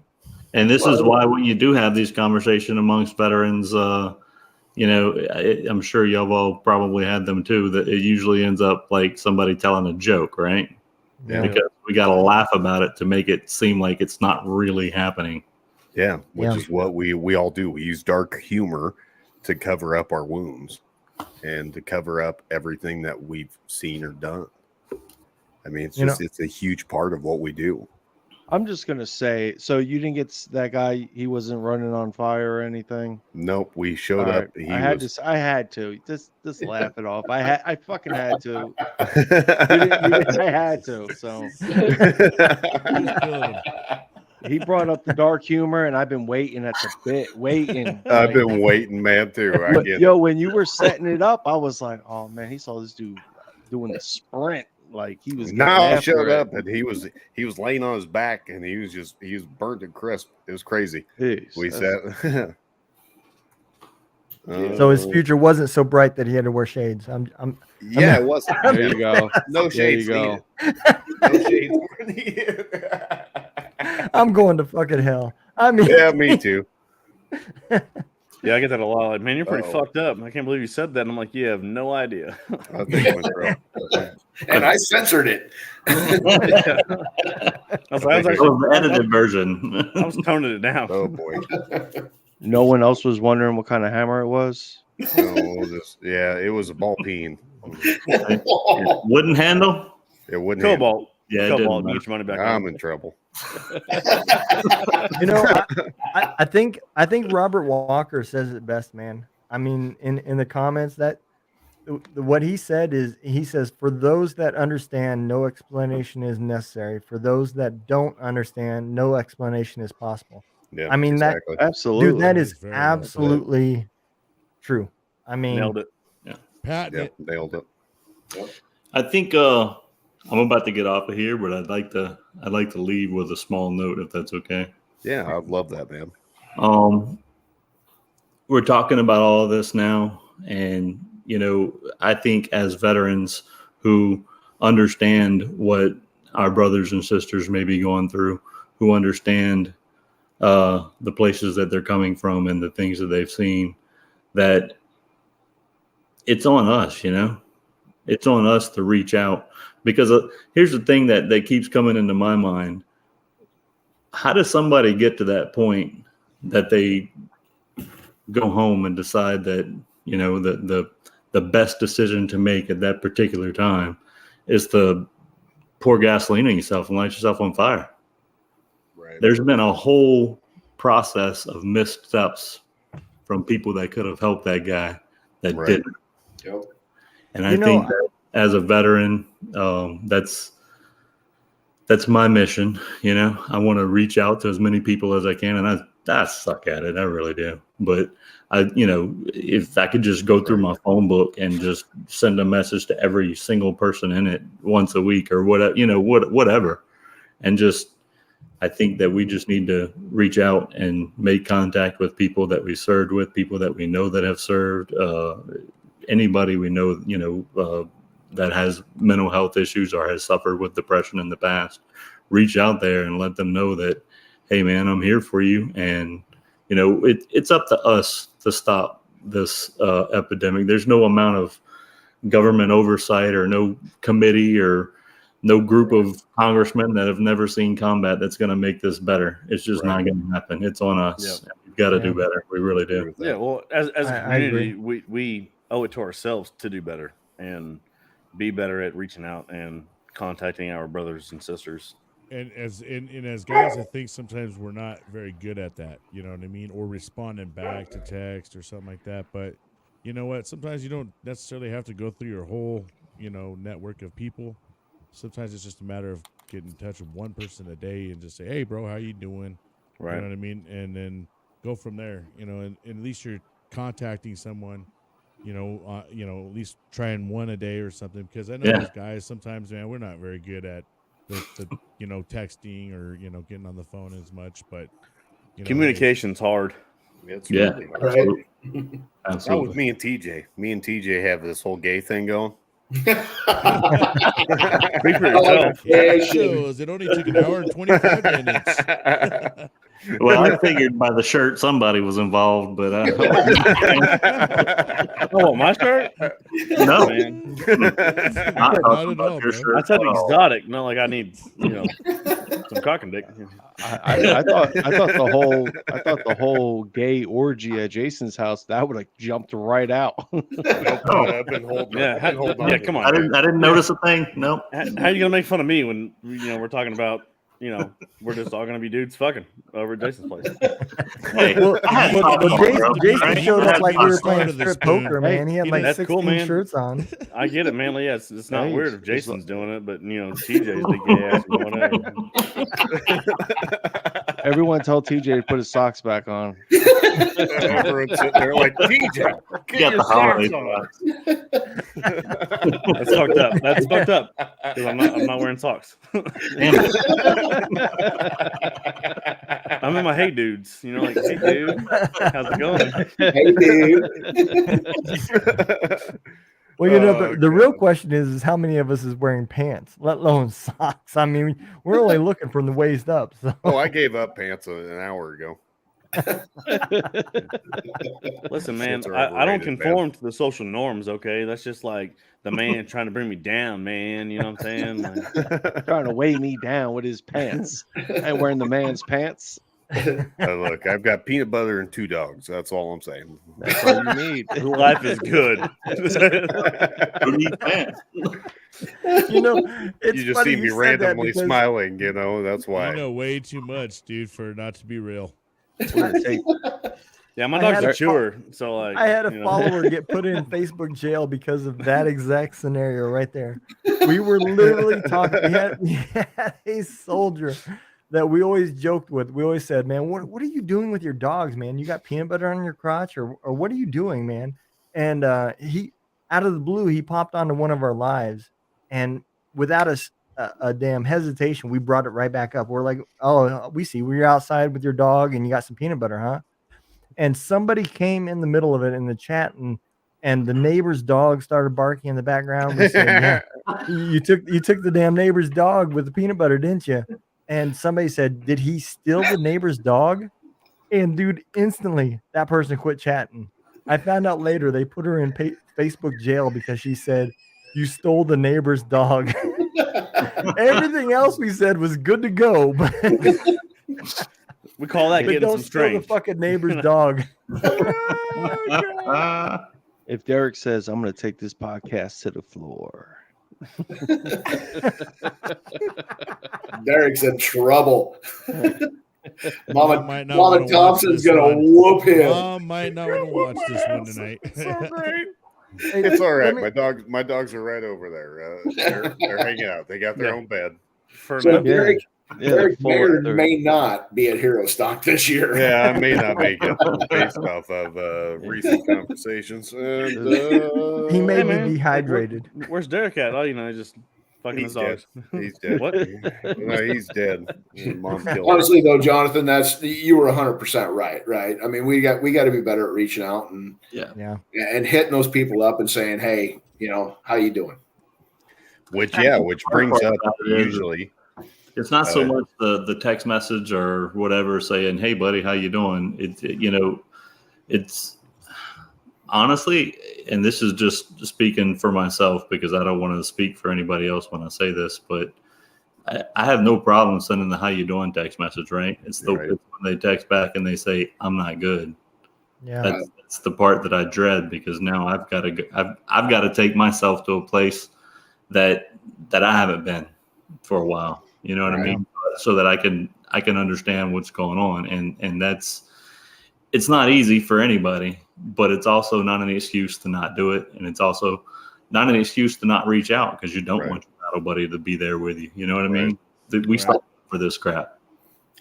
And this is why when you do have these conversations amongst veterans, you know, I'm sure y'all all probably had them too, that it usually ends up like somebody telling a joke, right? Yeah. Because we got to laugh about it to make it seem like it's not really happening. Yeah, which is what we all do. We use dark humor to cover up our wounds and to cover up everything that we've seen or done. I mean, it's just it's a huge part of what we do. I'm just gonna say, so you didn't get that guy? He wasn't running on fire or anything. Nope, we showed up. Right. I had to just laugh it off. I fucking had to. I had to. So he brought up the dark humor, and I've been waiting at the bit, waiting. I've been waiting, man, too. When you were setting it up, I was like, oh man, he saw this dude doing the sprint. Like he was. I showed up, and he was laying on his back, and he was burnt and crisp. It was crazy. We said. So his future wasn't so bright that he had to wear shades. It wasn't. There you go. No shades. There you go. No shades were needed. I'm going to fucking hell. I mean, yeah, me too. Yeah, I get that a lot. Like, man, you're pretty fucked up. I can't believe you said that. And I'm like, you have no idea. I think it went wrong. And I censored it. I was the edited version. I was toning it down. Oh boy. No one else was wondering what kind of hammer it was. No, it was a ball peen. Wooden handle. It wouldn't. Cobalt. Yeah, Cobalt. You get your money back. I'm in trouble. You know, I think Robert Walker says it best, man. I mean, in the comments, that what he said is, he says, for those that understand, no explanation is necessary. For those that don't understand, no explanation is possible. Yeah, I mean, exactly. That absolutely, dude, that is Very absolutely true. I mean, Nailed it. Pat, nailed it. I think I'm about to get off of here, but I'd like to leave with a small note, if that's okay. Yeah, I'd love that, man. We're talking about all of this now, and you know, I think as veterans who understand what our brothers and sisters may be going through, who understand the places that they're coming from and the things that they've seen, that it's on us, you know, it's on us to reach out. Because here's the thing that keeps coming into my mind. How does somebody get to that point that they go home and decide that, you know, the best decision to make at that particular time is to pour gasoline on yourself and light yourself on fire? Right. There's been a whole process of missteps from people that could have helped that guy that didn't. Yep. And I think that as a veteran, that's my mission. You know, I want to reach out to as many people as I can, and I suck at it. I really do. But if I could just go through my phone book and just send a message to every single person in it once a week or whatever, and just, I think that we just need to reach out and make contact with people that we served with, people that we know that have served, anybody we know, that has mental health issues or has suffered with depression in the past. Reach out there and let them know that, hey man, I'm here for you. And, it's up to us to stop this epidemic. There's no amount of government oversight or no committee or no group of congressmen that have never seen combat that's going to make this better. It's just not going to happen. It's on us. Yep. We've got to do better. We really do. Yeah. Well, as a community, we owe it to ourselves to do better and be better at reaching out and contacting our brothers and sisters. And as guys, I think sometimes we're not very good at that. You know what I mean? Or responding back to text or something like that. But you know what? Sometimes you don't necessarily have to go through your whole, network of people. Sometimes it's just a matter of getting in touch with one person a day and just say, "Hey, bro, how you doing?" Right. You know what I mean? And then go from there. And at least you're contacting someone. At least trying one a day or something. Because I know those guys sometimes, man, we're not very good at the texting or getting on the phone as much. But communication's hard. It's really hard. Absolutely. Not with me and TJ. Me and TJ have this whole gay thing going. It only took an hour and 25 minutes. Well, I figured by the shirt somebody was involved, but my shirt? No, man. Not at all, I said exotic, not like I need some cock and dick. I thought the whole gay orgy at Jason's house that would have jumped right out. I've been holding. Yeah, come on. I didn't notice a thing. Nope. How are you gonna make fun of me when we're talking about we're just all gonna be dudes fucking over at Jason's place? Hey, Jason showed up like we were playing strip poker, man. He had like that's 16 cool, man. shirts on. I get it, man. Yeah, it's not weird if Jason's doing it, but TJ's the gay ass and whatever. Everyone tell TJ to put his socks back on. Everyone's sitting there like, TJ, get your socks on. That's fucked up. That's fucked up because I'm not wearing socks. I'm in my hey dudes, like, hey dude, how's it going? Hey dude. Well, the real question is how many of us is wearing pants, let alone socks? I mean, we're only looking from the waist up. So. Oh, I gave up pants an hour ago. Listen, man, I don't conform to the social norms, okay? That's just like the man trying to bring me down, man. You know what I'm saying? Like, trying to weigh me down with his pants. And wearing the man's pants. Look, I've got peanut butter and 2 dogs. That's all I'm saying. That's all you need. Life is good. It's you just see me randomly smiling, that's why. You know way too much, dude, for it not to be real. Yeah, my dog's a chewer. So like I had a follower get put in Facebook jail because of that exact scenario right there. We were literally talking. We had a soldier that we always joked with. We always said, "Man, what are you doing with your dogs, man? You got peanut butter on your crotch, or what are you doing, man?" And he, out of the blue, he popped onto one of our lives, and without a damn hesitation, we brought it right back up. We're like, "Oh, we see you're outside with your dog, and you got some peanut butter, huh?" And somebody came in the middle of it in the chat, and the neighbor's dog started barking in the background. We said, "Yeah, you took the damn neighbor's dog with the peanut butter, didn't you?" And somebody said, "Did he steal the neighbor's dog?" And dude, instantly that person quit chatting. I found out later they put her in Facebook jail because she said, "You stole the neighbor's dog." Everything else we said was good to go, but we call that getting some steal the fucking neighbor's dog. If Derek says, "I'm going to take this podcast to the floor." Derek's in trouble. Mama Thompson's gonna whoop him. Mom might not want to watch this one tonight. It's all right. My dogs are right over there. They're hanging out. They got their own bed. So Derek may not be at Hero Stock this year. Yeah, I may not make it based off of recent conversations. And, he may be dehydrated. Where's Derek at? Oh, just fucking his dogs. He's dead. What? No, he's dead. Mom killed Honestly, though, Jonathan, you were 100% right. I mean, we got to be better at reaching out and hitting those people up and saying, "Hey, how you doing?" Which brings up usually. It's not so much the text message or whatever saying, "Hey, buddy, how you doing?" honestly, and this is just speaking for myself because I don't want to speak for anybody else when I say this, but I have no problem sending the "How you doing" text message. Right? It's it's when they text back and they say "I'm not good." Yeah, that's the part that I dread, because now I've got to take myself to a place that I haven't been for a while. You know what I mean? So that I can understand what's going on, and it's not easy for anybody, but it's also not an excuse to not do it, and it's also not an excuse to not reach out because you don't want your battle buddy to be there with you. You know what I mean? We stop for this crap.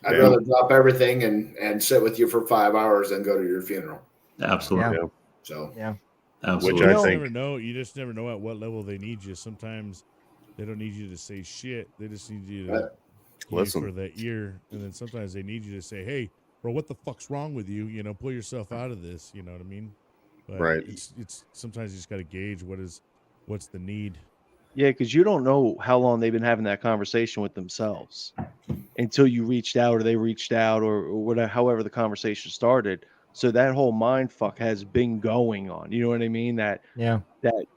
I'd rather drop everything and sit with you for 5 hours than go to your funeral. Absolutely. Yeah. So absolutely. Which you just never know at what level they need you. Sometimes they don't need you to say shit. They just need you to listen for the ear. And then sometimes they need you to say, "Hey, bro, what the fuck's wrong with you? You know, pull yourself out of this." You know what I mean? But it's sometimes you just got to gauge what's the need. Yeah, because you don't know how long they've been having that conversation with themselves until you reached out or they reached out or whatever, however the conversation started. So that whole mind fuck has been going on. You know what I mean? That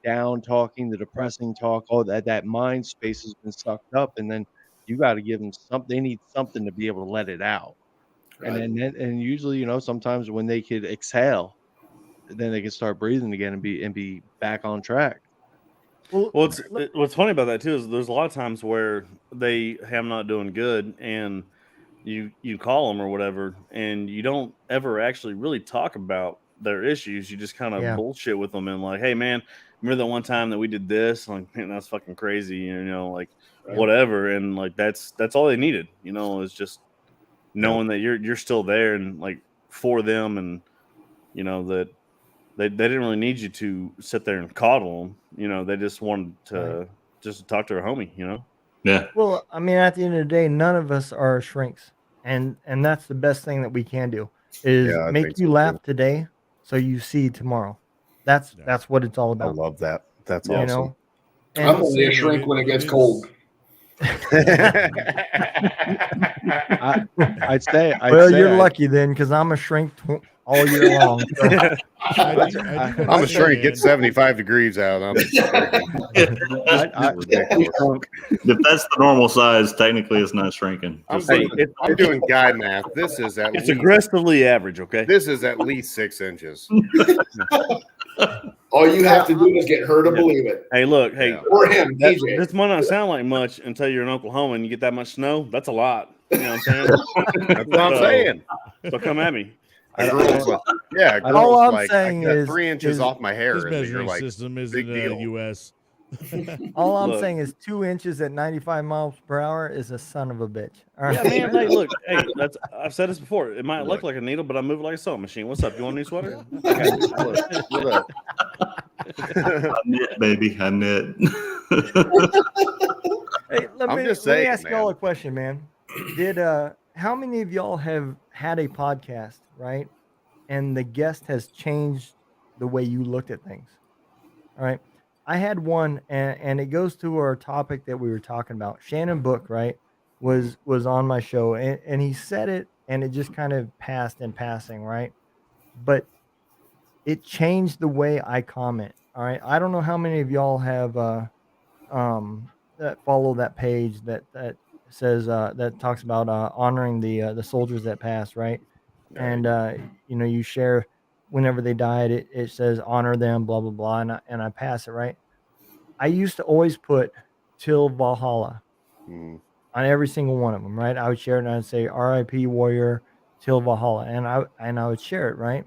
down talking, the depressing talk, all that mind space has been sucked up, and then you got to give them something. They need something to be able to let it out. Right. And usually, you know, sometimes when they could exhale, then they can start breathing again and be back on track. Well, what's funny about that too is there's a lot of times where they have not doing good, and you call them or whatever, and you don't ever actually really talk about their issues. You just kind of bullshit with them and like, "Hey, man, remember that one time that we did this? Like, man, that's fucking crazy, you know, like whatever." And like that's all they needed, you know, is just knowing that you're still there and like for them, and you know that. They didn't really need you to sit there and coddle them. You know, they just wanted to just talk to their homie, you know? Yeah. Well, I mean, at the end of the day, none of us are shrinks. And that's the best thing that we can do is make you laugh today so you see tomorrow. That's what it's all about. I love that. That's awesome. Know? And I'm only a shrink when it gets cold. I'd say you're lucky then, because I'm a shrink all year long. So. I'm a shrink. It's 75 degrees out. If that's the normal size, technically it's not shrinking. I'm doing guy math. This is at least aggressively average. Okay, this is at least 6 inches. All you have to do is get her to believe it. Hey, look, or him. DJ. This might not sound like much until you're in Oklahoma and you get that much snow. That's a lot. You know what I'm saying? That's what I'm saying. So come at me. All I'm saying is 3 inches off my hair. His measuring like, system isn't U.S. All I'm saying is 2 inches at 95 miles per hour is a son of a bitch. All right? Yeah, man. Hey, look. Hey, I've said this before. It might look like a needle, but I move like a sewing machine. What's up? You want a new sweater? Look. I knit, baby. I knit. Hey, let me ask y'all a question, man. How many of y'all have had a podcast, right? And the guest has changed the way you looked at things. All right. I had one, and it goes to our topic that we were talking about. Shannon Book, right, was on my show, and he said it, and it just kind of passed in passing, right? But it changed the way I comment. All right. I don't know how many of y'all have that follow that page that says that talks about honoring the soldiers that passed, right? And you know, you share whenever they died, it says honor them, blah blah blah, and I pass it, right? I used to always put till Valhalla on every single one of them, right? I would share it and I'd say R.I.P. Warrior till Valhalla, and I would share it, right?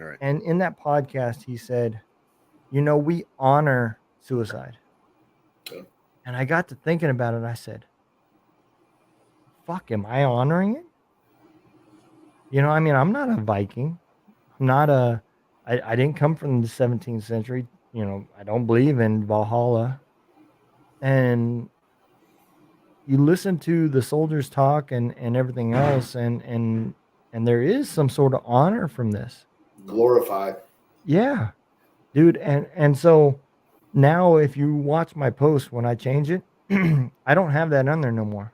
All right. And in that podcast, he said, you know, we honor suicide. Okay. And I got to thinking about it. I said, fuck, am I honoring it? You know, I mean, I'm not a Viking. I'm not I didn't come from the 17th century. You know, I don't believe in Valhalla. And you listen to the soldiers talk and everything else, and there is some sort of honor from this. Glorified. Yeah, dude. And so now if you watch my post when I change it, I don't have that on there no more.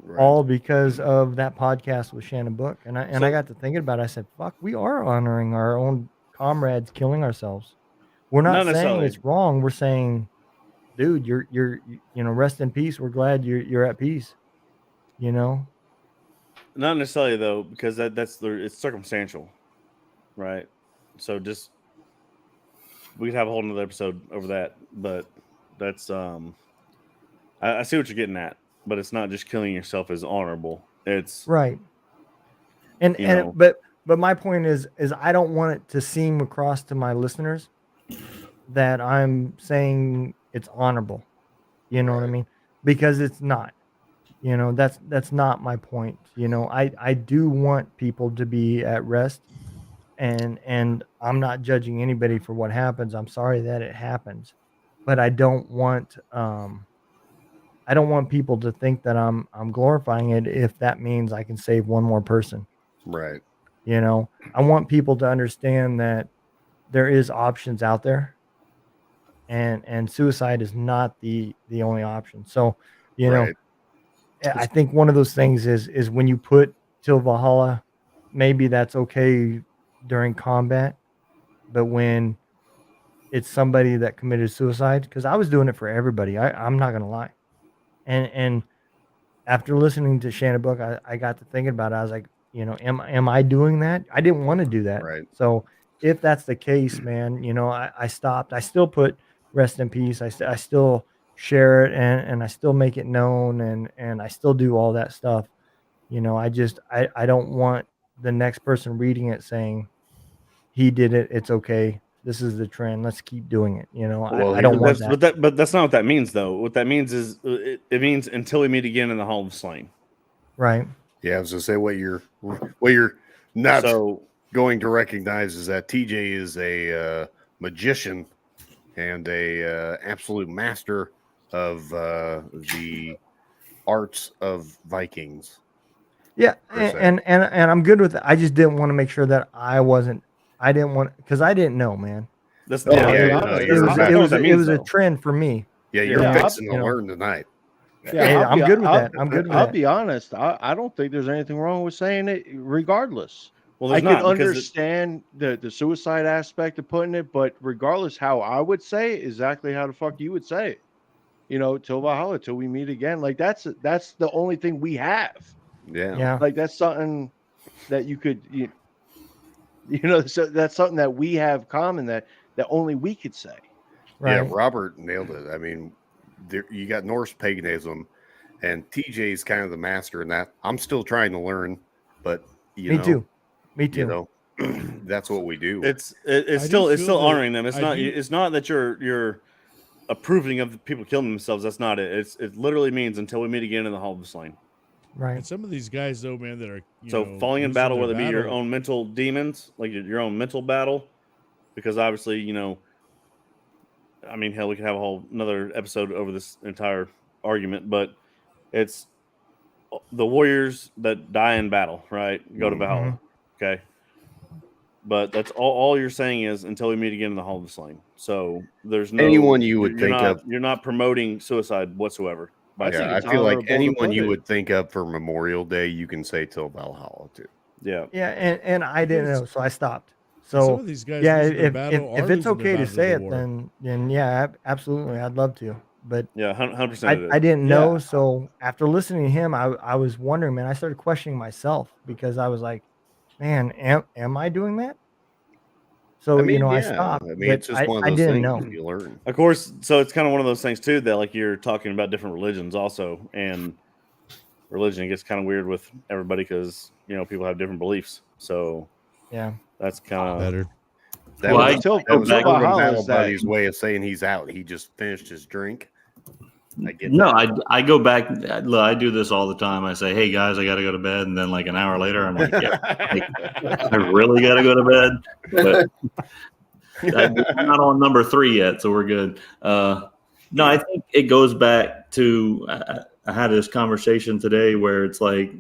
Right. All because of that podcast with Shannon Book. And I got to thinking about it. I said, fuck, we are honoring our own comrades killing ourselves. We're not saying it's wrong. We're saying, dude, you're rest in peace. We're glad you're at peace. Not necessarily though, because it's circumstantial, right? So just we could have a whole nother episode over that, but that's I see what you're getting at, but it's not just killing yourself is honorable. It's right. But my point is I don't want it to seem across to my listeners that I'm saying it's honorable. You know what I mean? Because it's not. That's not my point. I do want people to be at rest, and I'm not judging anybody for what happens. I'm sorry that it happens, but I don't want people to think that I'm glorifying it if that means I can save one more person. Right. I want people to understand that there is options out there, and suicide is not the only option. So, right. I think one of those things is when you put Till Valhalla, maybe that's okay during combat, but when it's somebody that committed suicide, because I was doing it for everybody. I'm not gonna lie, and after listening to Shannon Book, I got to thinking about it. I was like, am I doing that? I didn't want to do that. Right. So if that's the case, man, I stopped. I still put rest in peace. I still share it and I still make it known and I still do all that stuff. I don't want the next person reading it saying he did it. It's okay. This is the trend. Let's keep doing it. I don't want that. But that's not what that means, though. What that means is it means until we meet again in the Hall of Slain. Right. Yeah, I was gonna say what you're not going to recognize is that TJ is a magician and a absolute master of the arts of Vikings. Yeah, and I'm good with it. I just didn't want to make sure that I didn't want, because I didn't know, man. It was a trend for me. Yeah, you're fixing to learn tonight. Yeah, I'm good with that. I'm good with that. I'll be honest. I don't think there's anything wrong with saying it, regardless. Well, I can understand the suicide aspect of putting it, but regardless, how I would say it, exactly how the fuck you would say it. Till Valhalla, till we meet again. Like that's the only thing we have. Yeah. Like that's something that you could, so that's something that we have common that only we could say. Right. Yeah, Robert nailed it. I mean, you got Norse paganism, and TJ's kind of the master in that. I'm still trying to learn, but Me too. That's what we do. It's still honoring them. It's not that you're approving of people killing themselves. That's not it. It literally means until we meet again in the Hall of the Slain. Right. And some of these guys, though, man, that are falling in battle, whether it be your own mental demons, like your own mental battle, because obviously, I mean, hell, we could have a whole another episode over this entire argument, but it's the warriors that die in battle, right? Go to Valhalla, okay? But that's all you're saying is until we meet again in the Hall of the Slain. So there's no anyone you would think of. You're not promoting suicide whatsoever. I feel like anyone you would think of for Memorial Day, you can say till Valhalla too. Yeah. Yeah, and I didn't know, so I stopped. So some of these guys, if it's okay to say it, then yeah, absolutely, I'd love to. But yeah, 100%. I didn't know, so after listening to him, I was wondering, man. I started questioning myself because I was like, man, am I doing that? So I stopped. I mean, it's just one of those things you learn. Of course, so it's kind of one of those things too that like you're talking about different religions also, and religion gets kind of weird with everybody because people have different beliefs. So yeah, that's kind of better. That was Buddy's way of saying he's out. He just finished his drink. I go back. I do this all the time. I say, "Hey guys, I got to go to bed," and then like an hour later, I'm like, "Yeah, I really got to go to bed." But I'm not on number 3 yet, so we're good. No, I think it goes back to I had this conversation today where it's like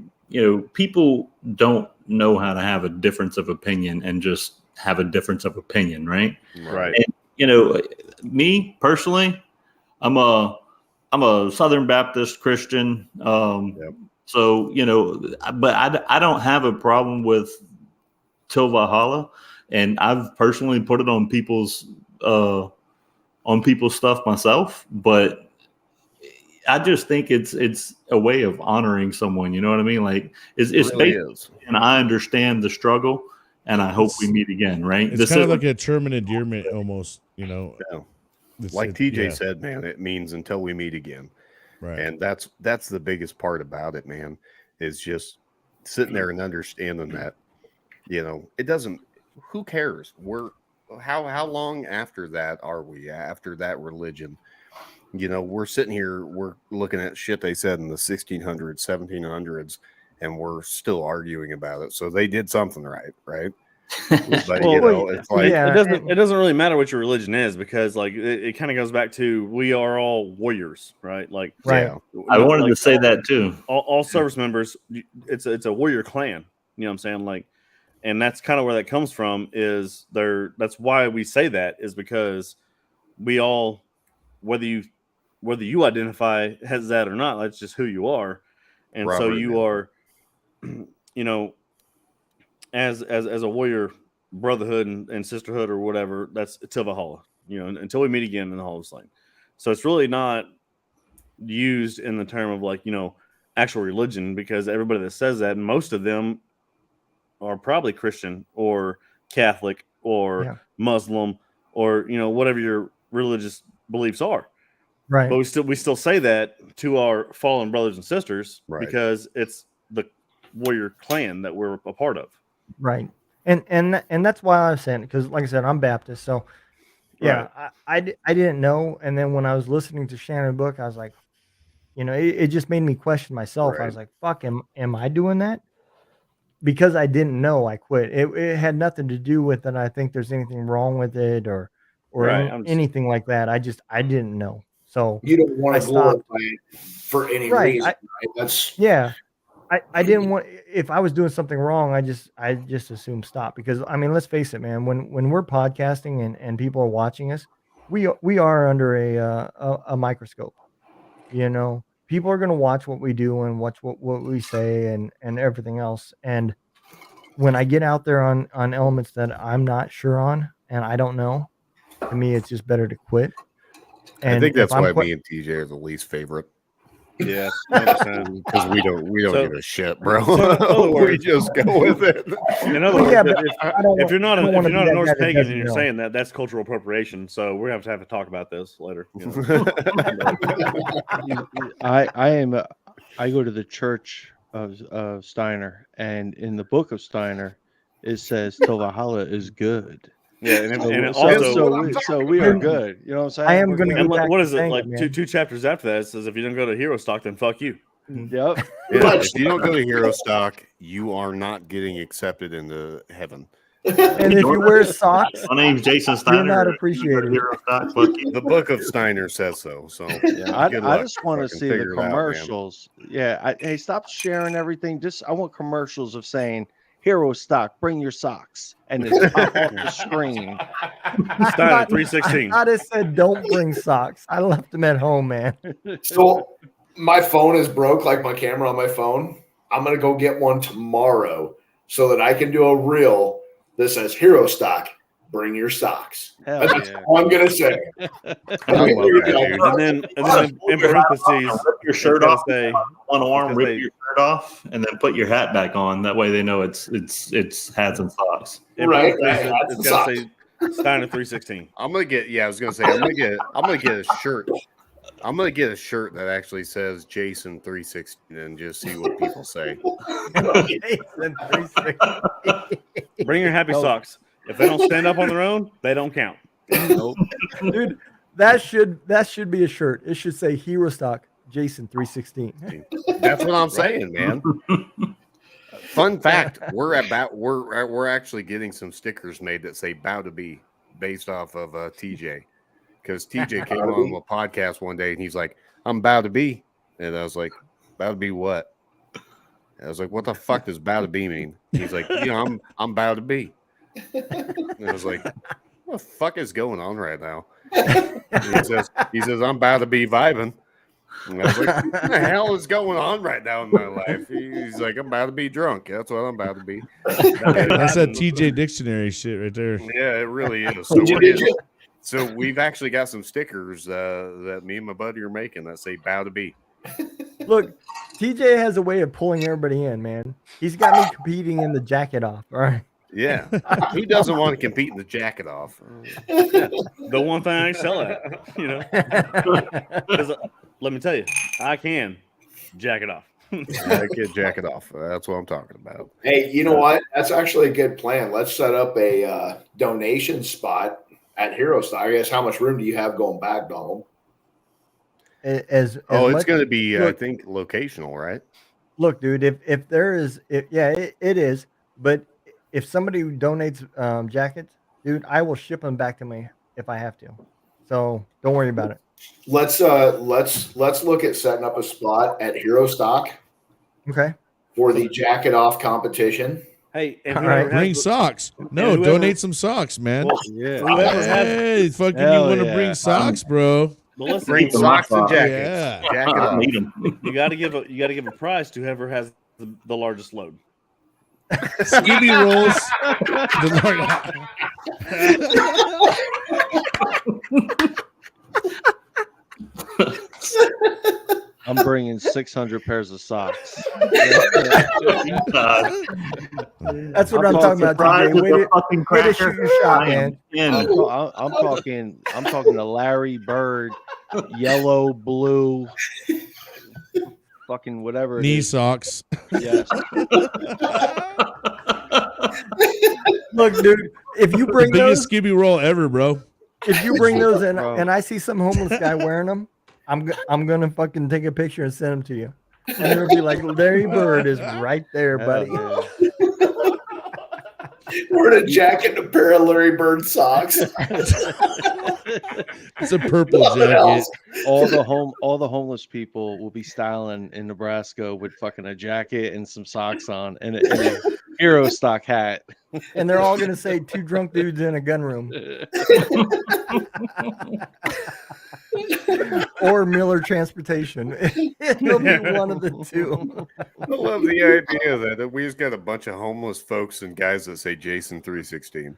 people don't know how to have a difference of opinion and just have a difference of opinion, right? Right. And, me personally, I'm a Southern Baptist Christian. So, but I don't have a problem with Till Valhalla and I've personally put it on people's stuff myself, but I just think it's a way of honoring someone. You know what I mean? Like it's really is. And I understand the struggle, and I hope we meet again. Right? It's kind of like a term of endearment, almost. You know, like TJ said, man, it means until we meet again. Right. And that's the biggest part about it, man, is just sitting there and understanding that, you know, it doesn't, who cares? How long after that are we, after that religion? You know, we're sitting here, we're looking at shit they said in the 1600s, 1700s, and we're still arguing about it. So they did something right? But Well, you know, it's like it doesn't really matter what your religion is, because like it kind of goes back to, we are all warriors, right? Like, Right. I wanted to say that too. All service members, it's a warrior clan. You know what I'm saying? Like, and that's kind of where that comes from. That's why we say that, is because we all, whether you identify as that or not, that's just who you are, and so you are, you know, as a warrior brotherhood and sisterhood or whatever. That's till Valhalla, you know, until we meet again in the Hall of Slain. So it's really not used in the term of like, you know, actual religion, because everybody that says that, most of them are probably Christian or Catholic or Muslim, or, you know, whatever your religious beliefs are. Right. But we still say that to our fallen brothers and sisters, because it's the warrior clan that we're a part of. Right. And that's why I was saying, because like I said, I'm Baptist. So yeah, I didn't know. And then when I was listening to Shannon Book, I was like, you know, it just made me question myself. I was like, fuck, am I doing that? Because I didn't know, I quit. It had nothing to do with that I think there's anything wrong with it or anything like that. I didn't know. So you don't want to glorify it for any reason, right? That's I didn't want, if I was doing something wrong, I just assumed stop, because I mean, let's face it, man, when we're podcasting and people are watching us, we are under a microscope. You know, people are going to watch what we do and watch what we say and everything else. And when I get out there on elements that I'm not sure on and I don't know, to me, it's just better to quit. And I think that's why me and TJ are the least favorite. Yeah, because we don't give a shit, bro. We just go with it. In other words, if you're not a Norse pagan and you're saying that, that's cultural appropriation. So we're going to have to talk about this later. You know? I go to the Church of Steiner, and in the Book of Steiner, it says till Valhalla is good. Yeah, so we are good. You know what I'm saying? I am going to. What is it like? Two chapters after that, it says, if you don't go to Hero Stock, then fuck you. Yep. Yeah, if you don't go to Hero Stock, you are not getting accepted into heaven. And if you wear socks, my name's Jason Steiner. You're not appreciated. The Book of Steiner says so. So I just want to see the commercials. Hey, stop sharing everything. I want commercials of saying, Hero Stock, bring your socks, and it's pop off the screen. Steiner 316. I just said don't bring socks. I left them at home, man. So my phone is broke, like my camera on my phone. I'm gonna go get one tomorrow so that I can do a reel that says Hero Stock, bring your socks. That's all I'm gonna say. And then in parentheses, rip your shirt off on arm, rip your shirt off, and then put your hat back on. That way they know it's hats and socks. Right. It's got to say Steiner 316. I'm gonna get. Yeah, I was gonna say I'm gonna get a shirt. I'm gonna get a shirt that actually says Jason 316 and just see what people say. Jason 316. Bring your happy socks. If they don't stand up on their own, they don't count. Nope. Dude, that should be a shirt. It should say Hero Stock Jason 316. That's what I'm saying, man. Fun fact: we're actually getting some stickers made that say "Bow to Be" based off of TJ, because TJ came on a podcast one day and he's like, "I'm bow to be," and I was like, "Bow to be what?" And I was like, "What the fuck does bow to be mean?" He's like, "You know, I'm bow to be." And I was like, "What the fuck is going on right now?" And he says, "I'm bow to be vibing." And I was like, what the hell is going on right now in my life? He's like, I'm about to be drunk. That's what I'm about to be. That's that TJ Dictionary shit right there. Yeah, it really is. So we've actually got some stickers that me and my buddy are making that say "bow to be." Look, TJ has a way of pulling everybody in, man. He's got me competing in the jacket off. All right. Yeah, who doesn't want to compete in the jacket off? The one thing I excel at, you know. 'Cause, let me tell you, I can jack it off. I can jacket off. That's what I'm talking about. Hey, you know what? That's actually a good plan. Let's set up a donation spot at Hero Stock. I guess how much room do you have going back, Donald? As it's going to be, I think, locational, right? Look, dude, if there is, it is. But if somebody donates jackets, dude, I will ship them back to me if I have to. So don't worry about it. Let's look at setting up a spot at Hero Stock. Okay. For the jacket off competition. Hey, all right, bring socks. No, donate some socks, man. Well, hey, fucking, you want to bring socks, bro? Well, listen, Bring socks and jackets. Yeah. Jacket off. Need them. you got to give a prize to whoever has the largest load. Skibby rolls. I'm bringing 600 pairs of socks. That's what I'm talking about. TJ. Way to shoot your shot, man. I'm talking to Larry Bird, yellow, blue, fucking whatever. Knee socks. Yes. Look, dude, if you bring biggest those, skibby roll ever, bro. if you bring those in, and I see some homeless guy wearing them, I'm gonna fucking take a picture and send them to you, and it'll be like Larry Bird is right there, buddy. Wearing a jacket and a pair of Larry Bird socks. It's a purple jacket. All the homeless people will be styling in Nebraska with fucking a jacket and some socks on and a Hero Stock hat. And they're all gonna say two drunk dudes in a gun room. Or Miller Transportation. It'll be one of the two. I love the idea that we just got a bunch of homeless folks and guys that say Jason 316.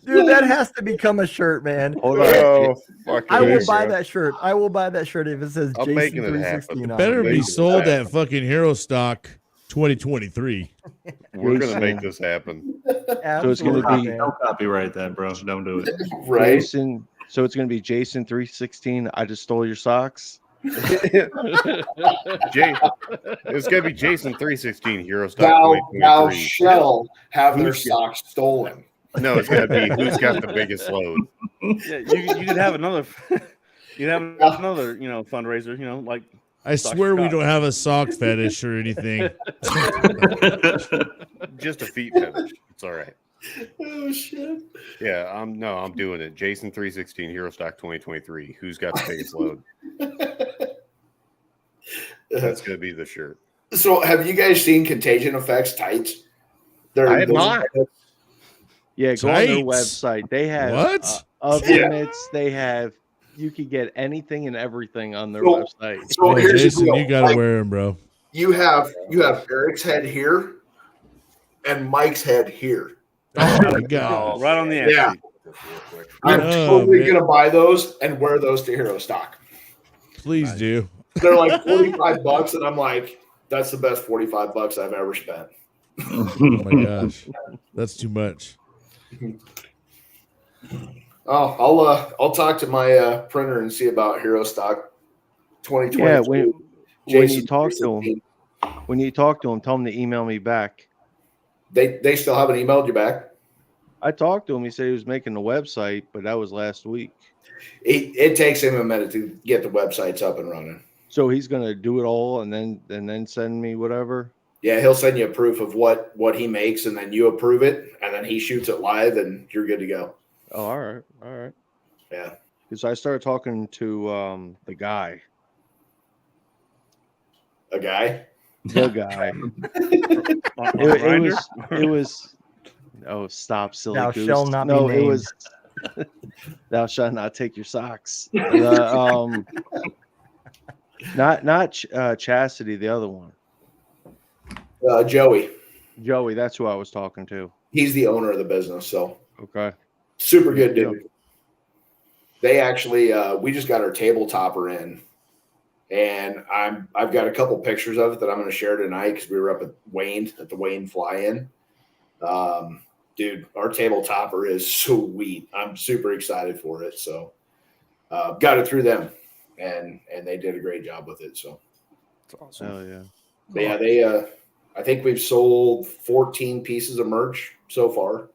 Dude, that has to become a shirt, man. I will buy that shirt. I will buy that shirt if it says I'm Jason making it 316 happen. on Better it. be sold at fucking Hero Stock 2023. We're gonna make this happen. So it's gonna be Don't copyright that, bro. Don't do it. Right. Jason. So it's gonna be Jason 316. I just stole your socks. It's gonna be Jason 316 Hero Stock Thou 2023. shall have their socks stolen. No, it's gonna be who's got the biggest load. Yeah, you could have another. You have another, fundraiser. Like I swear we don't have a sock fetish or anything. Just a feet fetish. It's all right. Oh shit. Yeah, I'm doing it. Jason 316 Hero Stock 2023. Who's got the biggest load? That's gonna be the shirt. So, have you guys seen Contagion Effects tights? I have not. Yeah, go on their Tights? website. They have What? Yeah. mitts. They have. You could get anything and everything on their So- website. So Oh, here's Jason, the deal. you gotta Like, wear them, bro. you have Eric's head here and Mike's head here. Oh my god. right on the edge. Yeah. I'm Oh, totally man. gonna buy those and wear those to Hero Stock. Please do. They're like $45, and I'm like, that's the best $45 I've ever spent. Oh my gosh. That's too much. Oh, I'll talk to my printer and see about Hero Stock 2020. Yeah, when you talk to them, tell them to email me back. They still haven't emailed you back. I talked to him. He said he was making the website, but that was last week. It takes him a minute to get the websites up and running. So he's gonna do it all and then send me whatever. Yeah, he'll send you a proof of what he makes, and then you approve it, and then he shoots it live, and you're good to go. Oh, all right. Yeah. Because I started talking to the guy. A guy. The guy. It was. Oh, stop, silly Thou goose. shall not be No, it named. was. Thou shalt not take your socks. Not Chastity, the other one. Joey. Joey, that's who I was talking to. He's the owner of the business, so Okay. super good dude. They actually we just got our table topper in, and I've got a couple pictures of it that I'm going to share tonight because we were up at the Wayne fly-in. Dude, our table topper is sweet. I'm super excited for it. So got it through them, and they did a great job with it. So That's awesome. Hell yeah. but yeah, they I think we've sold 14 pieces of merch so far.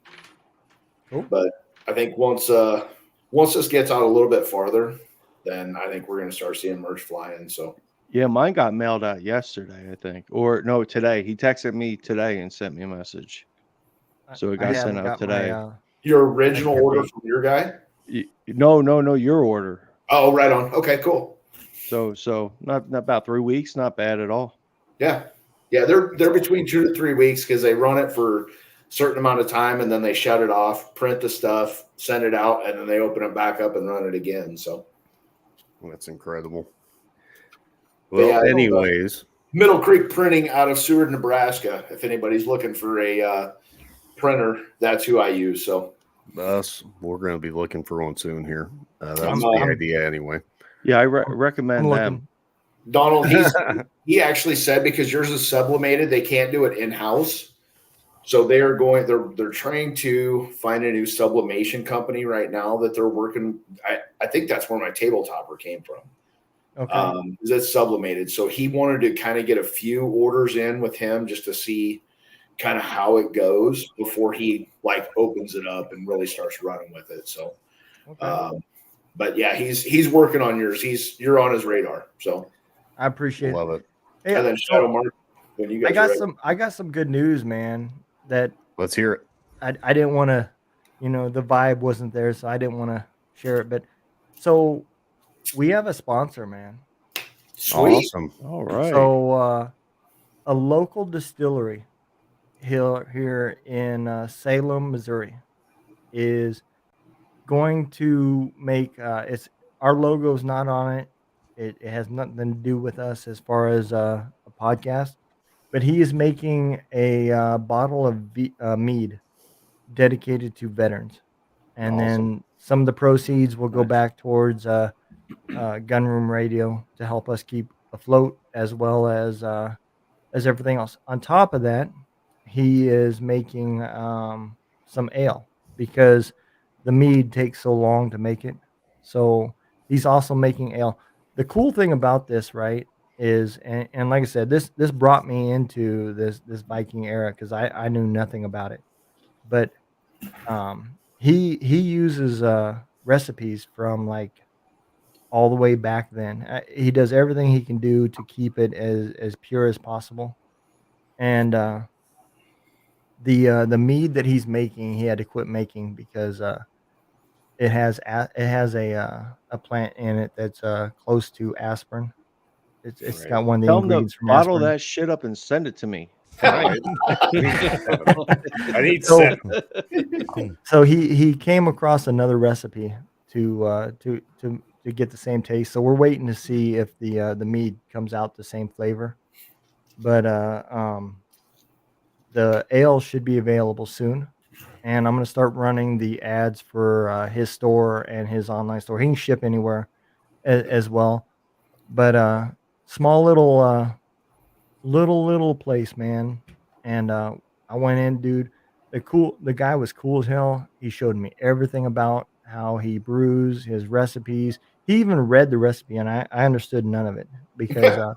Cool. But I think once this gets out a little bit farther, then I think we're going to start seeing merch fly in. So Yeah, mine got mailed out yesterday, I think. Or no, today. He texted me today and sent me a message. So it got sent out today. your original order from your guy? No, your order. Oh, right on. Okay, cool. So not about 3 weeks, not bad at all. Yeah. Yeah, they're between 2 to 3 weeks because they run it for a certain amount of time and then they shut it off, print the stuff, send it out, and then they open it back up and run it again. So that's incredible. Well, yeah, anyways, Middle Creek Printing out of Seward, Nebraska. If anybody's looking for a printer, that's who I use. So we're going to be looking for one soon here. That's the idea anyway. Yeah, I recommend them. Donald, he actually said because yours is sublimated, they can't do it in-house. So they're trying to find a new sublimation company right now that they're working. I think that's where my table topper came from. Okay. It's sublimated. So he wanted to kind of get a few orders in with him just to see kind of how it goes before he like opens it up and really starts running with it. So, but yeah, he's working on yours. You're on his radar. So I appreciate Love it. Hey, and then Shadow Mark, when you guys I got some good news, man. That Let's hear it. I didn't want to, the vibe wasn't there, so I didn't want to share it. But so we have a sponsor, man. Sweet. Awesome. All right. So a local distillery here in Salem, Missouri, is going to make our logo's not on it. It has nothing to do with us as far as a podcast, but he is making a bottle of mead dedicated to veterans, and then some of the proceeds will go back towards Gunroom Radio to help us keep afloat, as well as everything else. On top of that, he is making some ale because the mead takes so long to make it. So he's also making ale. The cool thing about this, right, is and like I said, this brought me into this Viking era because I knew nothing about it, but he uses recipes from like all the way back then. He does everything he can do to keep it as pure as possible, and the mead that he's making, he had to quit making because it has a plant in it that's close to aspirin. It's got one of the Tell him ingredients to from bottle aspirin. that shit up and send it to me. I need seven. So he came across another recipe to get the same taste. So we're waiting to see if the mead comes out the same flavor. But the ale should be available soon, and I'm going to start running the ads for his store and his online store. He can ship anywhere as well. But small little place, man. And I went in, dude. The guy was cool as hell. He showed me everything about how he brews, his recipes. He even read the recipe, and I understood none of it because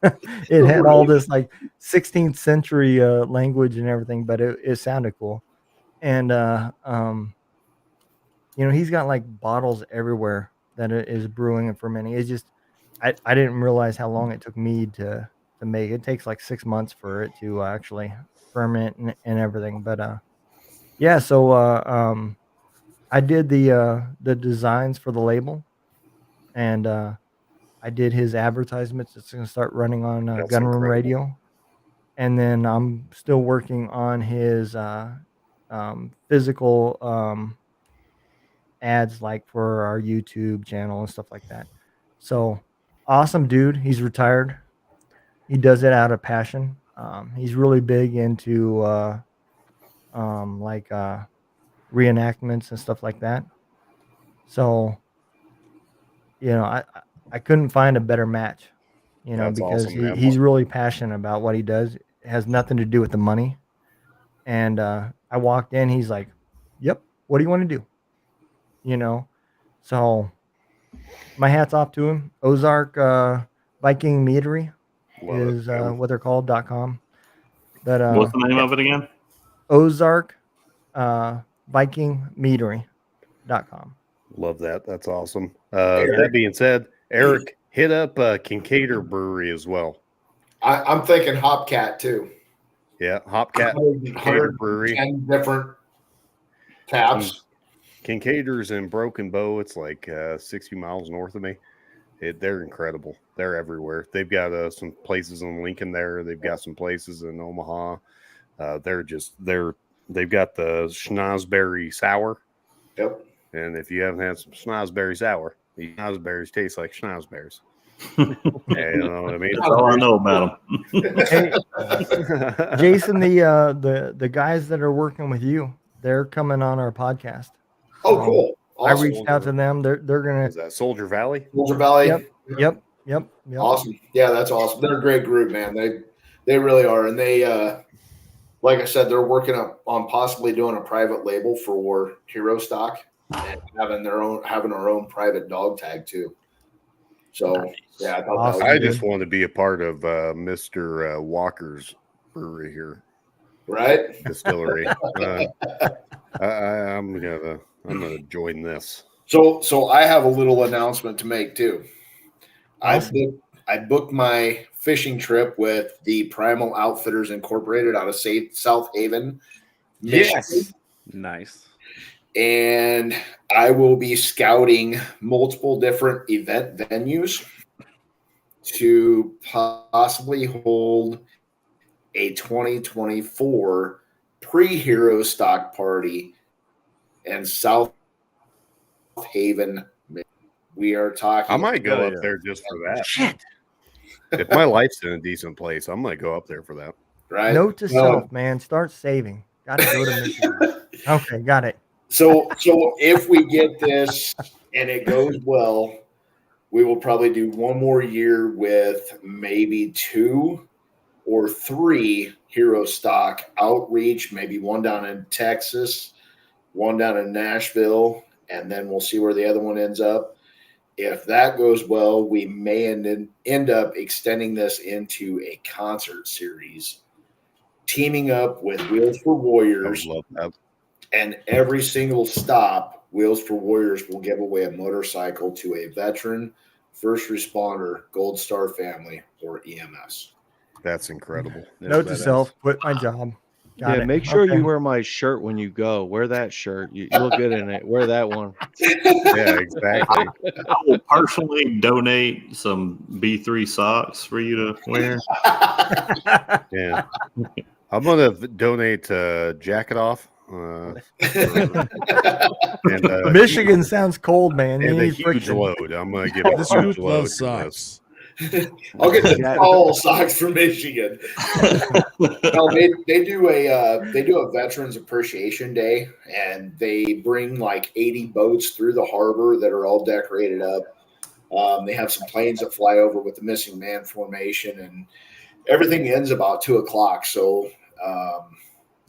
it had all this like 16th century language and everything, but it sounded cool. And he's got like bottles everywhere that is brewing and fermenting. It's just I didn't realize how long it took me to make. It takes like 6 months for it to actually ferment and everything. But yeah, so I did the designs for the label, and I did his advertisements. It's going to start running on Gunroom Radio, and then I'm still working on his physical ads like for our YouTube channel and stuff like that. So awesome dude. He's retired. He does it out of passion. He's really big into reenactments and stuff like that. So, I couldn't find a better match, That's because awesome, he's really passionate about what he does. It has nothing to do with the money. And I walked in, he's like, "Yep, what do you want to do?" So my hat's off to him. Ozark Viking Meadery is what they're called.com. But what's the name of it again? Ozark Viking Meadery.com. Love that. That's awesome. That being said, Eric, hit up Kincaider Brewery as well. I'm thinking Hopcat too. Yeah, Hopcat Kincaider Brewery. 10 different taps. Kincaider's in Broken Bow. It's like 60 miles north of me. They're incredible. They're everywhere. They've got some places in Lincoln there. They've got some places in Omaha. They've got the schnozberry sour. Yep. And if you haven't had some schnozberry sour, these schnozberries taste like schnozberries. You know what I mean? That's all I know about them. Hey, Jason, the guys that are working with you, they're coming on our podcast. Oh, cool. I Awesome. reached out to them. They're gonna. Is that Soldier Valley? Soldier Valley. Yep. Awesome. Yeah, that's awesome. They're a great group, man. They really are. And they like I said, they're working on possibly doing a private label for Hero Stock and having our own private dog tag too. So yeah, I thought Awesome. that was I just want to be a part of Mr. Walker's brewery here, right. distillery. I'm gonna join this. So I have a little announcement to make too. Awesome. I booked my fishing trip with the Primal Outfitters Incorporated out of South Haven, Michigan. Nice. And I will be scouting multiple different event venues to possibly hold a 2024 pre-Hero Stock party in South Haven. We are talking. I might go up there just for that. Shit. If my life's in a decent place, I'm gonna go up there for that. Right. Note to self, man. Start saving. Got to go to Michigan. Okay, got it. So if we get this and it goes well, we will probably do one more year with maybe 2 or 3 Hero Stock outreach, maybe one down in Texas, one down in Nashville, and then we'll see where the other one ends up. If that goes well, we may end up extending this into a concert series, teaming up with Wheels for Warriors. I love that. And every single stop, Wheels for Warriors will give away a motorcycle to a veteran, first responder, Gold Star family, or EMS. That's incredible. Note to self, quit my job. Got it. Make sure Okay. you wear my shirt when you go. Wear that shirt. You look good in it. Wear that one. Yeah, exactly. I will personally donate some B3 socks for you to wear. Yeah. I'm gonna donate Jacket Off. And, Michigan sounds cold, man. You and a need huge friction. load. I'm gonna give it This a group huge load. loves from this. socks. I'll get the towel socks from Michigan. No, they do a Veterans Appreciation Day, and they bring like 80 boats through the harbor that are all decorated up. They have some planes that fly over with the missing man formation, and everything ends about 2:00. So,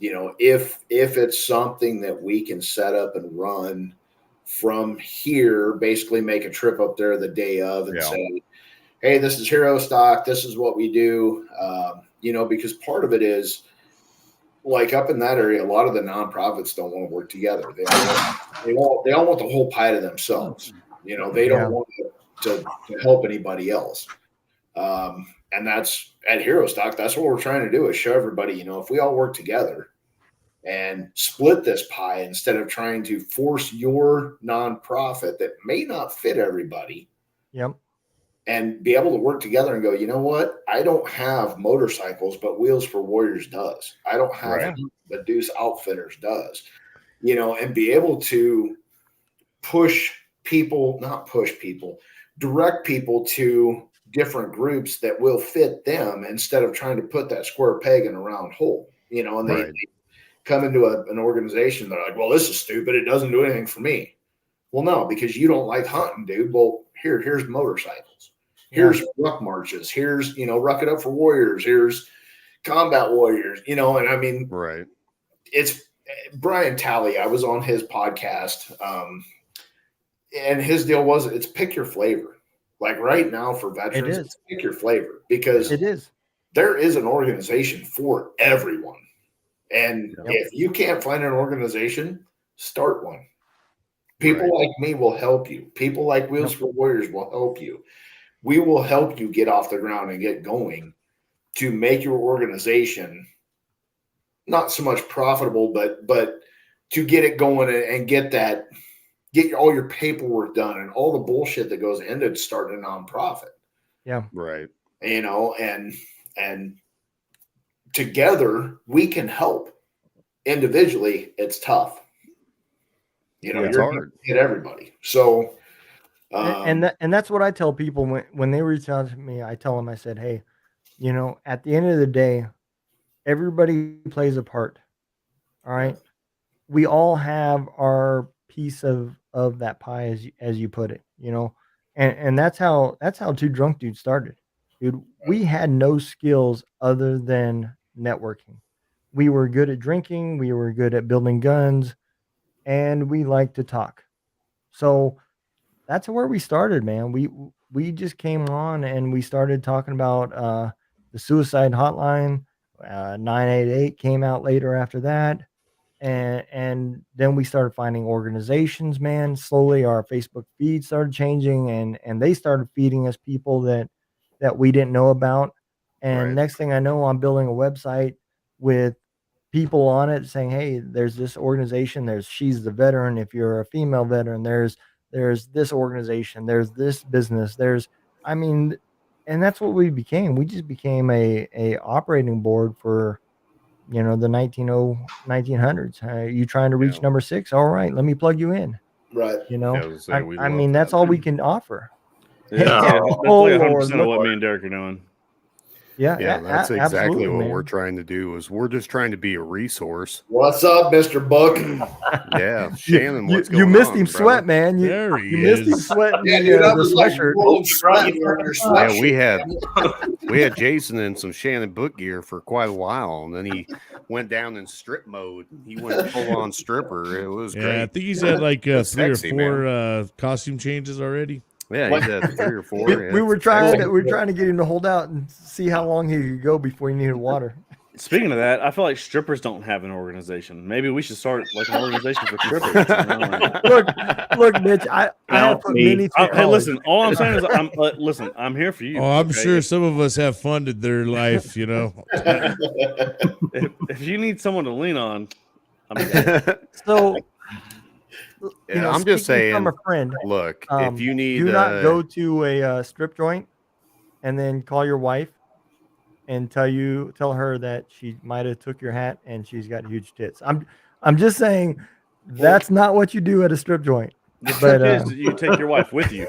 if it's something that we can set up and run from here, basically make a trip up there the day of and say, hey, this is Hero Stock. This is what we do. Because part of it is like up in that area, a lot of the nonprofits don't want to work together. They all want the whole pie to themselves. They don't want to help anybody else. And that's at Hero Stock. That's what we're trying to do is show everybody, if we all work together and split this pie instead of trying to force your nonprofit that may not fit everybody. Yep. And be able to work together and go, you know what? I don't have motorcycles, but Wheels for Warriors does. I don't have the Deuce Outfitters does. And be able to direct people to different groups that will fit them instead of trying to put that square peg in a round hole, and they come into an organization. They're like, well, this is stupid. It doesn't do anything for me. Well, no, because you don't like hunting, dude. Well, here's motorcycles. Here's ruck marches. Here's, Ruck It Up for Warriors. Here's Combat Warriors, and I mean, right. It's Brian Talley. I was on his podcast, and his deal was it's pick your flavor. Like right now for veterans, it's pick your flavor, because there is an organization for everyone. And if you can't find an organization, start one. People like me will help you. People like Wheels for Warriors will help you. We will help you get off the ground and get going to make your organization not so much profitable, but to get it going and get all your paperwork done and all the bullshit that goes into starting a nonprofit. Yeah. Right. And together we can help. Individually, it's tough. It's hard. Hit everybody. So, and that's what I tell people when they reach out to me. I tell them, I said, hey, at the end of the day, everybody plays a part. All right. We all have our piece of that pie, as you put it, and that's how Two Drunk Dudes started, dude. We had no skills other than networking. We were good at drinking. We were good at building guns, and we liked to talk. So that's where we started, man. We just came on and we started talking about the suicide hotline. 988 came out later after that. And then we started finding organizations, man. Slowly our Facebook feed started changing, and they started feeding us people that we didn't know about. And next thing I know, I'm building a website with people on it saying, hey, there's this organization, there's She's the Veteran. If you're a female veteran, there's this organization, there's this business, and that's what we became. We just became a operating board for, the 1900s. You trying to reach number 6? All right, let me plug you in. Right. That's all we can offer. Yeah, that's like 100% of what me and Derek are doing. Yeah, that's exactly what we're trying to do. Is we're just trying to be a resource. What's up, Mr. Book? Yeah, Shannon. What's going on? You missed him brother? Sweat, man. You missed him sweating the sweatshirt. We had Jason in some Shannon Book gear for quite a while, and then he went down in strip mode. He went full on stripper. It was great. I think he's had like 3 or 4 costume changes already. Yeah, he's had 3 or 4. We were trying to get him to hold out and see how long he could go before he needed water. Speaking of that, I feel like strippers don't have an organization. Maybe we should start like an organization for strippers. Look, Mitch. I have put many. Hey, listen. All I'm saying is, I'm here for you. Oh, I'm sure some of us have funded their life. If you need someone to lean on, so. I'm just saying. From a friend. Look, if you need, do not go to a strip joint and then call your wife and tell her that she might have took your hat and she's got huge tits. I'm just saying that's not what you do at a strip joint. But you take your wife with you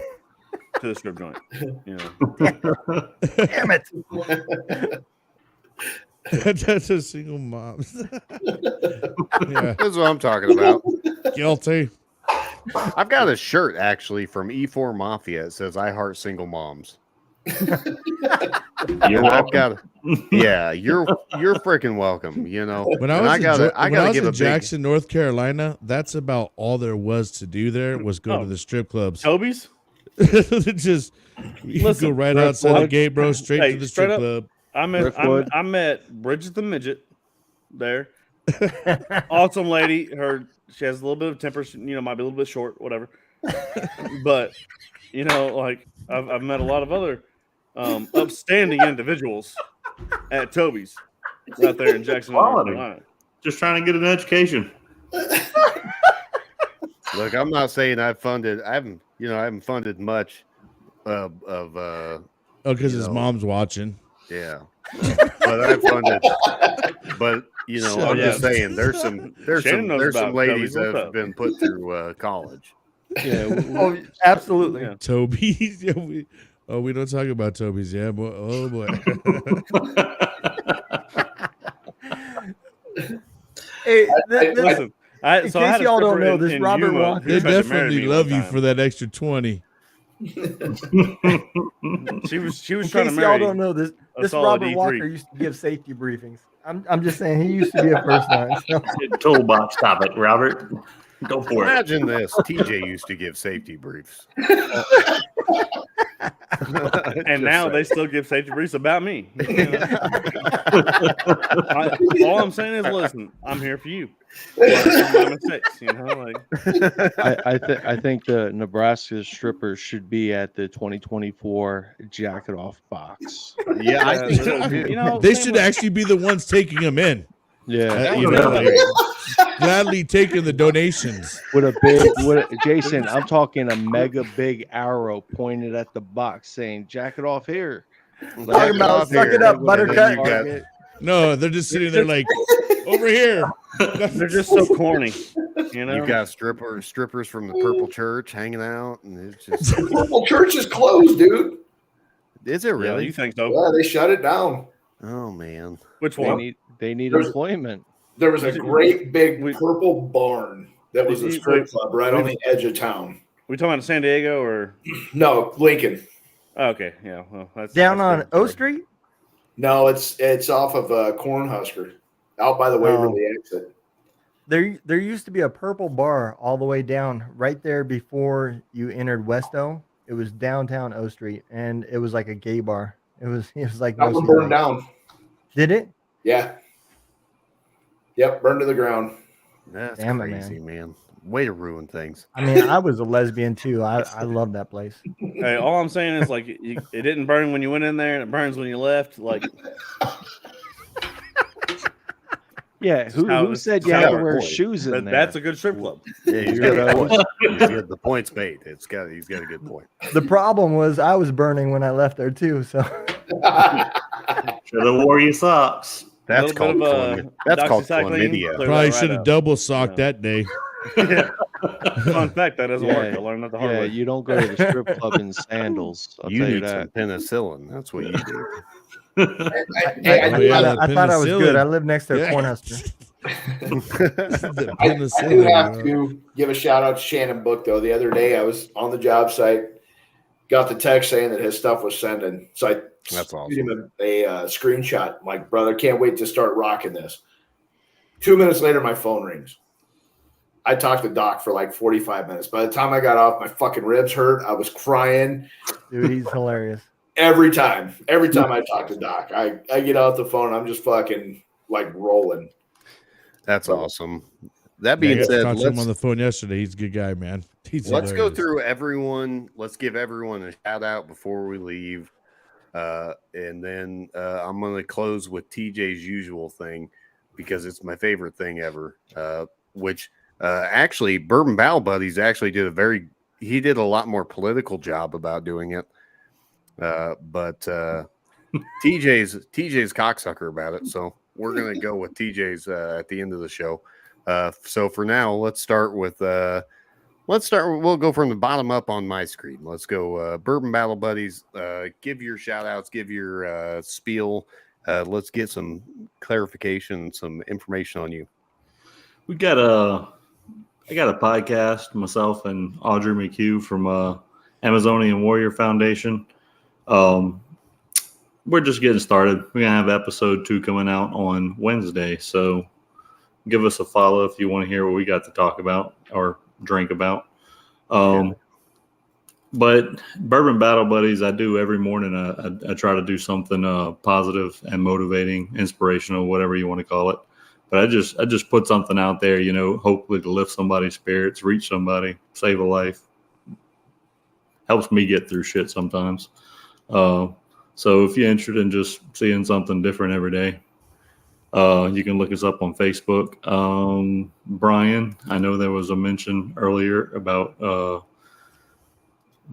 to the strip joint. Damn it. That's a single mom. Yeah. That's what I'm talking about. Guilty. I've got a shirt actually from E4 Mafia. It says "I heart single moms." You're welcome. You're freaking welcome. When I was in Jackson, North Carolina, that's about all there was to do. There was go to the strip clubs. Toby's. Just go right outside the gate, bro. Straight to the strip club. I met Bridget the midget there. Awesome lady. She has a little bit of temper. Might be a little bit short, whatever. But I've met a lot of other upstanding individuals at Toby's out there in Jackson, North Carolina. Just trying to get an education. Look, I'm not saying I haven't funded much of because his mom's watching. Yeah. But I've funded I'm just saying there's some ladies that have been put through college. Yeah. Oh, absolutely. Yeah. Toby's. Yeah, we don't talk about Toby's. Yeah, boy. Oh boy. Hey, Listen, in so case I had a y'all don't stripper know, in- this in Robert Yuma Walker- who They tried to marry definitely me love one you time. for that extra 20. She was in trying to case y'all marry. don't know, this a solid Robert E3. Walker used to give safety briefings. I'm just saying he used to be a first line. So. Toolbox topic, Robert. Go for it. Imagine this. TJ used to give safety briefs. And now they still give safety briefs about me. All I'm saying is, listen, I'm here for you. Learn from my mistakes, I think the Nebraska strippers should be at the 2024 Jacket Off box. Yeah, I think so You too. know, They same should with- actually be the ones taking them in. Yeah, You know, like, gladly taking the donations. with a Jason, I'm talking a mega big arrow pointed at the box saying "Jack it off here." Talking about suck it up, Buttercup. You got- No, they're just sitting there like, over here. They're just so corny. You know, You've got strippers from the Purple Church hanging out, and it's just Purple Church is closed, dude. is it yeah, really? you think so? Yeah, they shut it down. Oh man. Which They one? need There's- employment. There was a great big We- purple barn that was a We- strip we- club right on the edge of town. We talking about San Diego or? No, Lincoln. Oh, okay, yeah. Well, that's Down that's on good. O Street? No, it's off of Cornhusker, out by the Waverly exit. There used to be a purple bar all the way down right there before you entered Westo. It was downtown O Street, and it was like a gay bar. It was like That one mostly burned gay. down. Did it? Yeah. Yep, burned to the ground. That's Damn it, crazy, man. Way to ruin things. I mean, I was a lesbian too. I love that place. Hey, all I'm saying is like it didn't burn when you went in there, and it burns when you left. Like, Yeah, who said you had to wear shoes in there? that's a good strip club. Yeah, he's got a point. The point's made. He's got a good point. The problem was I was burning when I left there too. So Should have wore your socks. That's Little called bit of, chlamydia. That's called doxycycline, chlamydia. clear Probably that should right have up. double socked Yeah. that day. Yeah. Fun fact, that doesn't Yeah, work. I learned that the hard Yeah, way. you don't go to the strip club in sandals. I'll You tell you need that. some penicillin. That's what you do. I, Oh, yeah, I thought I was penicillin. good. I live next to Yeah. Cornhusker. The I do penicillin, have you know. to give a shout out to Shannon Book though. The other day I was on the job site, got the text saying that his stuff was sending. So I That's sent him a screenshot. I'm like, brother, can't wait to start rocking this. 2 minutes later, my phone rings. I talked to Doc for like 45 minutes. By the time I got off, my fucking ribs hurt. I was crying Dude, he's hilarious. every time. Every time I talk to Doc, I get off the phone. I'm just fucking like rolling. That's awesome. That Yeah, I being got to said, talk to him on let's the phone yesterday. He's a good guy, man. go through everyone. Let's give everyone a shout out before we leave. And then I'm going to close with TJ's usual thing because it's my favorite thing ever, which actually Bourbon Battle Buddies actually did he did a lot more political job about doing it. But TJ's cocksucker about it. So we're going to go with TJ's at the end of the show. So for now, we'll go from the bottom up on my screen. Let's go Bourbon Battle Buddies. Give your shout outs, give your spiel. Let's get some clarification, some information on you. I got a podcast, myself and Audrey McHugh from Amazonian Warrior Foundation. We're just getting started. We're going to have episode 2 coming out on Wednesday. So give us a follow if you want to hear what we got to talk about or drink about. But Bourbon Battle Buddies, I do every morning. I try to do something positive and motivating, inspirational, whatever you want to call it. But I just put something out there, hopefully to lift somebody's spirits, reach somebody, save a life. Helps me get through shit sometimes. So if you're interested in just seeing something different every day, you can look us up on Facebook. Brian, I know there was a mention earlier about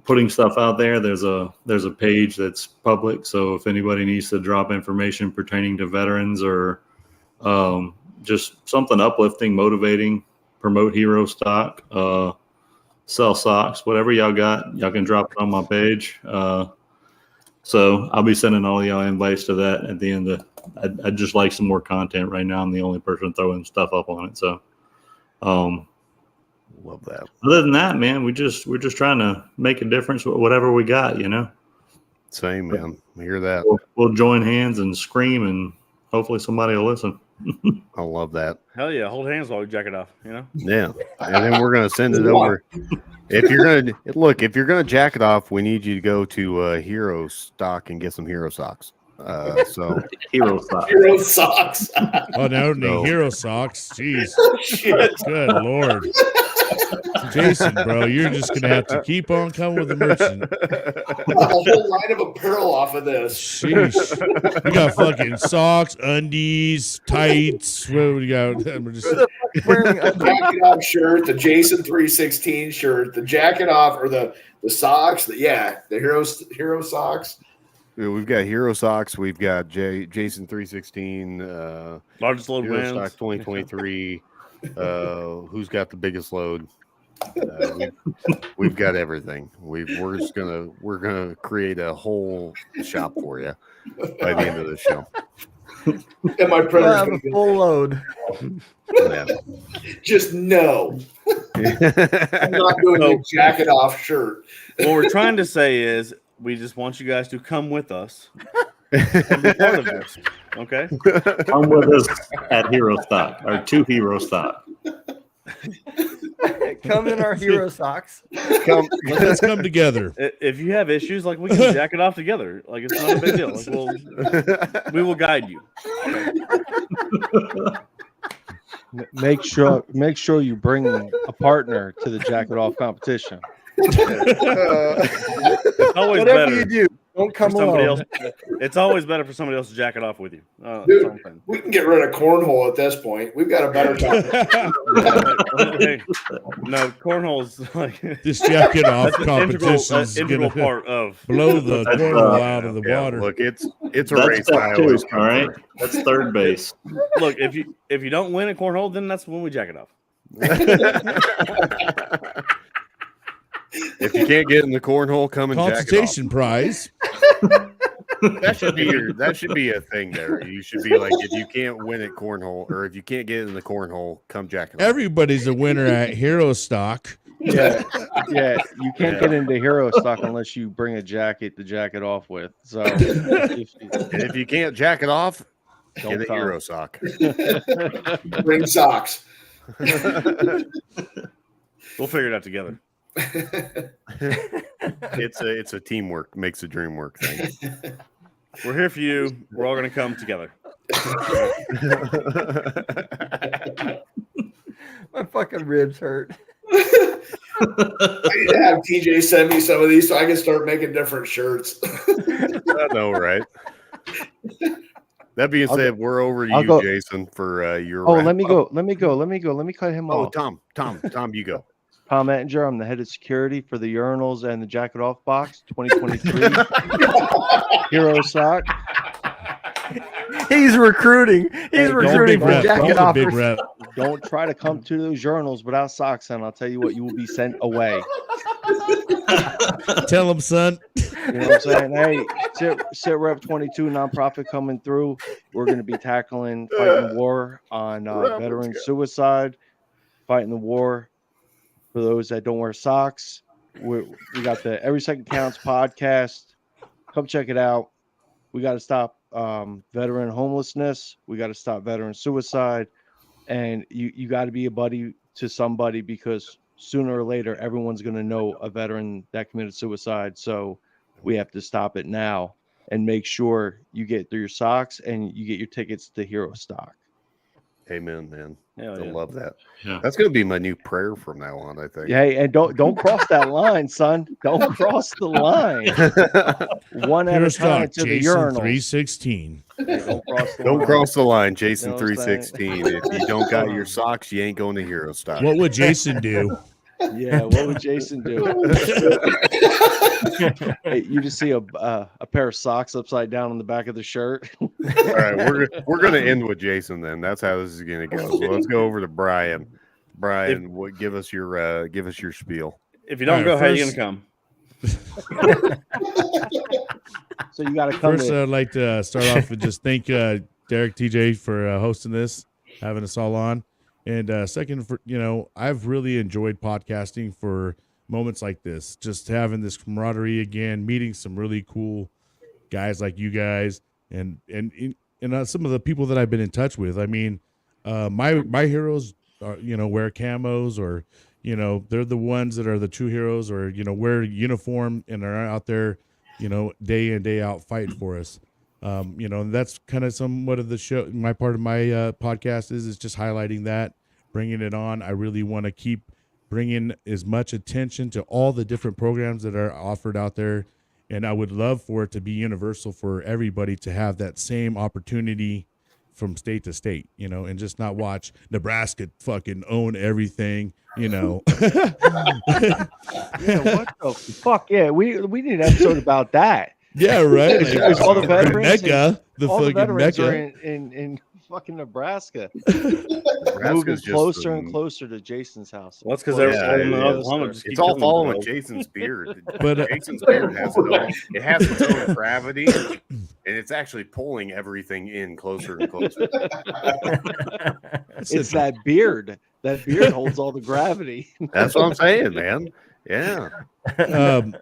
putting stuff out there. There's a page that's public. So if anybody needs to drop information pertaining to veterans or just something uplifting, motivating, promote Hero Stock, sell socks. Whatever y'all got, y'all can drop it on my page. So I'll be sending all y'all invites to that at the end. I'd just like some more content right now. I'm the only person throwing stuff up on it. So, love that. Other than that, man, we're just trying to make a difference with whatever we got, you know. Same, man. I hear that. We'll join hands and scream, and hopefully somebody will listen. I love that. Hell yeah, hold hands while we jack it off. You know. Yeah, and then we're gonna send it over. If you're gonna jack it off, we need you to go to Hero Stock and get some Hero socks. So Hero socks. Hero socks. Oh, no, No. hero socks. Jeez. Shit. Good Lord. Jason, bro, you're just going to have to keep on coming with the merchant. A whole line of apparel off of this. Sheesh. We got fucking socks, undies, tights. What do we got? We're just, Wearing a The jacket off shirt, the Jason 316 shirt, the jacket off, or the socks. The hero socks. we've got Hero socks. We've got Jason 316. Largest load Hero wins. stock 2023. Who's got the biggest load? We've got everything. We're gonna create a whole shop for you by the end of the show. And my we'll printer's have gonna a be full load. Yeah. just no. I'm not doing a jacket off shirt. What we're trying to say is we just want you guys to come with us and be part of this. Okay. Come with us at Hero Stock or to Hero Stock. Come in our hero socks. let's come together. If you have issues, like we can jack it off together. Like it's not a big deal. Like we will guide you. Make sure you bring a partner to the jacket off competition. It's always Whatever better you do, don't for come somebody alone. else. It's always better for somebody else to jack it off with you. That's Dude. all I'm saying. We can get rid of cornhole at this point. We've got a better time. Hey, no, cornhole's like This jacket off that's an competition is integral going to part of. blow the That's, cornhole out of the Yeah, water. look, it's a That's race. step I two, always all come right? for. That's third base. Look, if you don't win at cornhole, then that's when we jack it off. If you can't get in the cornhole, come and jack it off. Consultation prize. That should be a thing there. You should be like, if you can't win at cornhole, or if you can't get in the cornhole, come jack it off. Everybody's a winner at Hero Stock. Yeah, you can't get into hero stock unless you bring a jacket to jack it off with. So And if you can't jack it off, Don't get a come. Hero sock. Bring socks. We'll figure it out together. It's a teamwork makes the dream work thing. We're here for you. We're all going to come together. My fucking ribs hurt. I need to have TJ send me some of these so I can start making different shirts. I know, right? That being said, we're over to I'll you, go- Jason, for your. Oh, wrap let me up. go. Let me cut him Oh, off. Tom, you go. Tom Ettinger. I'm the head of security for the urinals and the jacket off box 2023 Hero Sock. He's recruiting. He's Hey, don't recruiting Big for rep. jacket Don't big offers. rep. Don't try to come to those urinals without socks on. I'll tell you what, you will be sent away. Tell him, son. You know what I'm saying? Hey, Sit Rep 22 nonprofit coming through. We're going to be tackling fighting the war on veteran suicide, fighting the war for those that don't wear socks. We got the Every Second Counts podcast. Come check it out. We got to stop veteran homelessness. We got to stop veteran suicide. And you got to be a buddy to somebody, because sooner or later, everyone's going to know a veteran that committed suicide. So we have to stop it now and make sure you get through your socks and you get your tickets to Hero Stock. Amen, man. Hell I yeah. love that. Yeah. That's going to be my new prayer from now on, I think. Yeah, and don't cross that line, son. Don't cross the line. One at Hero a time Stock, to the Jason urinal. 316. Don't cross the Don't line. cross the line, Jason You know what I'm 316. If you don't got your socks, you ain't going to Hero Stock. What would Jason do? Yeah, what would Jason do? Hey, you just see a pair of socks upside down on the back of the shirt. All right, we're going to end with Jason then. That's how this is going to go. So let's go over to Brian. Brian, give us your spiel. If you don't go, how are you gonna come? So you got to come. First, I'd like to start off and just thank Derek TJ for hosting this, having us all on. And second, for I've really enjoyed podcasting for moments like this, just having this camaraderie again, meeting some really cool guys like you guys, and some of the people that I've been in touch with. I mean, my heroes are, wear camos, or they're the ones that are the true heroes, or wear uniform and are out there, day in day out fighting for us. And that's kind of somewhat of the show. My part of my podcast is just highlighting that, bringing it on. I really want to keep bringing as much attention to all the different programs that are offered out there. And I would love for it to be universal for everybody to have that same opportunity from state to state, and just not watch Nebraska fucking own everything, Yeah, what the fuck? Yeah, we need an episode about that. Yeah, right. Like, all the veterans, Mecca, all the fucking veterans Mecca. are in fucking Nebraska. Nebraska's Moving just closer and closer to Jason's house. Well, that's because Yeah, it's all following Jason's beard. But Jason's beard has it all. It has its own gravity, and it's actually pulling everything in closer and closer. It's that beard. That beard holds all the gravity. That's what I'm saying, man. Yeah. And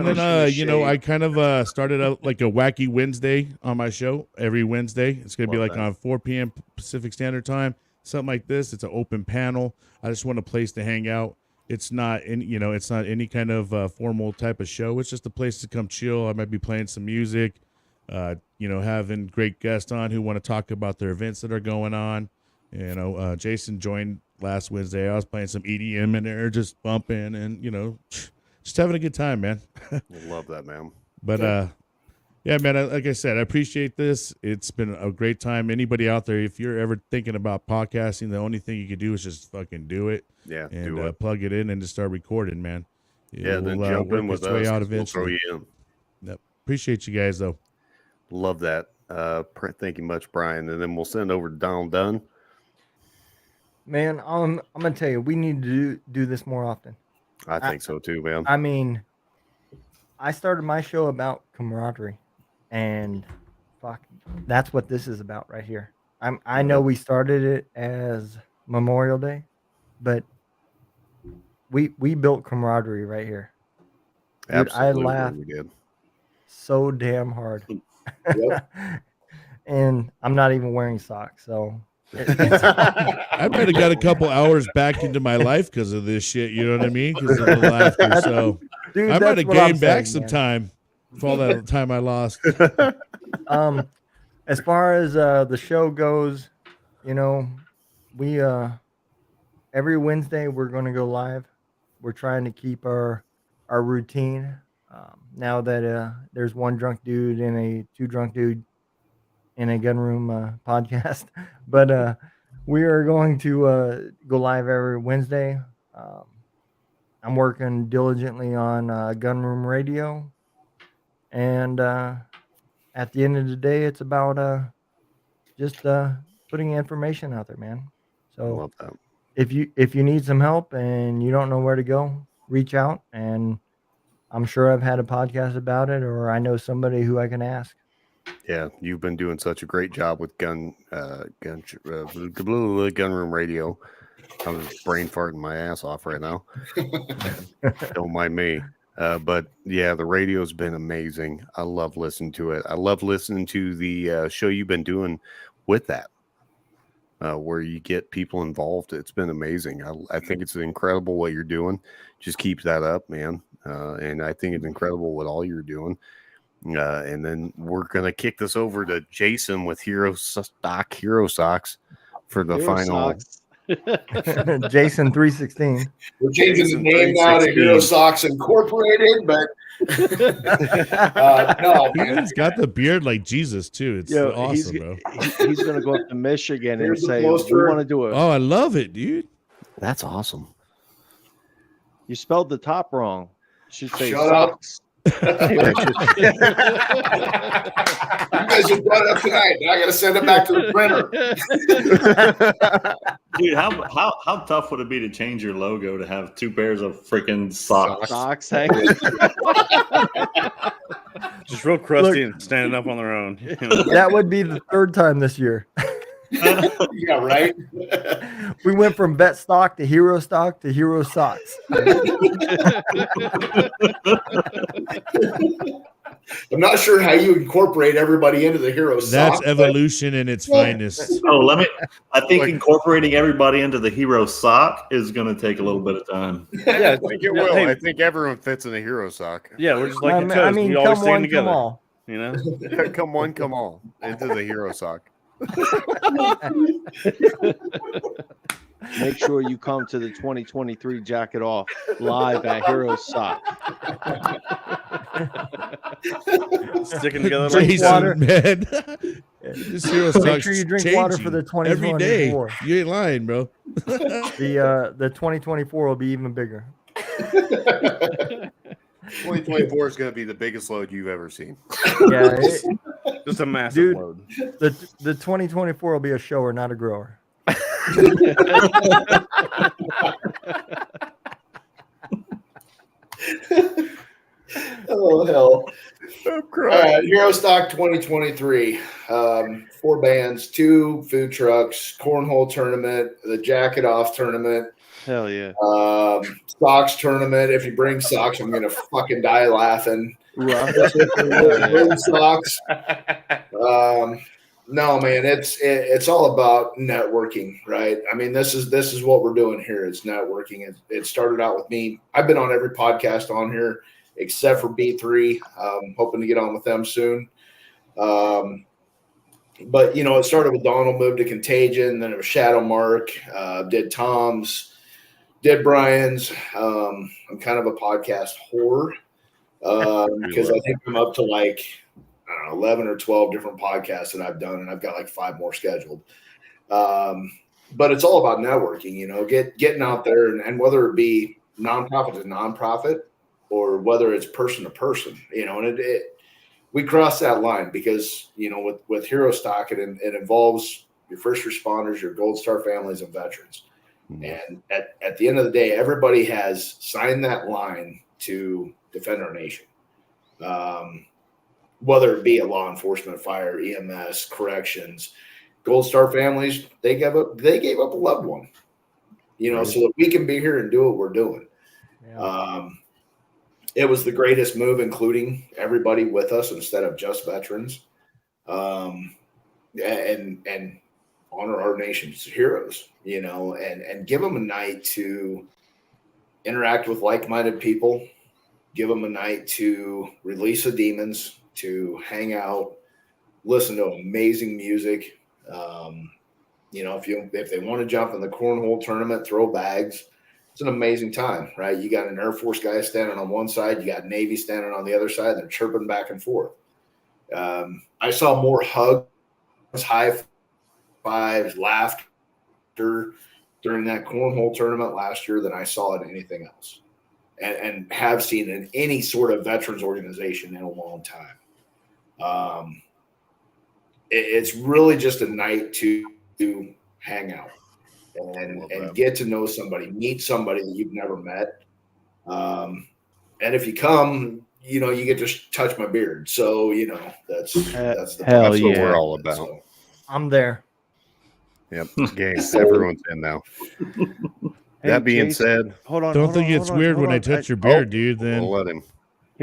then, I kind of started out like a wacky Wednesday on my show every Wednesday. It's going to be like on 4 p.m. Pacific Standard Time, something like this. It's an open panel. I just want a place to hang out. It's not it's not any kind of formal type of show. It's just a place to come chill. I might be playing some music, having great guests on who want to talk about their events that are going on. Jason joined last Wednesday. I was playing some EDM in there, just bumping and, just having a good time, man. Love that, man. But yeah, man, like I said, I appreciate this. It's been a great time. Anybody out there, if you're ever thinking about podcasting, the only thing you can do is just fucking do it. Yeah, and do it. Plug it in and just start recording, man. Yeah, then jump in with us. Out We'll throw eventually. you in. Yep. Appreciate you guys, though. Love that. Thank you much, Brian. And then we'll send over to Donald Dunn. Man, I'm gonna tell you, we need to do this more often. I think so too, man. I mean, I started my show about camaraderie, and fuck, that's what this is about right here. I know we started it as Memorial Day, but we built camaraderie right here. Dude, Absolutely, I laughed we did. so damn hard, Yep. and I'm not even wearing socks, so. I might have got a couple hours back into my life because of this shit. You know what I mean? Because of the laughter. So Dude, I might that's have what I'm gained back saying, some man. time for all that time I lost. As far as the show goes, we every Wednesday we're going to go live. We're trying to keep our routine. Now that there's one drunk dude and a two drunk dude in a gun room podcast, but we are going to go live every Wednesday. I'm working diligently on Gun Room Radio, and at the end of the day, it's about just putting information out there, man. I So love that. if you need some help and you don't know where to go, reach out, and I'm sure I've had a podcast about it, or I know somebody who I can ask. Yeah, you've been doing such a great job with Gun Room Radio. I'm just brain farting my ass off right now. Don't mind me. But yeah, the radio's been amazing. I love listening to it. I love listening to the show you've been doing with that, where you get people involved. It's been amazing. I think it's incredible what you're doing. Just keep that up, man. And I think it's incredible what all you're doing. And then we're gonna kick this over to Jason with Hero Socks for the Hero final. Socks. Jason 316. We're changing the Jason name now to 316. Hero Socks Incorporated, but no, man. He's got the beard like Jesus too. It's Yo, awesome, bro. He's going to go up to Michigan and Here's the say, "We poster. want to do it." Oh, I love it, dude. That's awesome. You spelled the top wrong. You should say Shut up. socks. You guys just brought it up tonight. Now I got to send it back to the printer. Dude, how tough would it be to change your logo to have 2 pairs of freaking socks? Socks hanging. Just real crusty and standing up on their own. You know? That would be the 3rd time this year. Yeah, right. We went from vet stock to hero stock to hero socks. I'm not sure how you incorporate everybody into the hero That's sock, but evolution in its finest. Oh, I think incorporating everybody into the hero sock is going to take a little bit of time. Yeah, I think it will. I think everyone fits in a hero sock. yeah, we're just like the I toes. mean, We always come stand one, together. come all. You know, Come one, come all into the hero sock. Make sure you come to the 2023 Jacket Off live at Hero Sock. sticking together like Jason, water. man. This hero Make sucks sure you drink water for the every day. 2024. You ain't lying, bro. The 2024 will be even bigger. 2024 is going to be the biggest load you've ever seen. Yeah, just a massive Dude. load. the 2024 will be a shower, not a grower. oh hell. I'm All crying. right, Hero Stock 2023. 4 bands, 2 food trucks, cornhole tournament, the Jacket Off tournament, Hell yeah. socks tournament. If you bring socks, I'm gonna fucking die laughing. Right. Socks. No, man, it's all about networking, right? I mean, this is what we're doing here. It's networking. It started out with me. I've been on every podcast on here except for B3. Hoping to get on with them soon. But you know, it started with Donald, moved to Contagion, then it was Shadow Mark, did Tom's, did Brian's. I'm kind of a podcast whore because I think I'm up to like, I don't know, 11 or 12 different podcasts that I've done, and I've got like 5 more scheduled. But it's all about networking, you know, getting out there, and whether it be nonprofit to nonprofit or whether it's person to person, you know, and we cross that line because, you know, with Hero Stock, it involves your first responders, your Gold Star families, and veterans. And at the end of the day, everybody has signed that line to defend our nation. Whether it be a law enforcement, fire, EMS, corrections, Gold Star families, they gave up a loved one, you know, so that we can be here and do what we're doing. Yeah. It was the greatest move, including everybody with us instead of just veterans, and honor our nation's heroes, you know, and give them a night to interact with like-minded people, give them a night to release the demons, to hang out, listen to amazing music. You know, if they want to jump in the cornhole tournament, throw bags, it's an amazing time, right? You got an Air Force guy standing on one side, you got Navy standing on the other side, they're chirping back and forth. I saw more hugs, high fives, laughter during that cornhole tournament last year than I saw in anything else, and have seen in any sort of veterans organization in a long time. It's really just a night to hang out and get to know somebody, meet somebody that you've never met. And if you come, you know, you get to touch my beard. So, you know, that's Hell That's what yeah. we're all about. So, I'm there. Yep. Game. Everyone's in now. Hey, That being Jason, said, hold on. Don't hold think on, it's hold on, weird hold when I on. touch your beard, dude. we'll Then let him.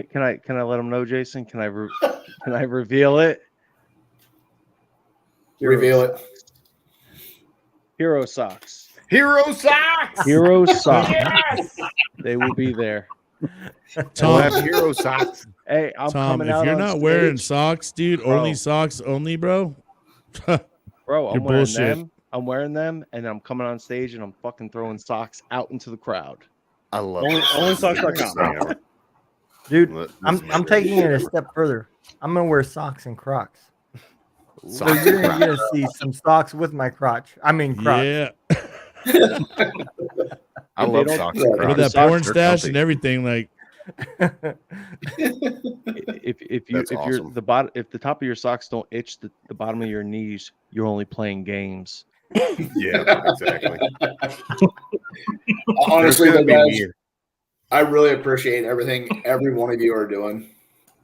Can I let them know, Jason? Can I reveal it? reveal it. Hero Socks. Hero socks. Hero Socks. They will be there. We'll Tom, have hero socks. Hey, I'm Tom, coming if out you're on not stage. wearing socks, dude, Bro. only socks only, bro. Bro, You're I'm wearing bullshit. them. I'm wearing them, and I'm coming on stage, and I'm fucking throwing socks out into the crowd. I love Only socks.com. Dude, I'm taking it a step further. I'm gonna wear socks and Crocs. So you're gonna get to see some socks with my crotch. I mean Crocs. Yeah, I love don't- socks. Yeah, and with Crocs. that Socks porn are stash comfy. and everything. Like, If That's you're awesome. if the top of your socks don't itch the bottom of your knees, you're only playing games. Yeah, exactly. Honestly, There's though, gonna be guys, I really appreciate everything every one of you are doing.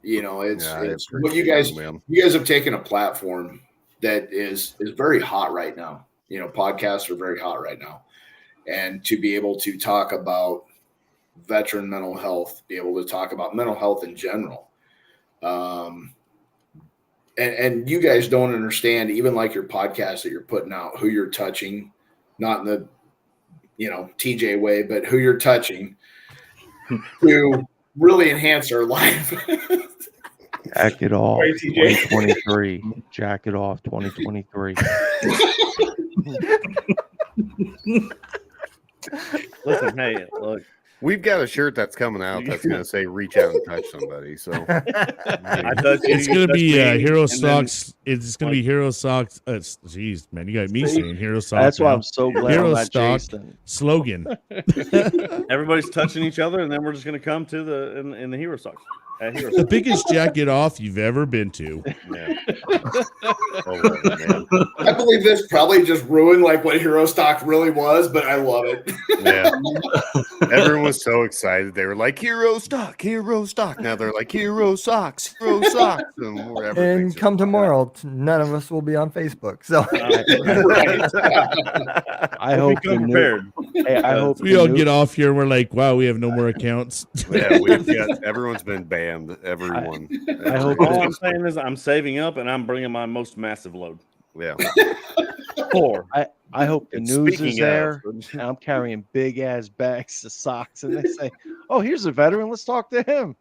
You know, I it's what you appreciate guys you, man. you guys have taken a platform that is very hot right now. You know, podcasts are very hot right now, and to be able to talk about veteran mental health, be able to talk about mental health in general. And you guys don't understand, even like your podcast that you're putting out, who you're touching, not in the, TJ way, but who you're touching to really enhance our life. Jack it off. Right, TJ? 2023. Jack it off. 2023. Listen, hey, look. We've got a shirt that's coming out that's going to say "Reach out and touch somebody." So I touch you, It's you gonna touch be me, and Hero then- Socks. It's gonna be Hero Socks. Jeez, man, you got me See? saying Hero Socks. That's why now. I'm so glad Hero I'm not stock Jason. slogan. Everybody's touching each other, and then we're just gonna come to the in the Hero Socks. At Hero The Socks. biggest jacket off you've ever been to. yeah. Oh, man. I believe this probably just ruined like what Hero Stock really was, but I love it. Yeah. Everyone was so excited. They were like, "Hero stock, Hero stock." Now they're like, "Hero socks, Hero socks." And, whatever And makes it- come tomorrow, none of us will be on Facebook. So I hope the Come new, prepared. hey, I hope We the all new- get off here and we're like, wow, we have no more accounts. Yeah, we've got everyone's been banned. Everyone. I hope All I'm saying is I'm saving up, and I'm bringing my most massive load. Yeah. 4. I hope the And news speaking is there. And I'm carrying big ass bags of socks, and they say, "Oh, here's a veteran. Let's talk to him."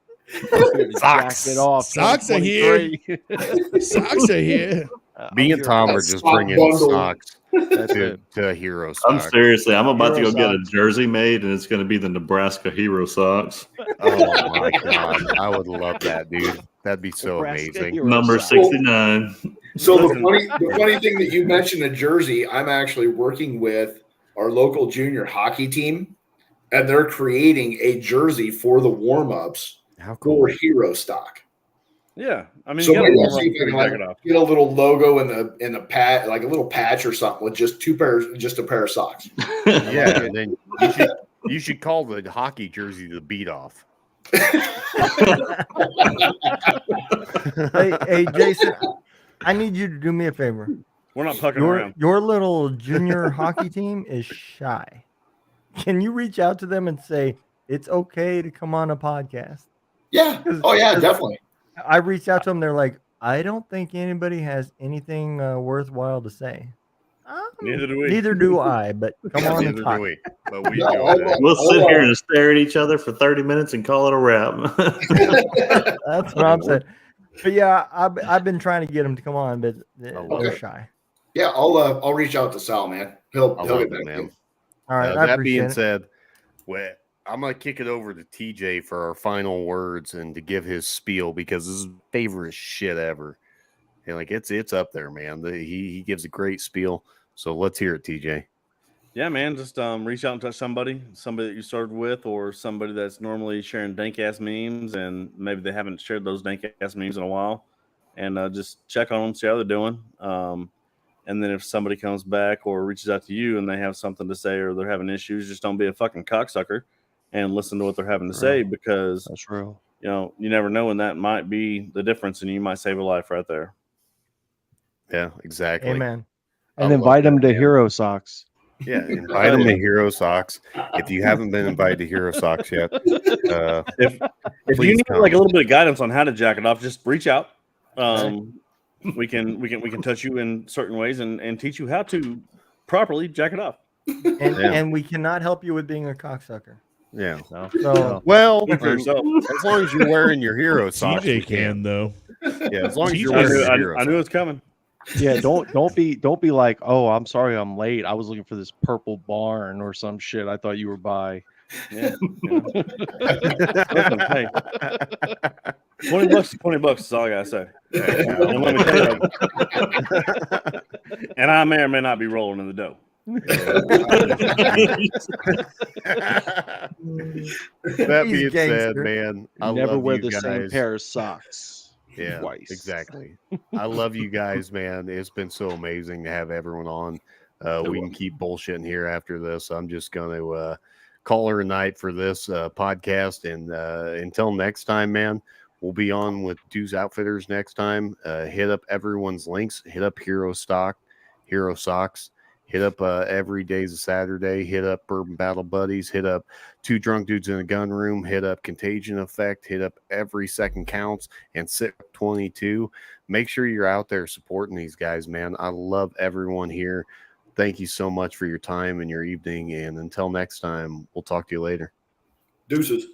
Socks. Jack it off. Socks are here. 2023. Socks are here. Me and Tom are That's just sock bringing bundle. socks That's to, it. to Hero I'm stock. seriously, I'm about to Hero go get a socks. jersey made, and it's going to be the Nebraska Hero socks, Oh my god, I would love that, dude. That'd be so Nebraska amazing. Hero number socks. 69. So the Listen. funny thing that you mentioned a jersey, I'm actually working with our local junior hockey team, and they're creating a jersey for the warm-ups How cool. for Hero Stock. Yeah, I mean, So you gotta maybe warm I'll up see if I before can you jack it off. get a little logo in the pat, like a little patch or something with just a pair of socks. Yeah, and then you should call the hockey jersey the beat off. hey, Jason, I need you to do me a favor. We're not pucking Your around. your little junior hockey team is shy. Can you reach out to them and say it's okay to come on a podcast? Yeah. Oh yeah, definitely. I reached out to them. They're like, I don't think anybody has anything worthwhile to say. Neither do we. Neither do I. But come on and Neither talk. do we, but we No, do hold it. on. We'll sit Hold here on. and stare at each other for 30 minutes and call it a wrap. That's what I'm saying. But yeah, I've been trying to get them to come on, but they're Okay. shy. Yeah, I'll reach out to Sal, man. He'll I get love back it, to man. you. All right, I That appreciate being it. said, I'm gonna kick it over to TJ for our final words and to give his spiel because this is his favorite shit ever. And like it's up there, man. He gives a great spiel. So let's hear it, TJ. Yeah, man, just reach out and touch somebody that you started with, or somebody that's normally sharing dank ass memes, and maybe they haven't shared those dank ass memes in a while, and just check on them, see how they're doing. And then if somebody comes back or reaches out to you and they have something to say or they're having issues, just don't be a fucking cocksucker and listen to what they're having to say, because That's real. you never know when that might be the difference, and you might save a life right there. Yeah, exactly. Amen. I And love invite that, them to man. Hero Socks. Yeah, invite them to Hero Socks. If you haven't been invited to Hero Socks yet, If you please need come. like a little bit of guidance on how to jack it off, just reach out. We can touch you in certain ways and teach you how to properly jack it off. And we cannot help you with being a cocksucker. Yeah. So Well, Speak for yourself. as long as you're wearing your Hero Socks, you TJ can though. Yeah, as long as you're TJ wearing your I Hero knew it Socks. was coming. Yeah, don't be like, oh, I'm sorry I'm late. I was looking for this purple barn or some shit. I thought you were by. Yeah. Listen, hey, $20 is $20 is all I gotta say. And let me tell you, and I may or may not be rolling in the dough. That He's being said, gangster. man, I Never love wear you the guys. same pair of socks. Yeah, twice. exactly. I love you guys, man. It's been so amazing to have everyone on. we can keep bullshitting here after this. I'm just going to call her a night for this podcast. And until next time, man, we'll be on with Dudes Outfitters next time. Hit up everyone's links. Hit up Hero Socks. Hit up Every Day's a Saturday. Hit up Bourbon Battle Buddies. Hit up Two Drunk Dudes in a Gun Room. Hit up Contagion Effect. Hit up Every Second Counts and Sit 22. Make sure you're out there supporting these guys, man. I love everyone here. Thank you so much for your time and your evening. And until next time, we'll talk to you later. Deuces.